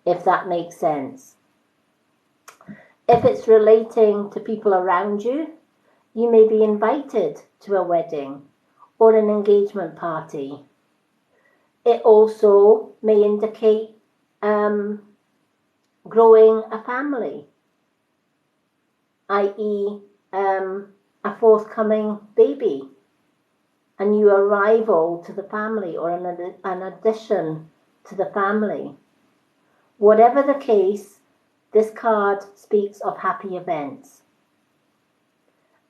if that makes sense. If it's relating to people around you, you may be invited to a wedding or an engagement party. It also may indicate growing a family, i.e. A forthcoming baby, a new arrival to the family or an addition to the family. Whatever the case, this card speaks of happy events.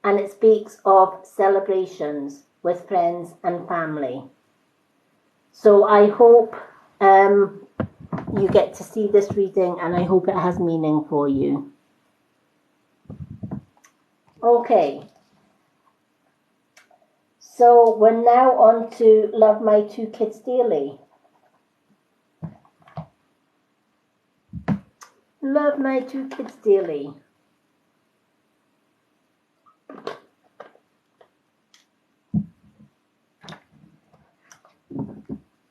And it speaks of celebrations with friends and family. So I hope you get to see this reading, and I hope it has meaning for you. Okay. So we're now on to Love My Two Kids Dearly. Love my two kids dearly.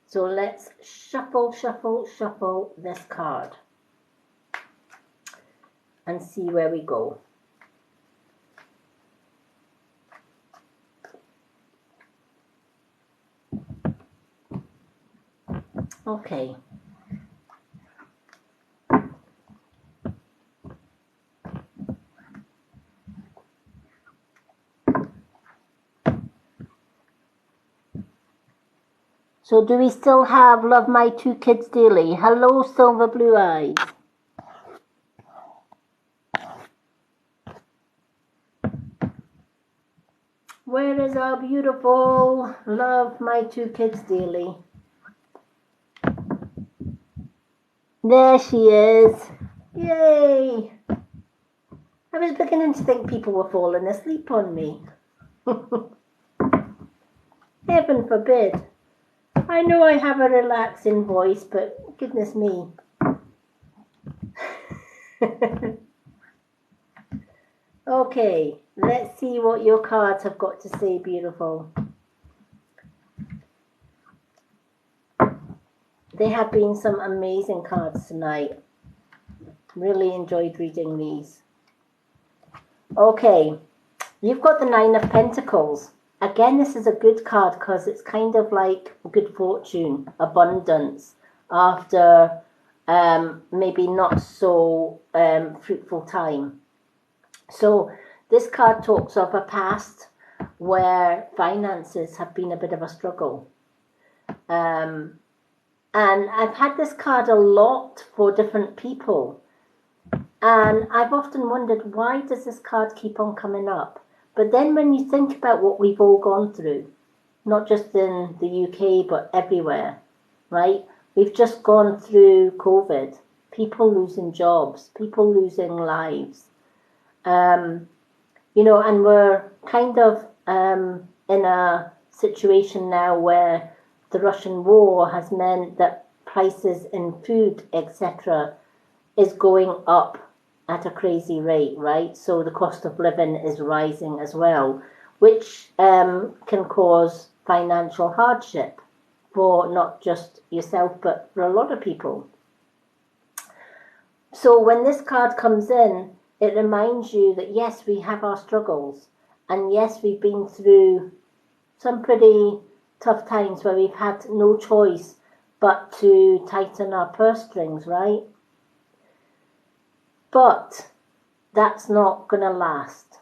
So let's shuffle, shuffle, shuffle this card and see where we go. Okay. So do we still have Love My Two Kids Dearly? Hello, Silver Blue Eyes. Where is our beautiful Love My Two Kids Dearly? There she is. Yay! I was beginning to think people were falling asleep on me. Heaven forbid. I know I have a relaxing voice, but goodness me. Okay, let's see what your cards have got to say, beautiful. There have been some amazing cards tonight. Really enjoyed reading these. Okay, you've got the Nine of Pentacles. Again, this is a good card because it's kind of like good fortune, abundance, after maybe not so fruitful time. So this card talks of a past where finances have been a bit of a struggle. And I've had this card a lot for different people. And I've often wondered, why does this card keep on coming up? But then when you think about what we've all gone through, not just in the UK, but everywhere, right? We've just gone through COVID, people losing jobs, people losing lives. You know, and we're kind of in a situation now where the Russian war has meant that prices in food, etc., is going up at a crazy rate, right? So the cost of living is rising as well, which can cause financial hardship for not just yourself, but for a lot of people. So when this card comes in, it reminds you that yes, we have our struggles, and yes, we've been through some pretty tough times where we've had no choice but to tighten our purse strings, right? But that's not going to last.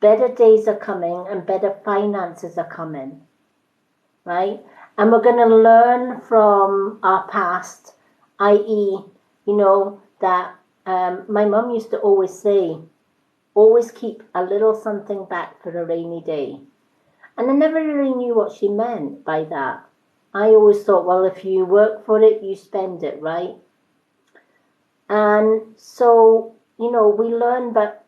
Better days are coming and better finances are coming, right? And we're going to learn from our past, i.e., you know, that my mum used to always say, always keep a little something back for a rainy day. And I never really knew what she meant by that. I always thought, well, if you work for it, you spend it, right? And so, we learn that,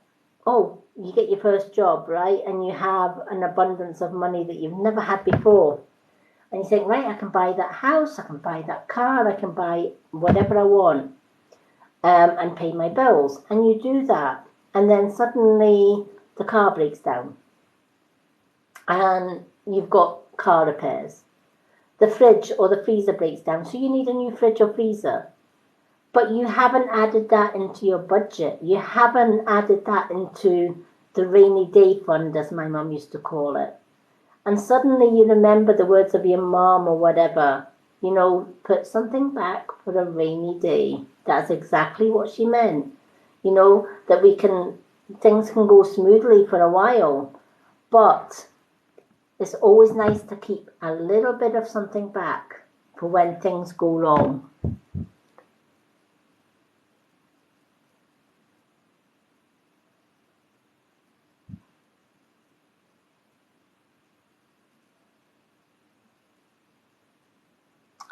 oh, you get your first job, right? And you have an abundance of money that you've never had before. And you think, right, I can buy that house, I can buy that car, I can buy whatever I want, and pay my bills. And you do that. And then suddenly the car breaks down. And you've got car repairs. The fridge or the freezer breaks down. So you need a new fridge or freezer. But you haven't added that into your budget. You haven't added that into the rainy day fund, as my mum used to call it. And suddenly you remember the words of your mom or whatever, put something back for a rainy day. That's exactly what she meant. That things can go smoothly for a while, but it's always nice to keep a little bit of something back for when things go wrong.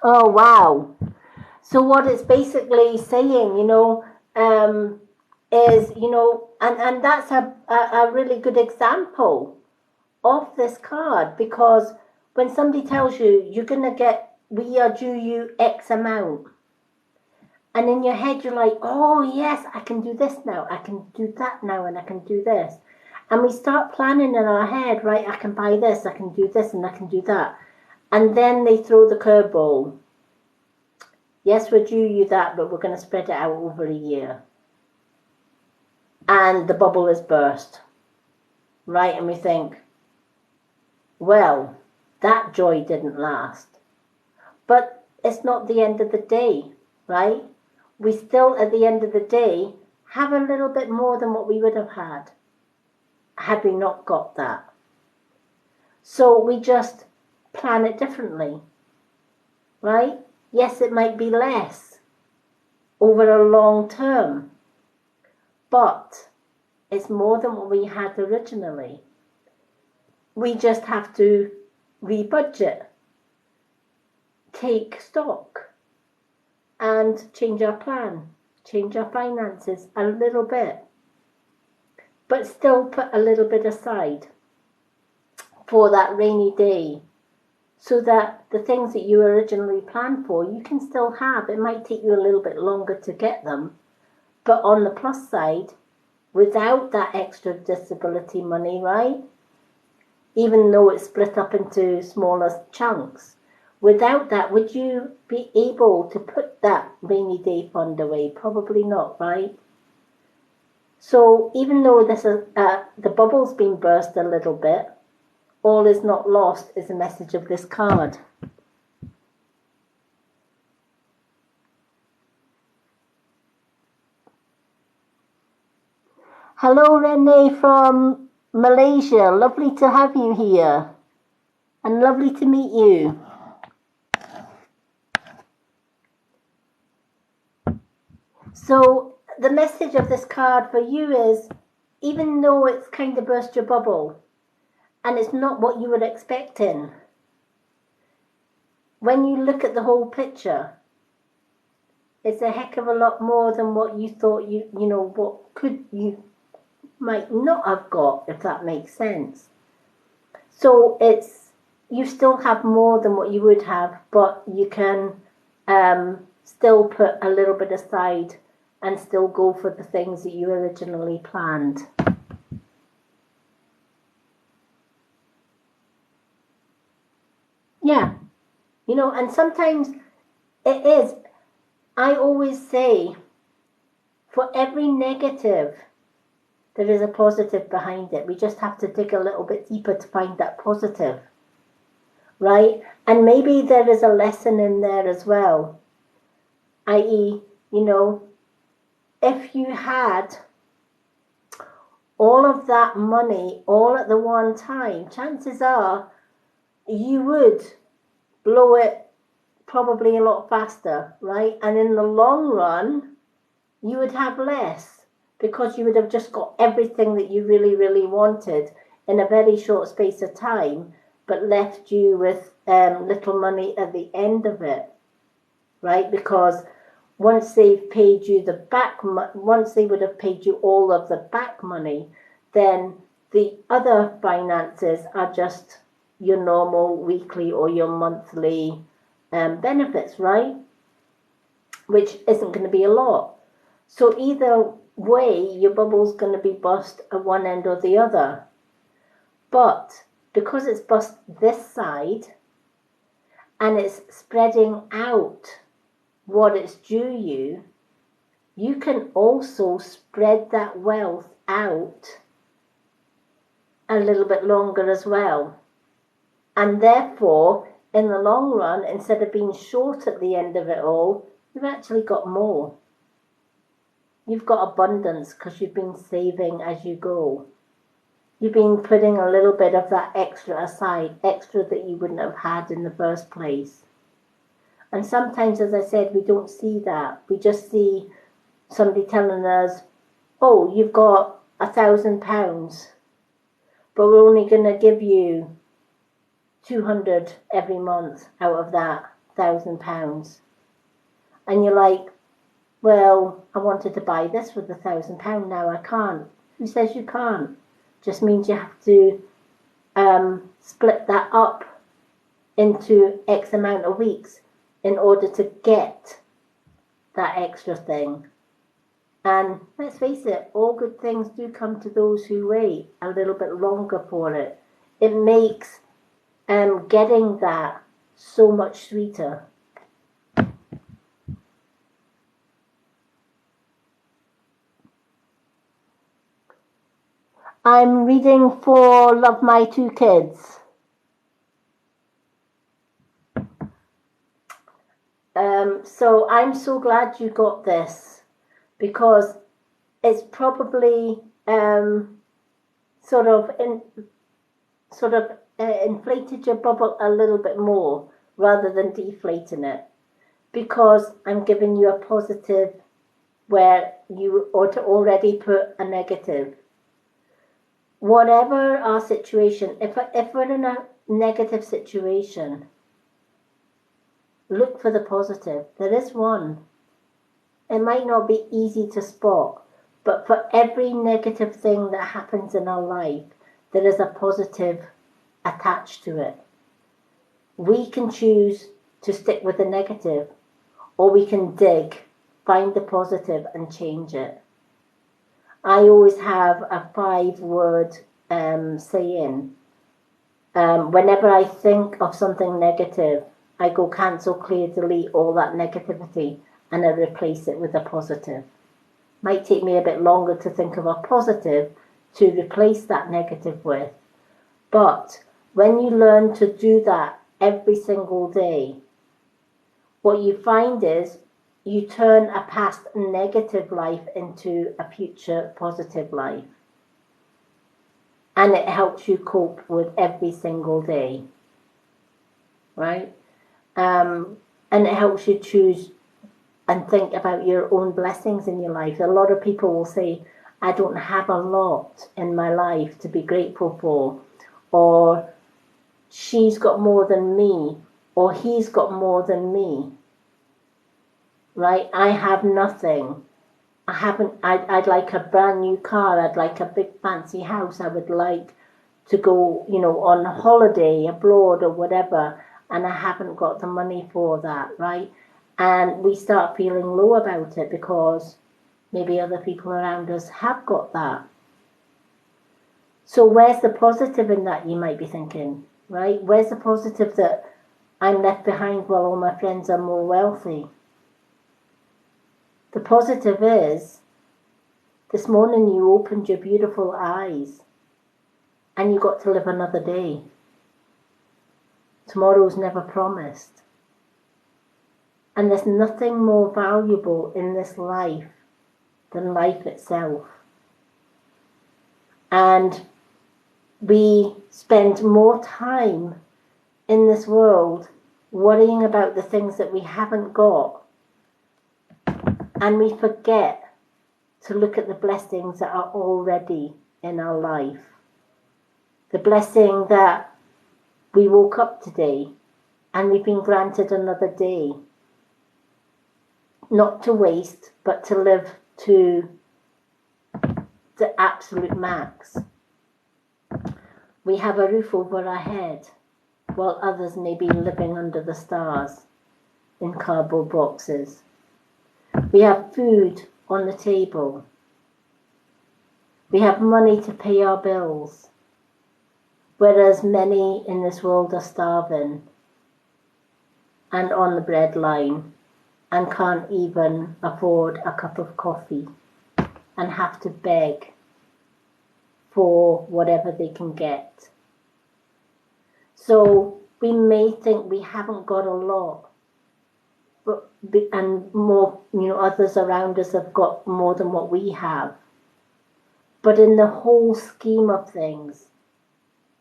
Oh, wow. So what it's basically saying, is, and that's a really good example of this card, because when somebody tells you we are due you X amount, and in your head you're like, oh yes, I can do this now, I can do that now, and I can do this. And we start planning in our head, right, I can buy this, I can do this, and I can do that. And then they throw the curveball. Yes, we're due you that, but we're going to spread it out over a year. And the bubble is burst. Right? And we think, well, that joy didn't last. But it's not the end of the day, right? We still, at the end of the day, have a little bit more than what we would have had we not got that. So we just plan it differently, right? Yes, it might be less over a long term, but it's more than what we had originally. We just have to rebudget, take stock, and change our plan, change our finances a little bit, but still put a little bit aside for that rainy day, so that the things that you originally planned for, you can still have. It might take you a little bit longer to get them, but on the plus side, without that extra disability money, right? Even though it's split up into smaller chunks, without that, would you be able to put that rainy day fund away? Probably not, right? So even though the bubble's been burst a little bit, all is not lost is the message of this card. Hello, Renee from Malaysia. Lovely to have you here. And lovely to meet you. So the message of this card for you is, even though it's kind of burst your bubble, and it's not what you were expecting, when you look at the whole picture, it's a heck of a lot more than what you thought you might not have got, if that makes sense. So you still have more than what you would have, but you can still put a little bit aside and still go for the things that you originally planned. Yeah, and sometimes it is. I always say, for every negative, there is a positive behind it. We just have to dig a little bit deeper to find that positive, right? And maybe there is a lesson in there as well, i.e., if you had all of that money all at the one time, chances are you would blow it probably a lot faster, right? And in the long run, you would have less. because you would have just got everything that you really, really wanted in a very short space of time, but left you with little money at the end of it, right? Because once they've paid you once they would have paid you all of the back money, then the other finances are just your normal weekly or your monthly benefits, right? Which isn't going to be a lot. So either way, your bubble's going to be bust at one end or the other. But because it's bust this side and it's spreading out what it's due you, you can also spread that wealth out a little bit longer as well. And therefore, in the long run, instead of being short at the end of it all, you've actually got more. You've got abundance because you've been saving as you go. You've been putting a little bit of that extra aside, extra that you wouldn't have had in the first place. And sometimes, as I said, we don't see that. We just see somebody telling us, oh, you've got £1,000, but we're only going to give you 200 every month out of that £1,000. And you're like, well, I wanted to buy this with £1,000, now I can't. Who says you can't? Just means you have to split that up into X amount of weeks in order to get that extra thing. And let's face it, all good things do come to those who wait a little bit longer for it. It makes getting that so much sweeter. I'm reading for Love My Two Kids. So I'm so glad you got this, because it's probably inflated your bubble a little bit more rather than deflating it, because I'm giving you a positive where you ought to already put a negative. Whatever our situation, if we're in a negative situation, look for the positive. There is one. It might not be easy to spot, but for every negative thing that happens in our life, there is a positive attached to it. We can choose to stick with the negative, or we can dig, find the positive and change it. I always have a 5-word saying. Whenever I think of something negative, I go cancel, clear, delete all that negativity, and I replace it with a positive. Might take me a bit longer to think of a positive to replace that negative with. But when you learn to do that every single day, what you find is you turn a past negative life into a future positive life. And it helps you cope with every single day, right? And it helps you choose and think about your own blessings in your life. A lot of people will say, I don't have a lot in my life to be grateful for, or she's got more than me, or he's got more than me, right? I have nothing. I'd like a brand new car. I'd like a big fancy house. I would like to go, on holiday abroad or whatever, and I haven't got the money for that, right? And we start feeling low about it because maybe other people around us have got that. So where's the positive in that, you might be thinking, right? Where's the positive that I'm left behind while all my friends are more wealthy? The positive is, this morning you opened your beautiful eyes and you got to live another day. Tomorrow's never promised. And there's nothing more valuable in this life than life itself. And we spend more time in this world worrying about the things that we haven't got, and we forget to look at the blessings that are already in our life. The blessing that we woke up today and we've been granted another day. Not to waste, but to live to the absolute max. We have a roof over our head, while others may be living under the stars in cardboard boxes. We have food on the table. We have money to pay our bills, whereas many in this world are starving and on the breadline and can't even afford a cup of coffee and have to beg for whatever they can get. So we may think we haven't got a lot, and more, others around us have got more than what we have. But in the whole scheme of things,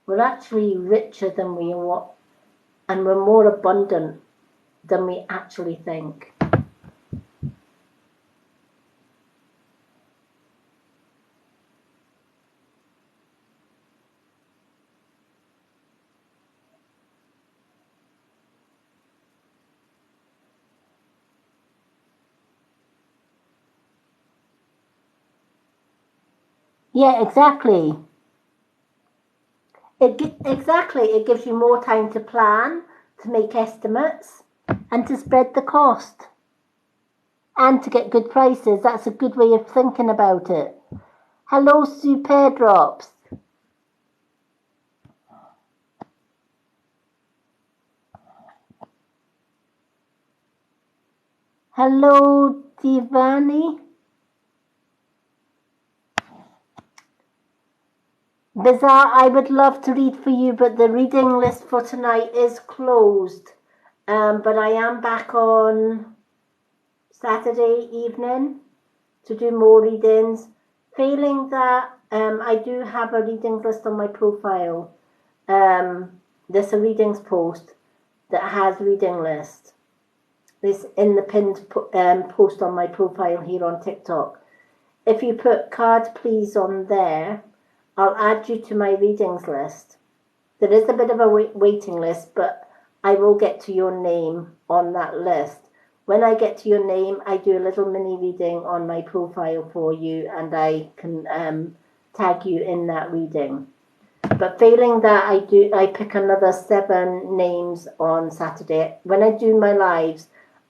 we're actually richer than we are, and we're more abundant than we actually think. Yeah, exactly. It gives you more time to plan, to make estimates, and to spread the cost. And to get good prices. That's a good way of thinking about it. Hello, Super Drops. Hello, Divani. Bizarre, I would love to read for you, but the reading list for tonight is closed. But I am back on Saturday evening to do more readings. Failing that, I do have a readings list on my profile. There's a readings post that has reading list. It's in the pinned post on my profile here on TikTok. If you put card please on there, I'll add you to my readings list. There is a bit of a waiting list, but I will get to your name on that list. When I get to your name, I do a little mini reading on my profile for you, and I can tag you in that reading. But failing that, I pick another 7 names on Saturday. When I do my lives,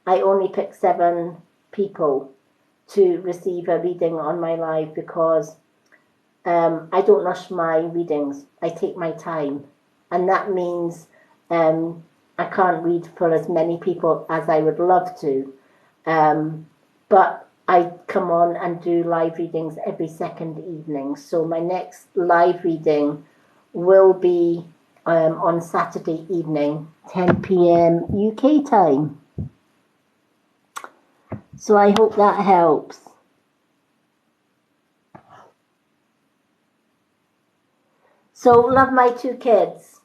I only pick 7 people to receive a reading on my live because I don't rush my readings. I take my time, and that means I can't read for as many people as I would love to, but I come on and do live readings every second evening. So my next live reading will be on Saturday evening, 10 p.m. UK time. So I hope that helps. So, love my 2 kids.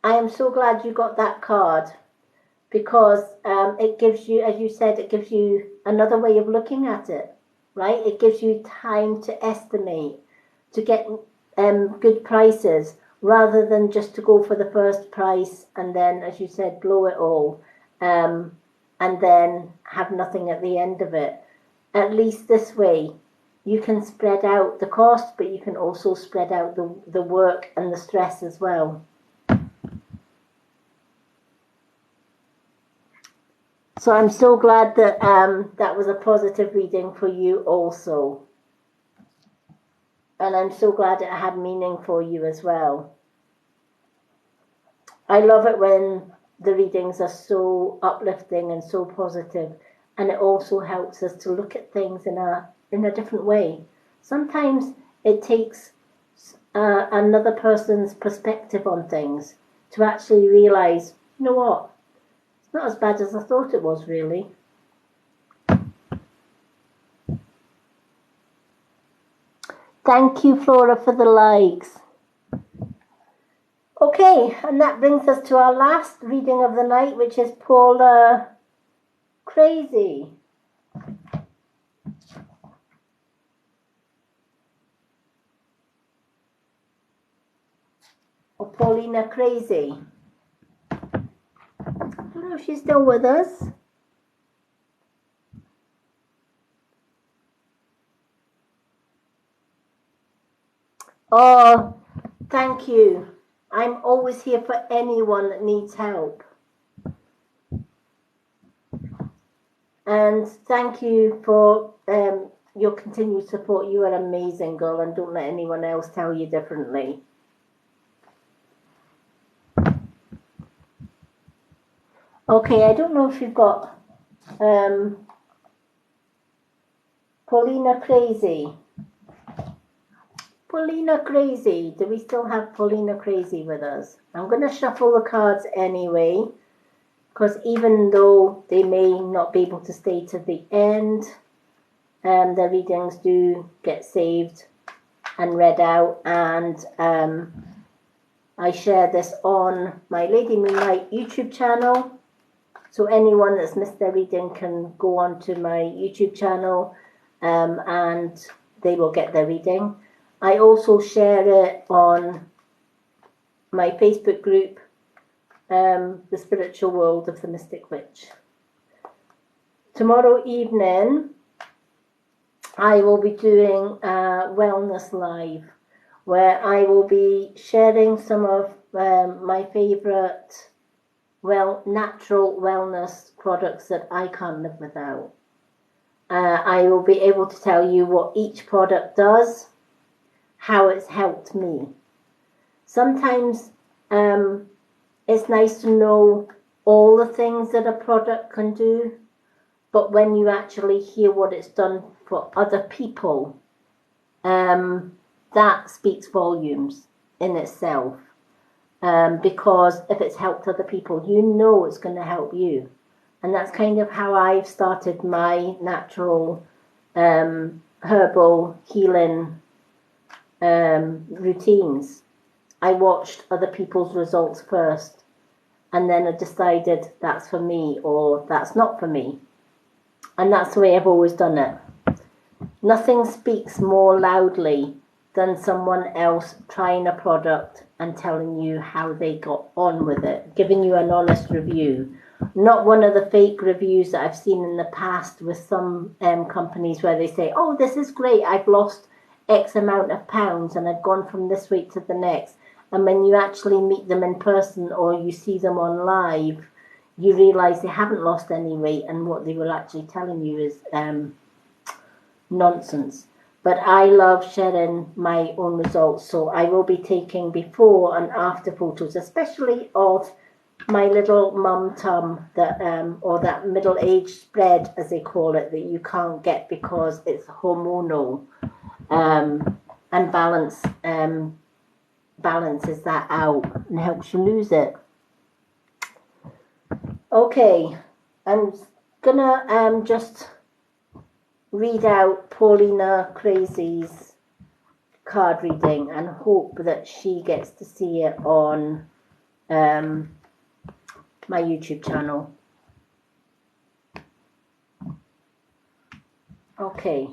I am so glad you got that card because it gives you, as you said, it gives you another way of looking at it, right? It gives you time to estimate, to get good prices rather than just to go for the first price and then, as you said, blow it all and then have nothing at the end of it. At least this way, you can spread out the cost, but you can also spread out the work and the stress as well. So I'm so glad that that was a positive reading for you also. And I'm so glad it had meaning for you as well. I love it when the readings are so uplifting and so positive, and it also helps us to look at things in a different way. Sometimes it takes another person's perspective on things to actually realize, you know what, it's not as bad as I thought it was, really. Thank you, Flora, for the likes. Okay, and that brings us to our last reading of the night, which is Paula Crazy. or Paulina Crazy. I don't know if she's still with us. Oh, thank you. I'm always here for anyone that needs help. And thank you for your continued support. You are amazing, girl, and don't let anyone else tell you differently. Okay, I don't know if you've got Paulina Crazy. Paulina Crazy. Do we still have Paulina Crazy with us? I'm going to shuffle the cards anyway, because even though they may not be able to stay to the end, the readings do get saved and read out, and I share this on my Lady Moonlight YouTube channel. So anyone that's missed their reading can go on to my YouTube channel and they will get their reading. I also share it on my Facebook group, The Spiritual World of the Mystic Witch. Tomorrow evening, I will be doing a Wellness Live, where I will be sharing some of my favourite natural wellness products that I can't live without. I will be able to tell you what each product does, how it's helped me. Sometimes it's nice to know all the things that a product can do, but when you actually hear what it's done for other people, that speaks volumes in itself. Because if it's helped other people, you know it's going to help you. And that's kind of how I've started my natural herbal healing routines. I watched other people's results first, and then I decided that's for me or that's not for me. And that's the way I've always done it. Nothing speaks more loudly than someone else trying a product and telling you how they got on with it, giving you an honest review. Not one of the fake reviews that I've seen in the past with some companies where they say, oh, this is great, I've lost X amount of pounds and I've gone from this weight to the next. And when you actually meet them in person or you see them on live, you realise they haven't lost any weight and what they were actually telling you is nonsense. But I love sharing my own results, so I will be taking before and after photos, especially of my little mum tum, that or that middle-age spread, as they call it, that you can't get because it's hormonal, and balances that out and helps you lose it. Okay, I'm gonna just read out Paulina Crazy's card reading and hope that she gets to see it on my YouTube channel. Okay.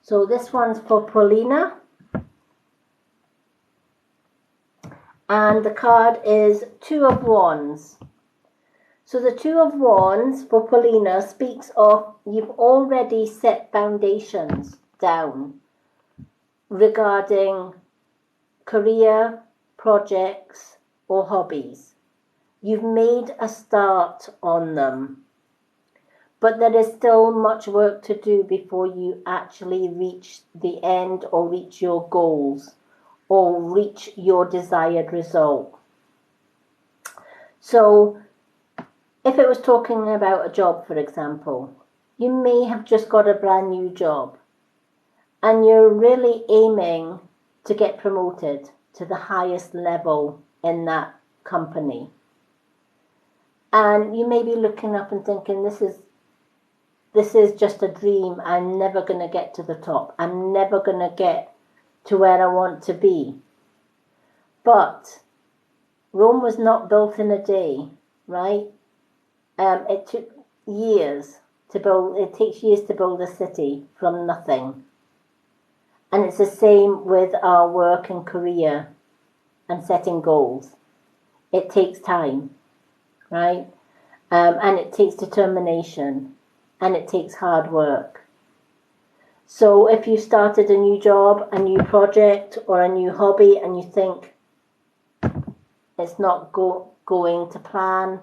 So this one's for Paulina. And the card is Two of Wands. So the Two of Wands for Paulina speaks of you've already set foundations down regarding career, projects, or hobbies. You've made a start on them, but there is still much work to do before you actually reach the end or reach your goals or reach your desired result. So if it was talking about a job, for example, you may have just got a brand new job and you're really aiming to get promoted to the highest level in that company. And you may be looking up and thinking, this is just a dream. I'm never going to get to the top. I'm never going to get to where I want to be. But Rome was not built in a day, right? It took years It takes years to build a city from nothing. And it's the same with our work and career and setting goals. It takes time, right? And it takes determination, and it takes hard work. So if you started a new job, a new project, or a new hobby, and you think it's not going to plan,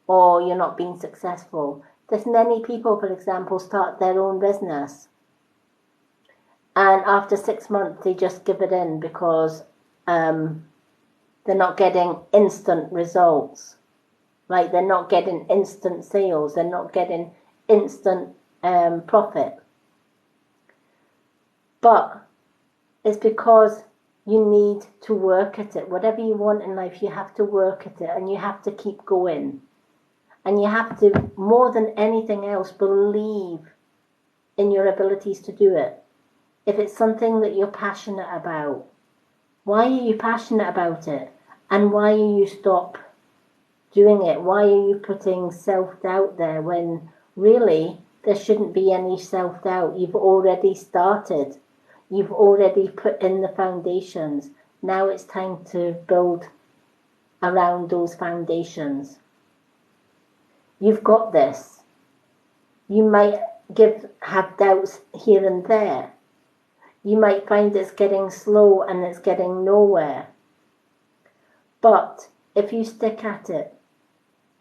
or you're not being successful, there's many people, for example, start their own business, and after 6 months they just give it in because they're not getting instant results. Right? They're not getting instant sales. They're not getting instant profit. But it's because you need to work at it. Whatever you want in life, you have to work at it, and you have to keep going. And you have to, more than anything else, believe in your abilities to do it. If it's something that you're passionate about, why are you passionate about it? And why are you stop doing it? Why are you putting self-doubt there when really there shouldn't be any self-doubt? You've already started. You've already put in the foundations. Now it's time to build around those foundations. You've got this. You might have doubts here and there. You might find it's getting slow and it's getting nowhere. But if you stick at it,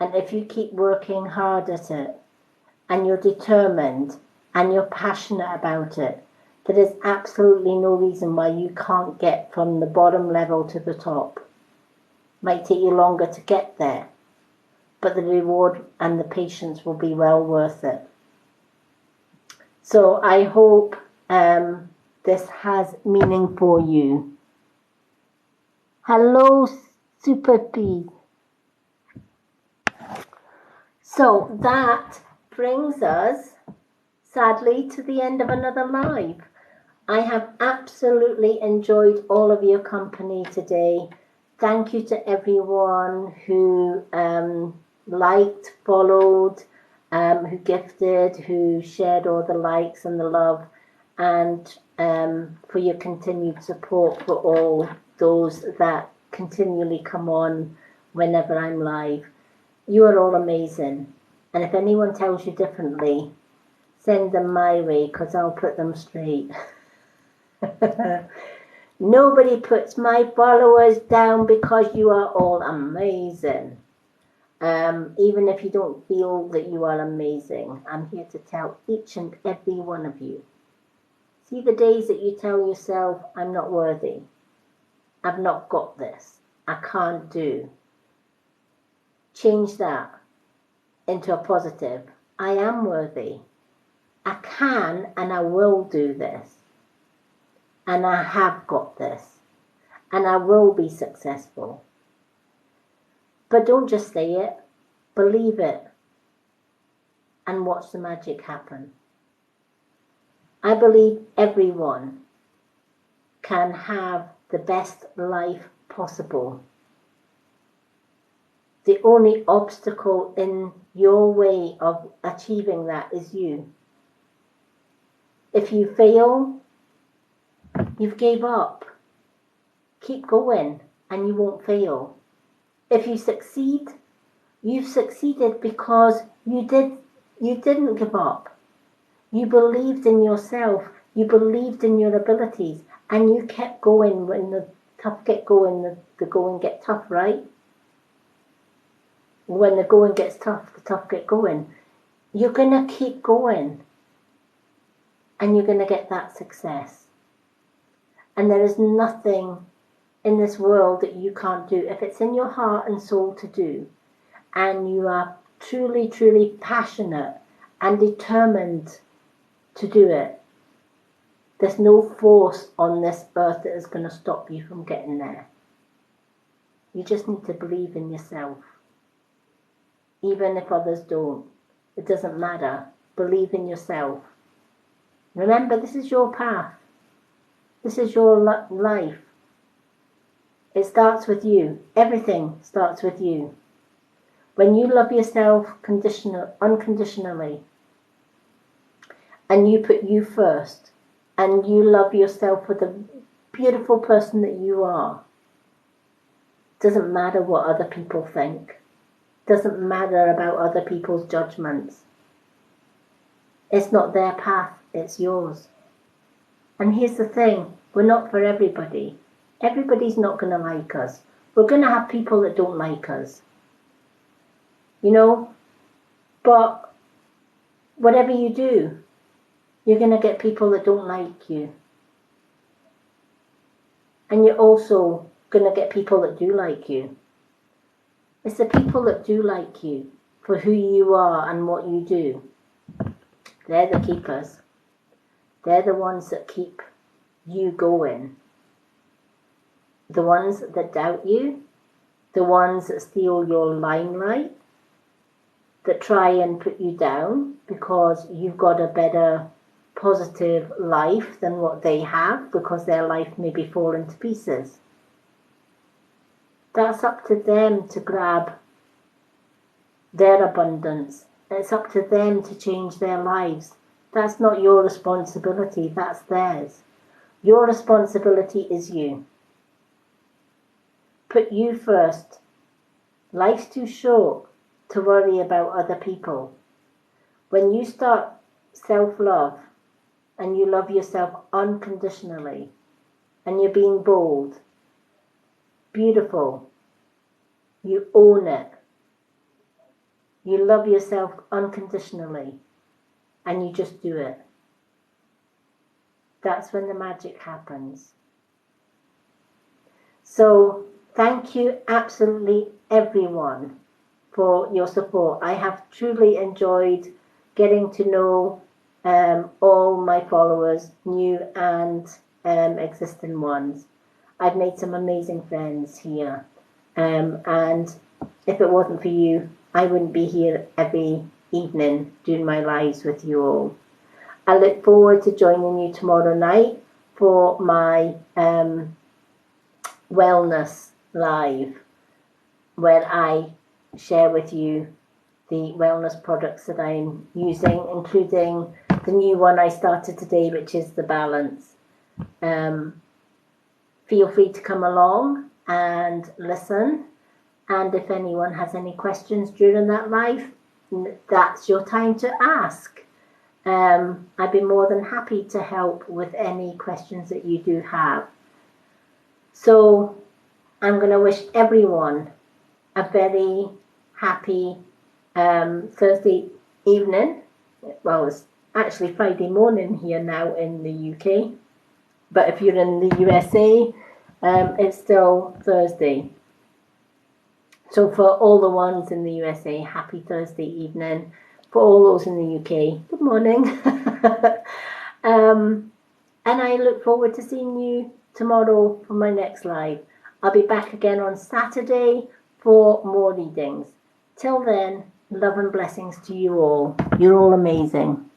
and if you keep working hard at it, and you're determined, and you're passionate about it, there is absolutely no reason why you can't get from the bottom level to the top. Might take you longer to get there, but the reward and the patience will be well worth it. So I hope this has meaning for you. Hello, Super P. So that brings us, sadly, to the end of another live. I have absolutely enjoyed all of your company today. Thank you to everyone who liked, followed, who gifted, who shared all the likes and the love, and for your continued support for all those that continually come on whenever I'm live. You are all amazing. And if anyone tells you differently, send them my way, because I'll put them straight. Nobody puts my followers down, because you are all amazing. Even if you don't feel that you are amazing, I'm here to tell each and every one of you. See the days that you tell yourself, I'm not worthy, I've not got this, I can't do. Change that into a positive. I am worthy. I can and I will do this. And I have got this. And I will be successful. But don't just say it. Believe it. And watch the magic happen. I believe everyone can have the best life possible. The only obstacle in your way of achieving that is you. If you fail, you've gave up. Keep going and you won't fail. If you succeed, you've succeeded because you didn't give up. You believed in yourself, you believed in your abilities, and you kept going when the tough get going, the going get tough, right? When the going gets tough, the tough get going. You're going to keep going. And you're going to get that success. And there is nothing in this world that you can't do. If it's in your heart and soul to do, and you are truly, truly passionate and determined to do it, there's no force on this earth that is going to stop you from getting there. You just need to believe in yourself. Even if others don't, it doesn't matter. Believe in yourself. Remember, this is your path. This is your life. It starts with you. Everything starts with you. When you love yourself unconditionally, and you put you first, and you love yourself for the beautiful person that you are, doesn't matter what other people think. Doesn't matter about other people's judgments. It's not their path, it's yours. And here's the thing, we're not for everybody. Everybody's not going to like us. We're going to have people that don't like us. You know? But whatever you do, you're going to get people that don't like you. And you're also going to get people that do like you. It's the people that do like you for who you are and what you do. They're the keepers. They're the ones that keep you going. The ones that doubt you, the ones that steal your limelight, that try and put you down because you've got a better positive life than what they have, because their life may be falling to pieces. That's up to them to grab their abundance. It's up to them to change their lives. That's not your responsibility, that's theirs. Your responsibility is you. Put you first. Life's too short to worry about other people. When you start self-love and you love yourself unconditionally and you're being bold, beautiful, you own it, you love yourself unconditionally, and you just do it, that's when the magic happens. So thank you absolutely everyone for your support. I have truly enjoyed getting to know all my followers, new and existing ones. I've made some amazing friends here, and if it wasn't for you, I wouldn't be here every evening doing my lives with you all. I look forward to joining you tomorrow night for my wellness live, where I share with you the wellness products that I'm using, including the new one I started today, which is the Balance. Feel free to come along and listen, and if anyone has any questions during that live, that's your time to ask. I'd be more than happy to help with any questions that you do have. So I'm going to wish everyone a very happy Thursday evening. Well, it's actually Friday morning here now in the UK, but if you're in the USA, it's still Thursday. So for all the ones in the USA, happy Thursday evening. For all those in the UK, good morning. And I look forward to seeing you tomorrow for my next live. I'll be back again on Saturday for more readings. Till then, love and blessings to you all. You're all amazing.